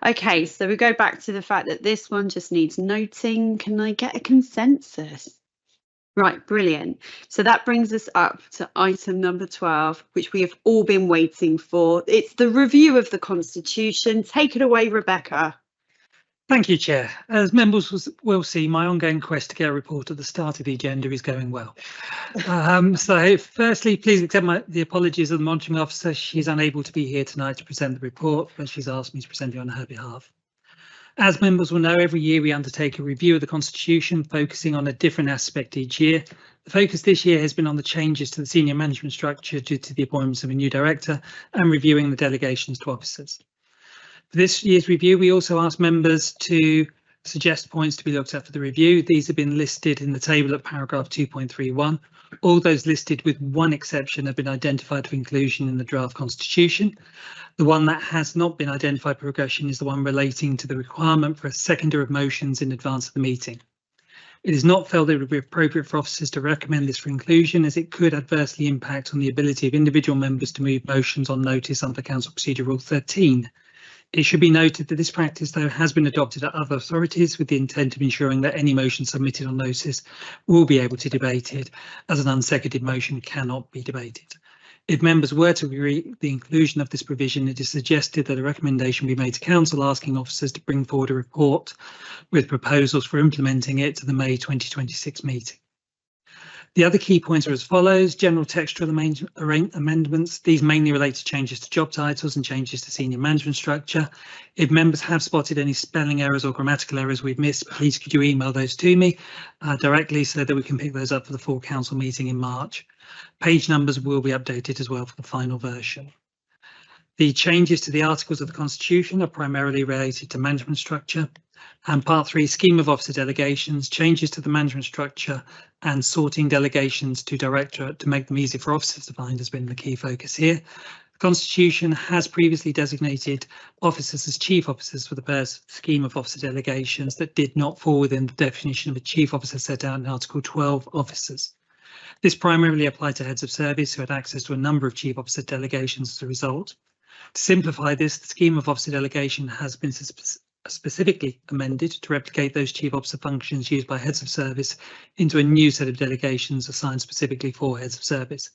Okay, so we go back to the fact that this one just needs noting. Can I get a consensus? Right, brilliant. So that brings us up to item number 12, which we have all been waiting for. It's the review of the Constitution. Take it away, Rebecca. Thank you, Chair. As members will see, my ongoing quest to get a report at the start of the agenda is going well. So firstly, please accept the apologies of the monitoring officer. She's unable to be here tonight to present the report, but she's asked me to present it on her behalf. As members will know, every year we undertake a review of the Constitution, focusing on a different aspect each year. The focus this year has been on the changes to the senior management structure due to the appointments of a new director and reviewing the delegations to officers. For this year's review, we also asked members to suggest points to be looked at for the review. These have been listed in the table at paragraph 2.31. All those listed with one exception have been identified for inclusion in the draft constitution. The one that has not been identified for progression is the one relating to the requirement for a seconder of motions in advance of the meeting. It is not felt it would be appropriate for officers to recommend this for inclusion, as it could adversely impact on the ability of individual members to move motions on notice under Council Procedure Rule 13. It should be noted that this practice, though, has been adopted at other authorities with the intent of ensuring that any motion submitted on notice will be able to be debated, as an unseconded motion cannot be debated. If members were to agree the inclusion of this provision, it is suggested that a recommendation be made to Council asking officers to bring forward a report with proposals for implementing it to the May 2026 meeting. The other key points are as follows: general textual amendments. These mainly relate to changes to job titles and changes to senior management structure. If members have spotted any spelling errors or grammatical errors we've missed, please could you email those to me directly so that we can pick those up for the full council meeting in March. Page numbers will be updated as well for the final version. The changes to the articles of the Constitution are primarily related to management structure. And part 3, scheme of officer delegations, changes to the management structure and sorting delegations to directorate to make them easy for officers to find has been the key focus here. The Constitution has previously designated officers as chief officers for the first scheme of officer delegations that did not fall within the definition of a chief officer set out in Article 12 officers. This primarily applied to heads of service who had access to a number of chief officer delegations as a result. To simplify this, the scheme of officer delegation has been specifically amended to replicate those chief officer functions used by heads of service into a new set of delegations assigned specifically for heads of service.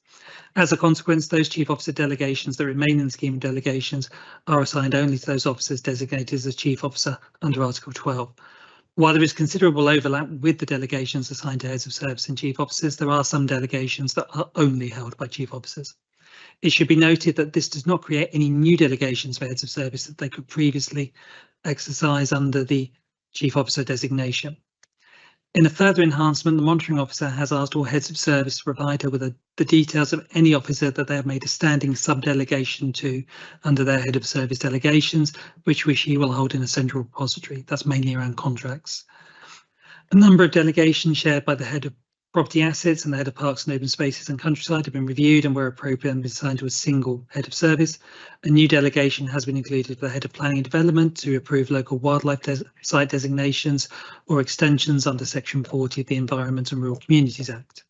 As a consequence, those chief officer delegations that remain in the scheme of delegations are assigned only to those officers designated as chief officer under Article 12. While there is considerable overlap with the delegations assigned to heads of service and chief officers, there are some delegations that are only held by chief officers. It should be noted that this does not create any new delegations for heads of service that they could previously exercise under the chief officer designation. In a further enhancement, the monitoring officer has asked all heads of service to provide her with the details of any officer that they have made a standing sub-delegation to under their head of service delegations, which he will hold in a central repository. That's mainly around contracts. A number of delegations shared by the head of property assets and the head of parks and open spaces and countryside have been reviewed and where appropriate and been assigned to a single head of service. A new delegation has been included for the head of planning and development to approve local wildlife site designations or extensions under Section 40 of the Environment and Rural Communities Act.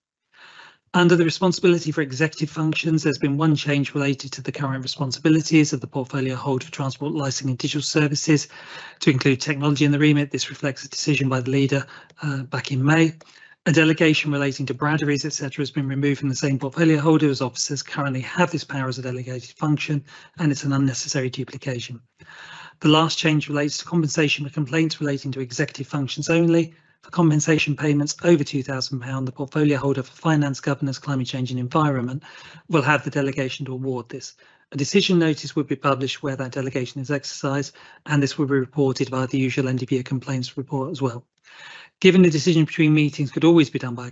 Under the responsibility for executive functions, there's been one change related to the current responsibilities of the portfolio holder for transport, licensing and digital services to include technology in the remit. This reflects a decision by the leader back in May. A delegation relating to braderies, etc. has been removed from the same portfolio holder as officers currently have this power as a delegated function, and it's an unnecessary duplication. The last change relates to compensation for complaints relating to executive functions only. For compensation payments over £2,000, the portfolio holder for finance, governance, climate change and environment will have the delegation to award this. A decision notice would be published where that delegation is exercised, and this will be reported via the usual NDPA complaints report as well. Given the decision between meetings could always be done by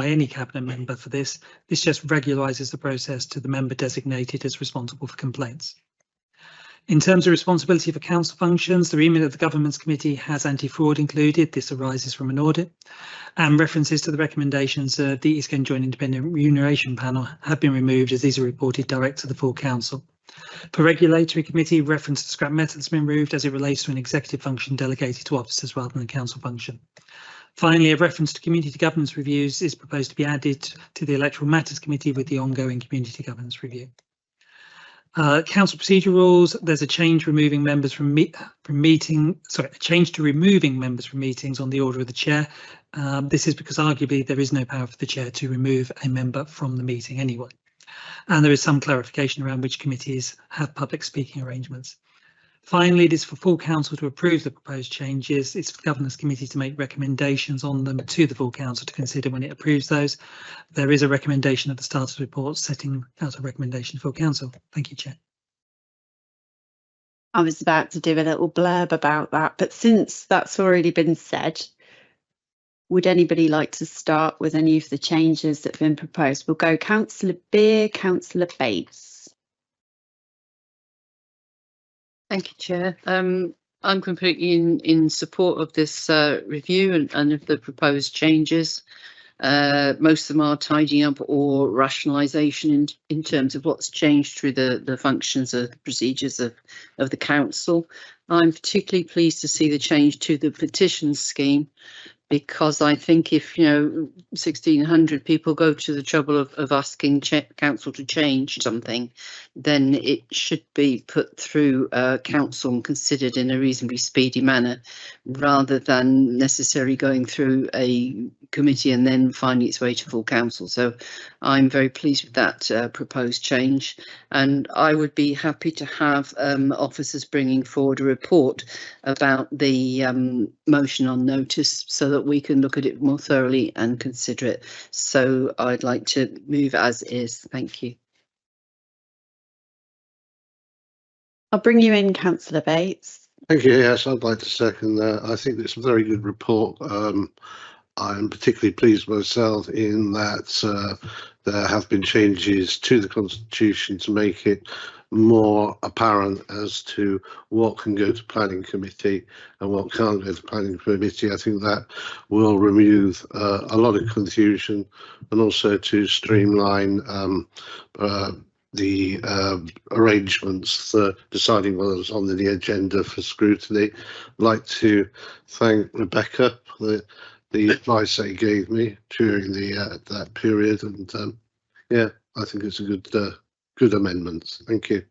any cabinet member for this just regularises the process to the member designated as responsible for complaints. In terms of responsibility for council functions, the remit of the Governments Committee has anti-fraud included. This arises from an audit, and references to the recommendations of the East Kent Joint Independent Remuneration Panel have been removed as these are reported direct to the full council. For Regulatory Committee, reference to scrap method has been removed as it relates to an executive function delegated to officers rather than a council function. Finally, a reference to community governance reviews is proposed to be added to the Electoral Matters Committee with the ongoing community governance review. Council procedure rules. There's a change removing members from meetings on the order of the chair. This is because arguably there is no power for the chair to remove a member from the meeting anyway. And there is some clarification around which committees have public speaking arrangements. Finally, it is for full council to approve the proposed changes. It's for the Governance Committee to make recommendations on them to the full council to consider when it approves those. There is a recommendation at the start of the report setting out a recommendation for council. Thank you, Chair. I was about to do a little blurb about that, but since that's already been said, would anybody like to start with any of the changes that have been proposed? We'll go Councillor Beer, Councillor Bates. Thank you, Chair. I'm completely in support of this review and of the proposed changes. Most of them are tidying up or rationalisation in terms of what's changed through the functions of the procedures of the council. I'm particularly pleased to see the change to the petitions scheme, because I think if 1,600 people go to the trouble of asking council to change something, then it should be put through council and considered in a reasonably speedy manner, rather than necessarily going through a committee and then finding its way to full council. So I'm very pleased with that proposed change, and I would be happy to have officers bringing forward a report about the motion on notice so that we can look at it more thoroughly and consider it. So I'd like to move as is. Thank you. I'll bring you in, Councillor Bates. Thank you. Yes, I'd like to second that. I think it's a very good report. I'm particularly pleased myself in that there have been changes to the Constitution to make it more apparent as to what can go to planning committee and what can't go to planning committee. I think that will remove a lot of confusion, and also to streamline the arrangements for deciding what's on the agenda for scrutiny. I'd like to thank Rebecca for the advice they gave me during the that period, and yeah, I think it's a good amendment. Thank you.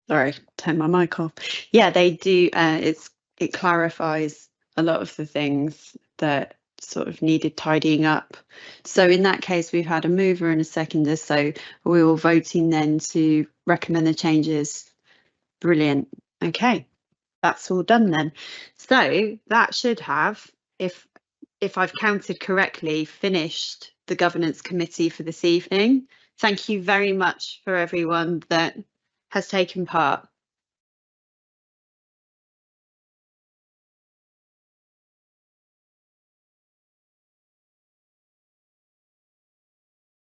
Sorry, turn my mic off. Yeah, they do. It clarifies a lot of the things that sort of needed tidying up. So in that case, we've had a mover and a seconder. So we're all voting then to recommend the changes. Brilliant. Okay, that's all done then. So that should have, if I've counted correctly, finished the governance committee for this evening. Thank you very much for everyone that has taken part.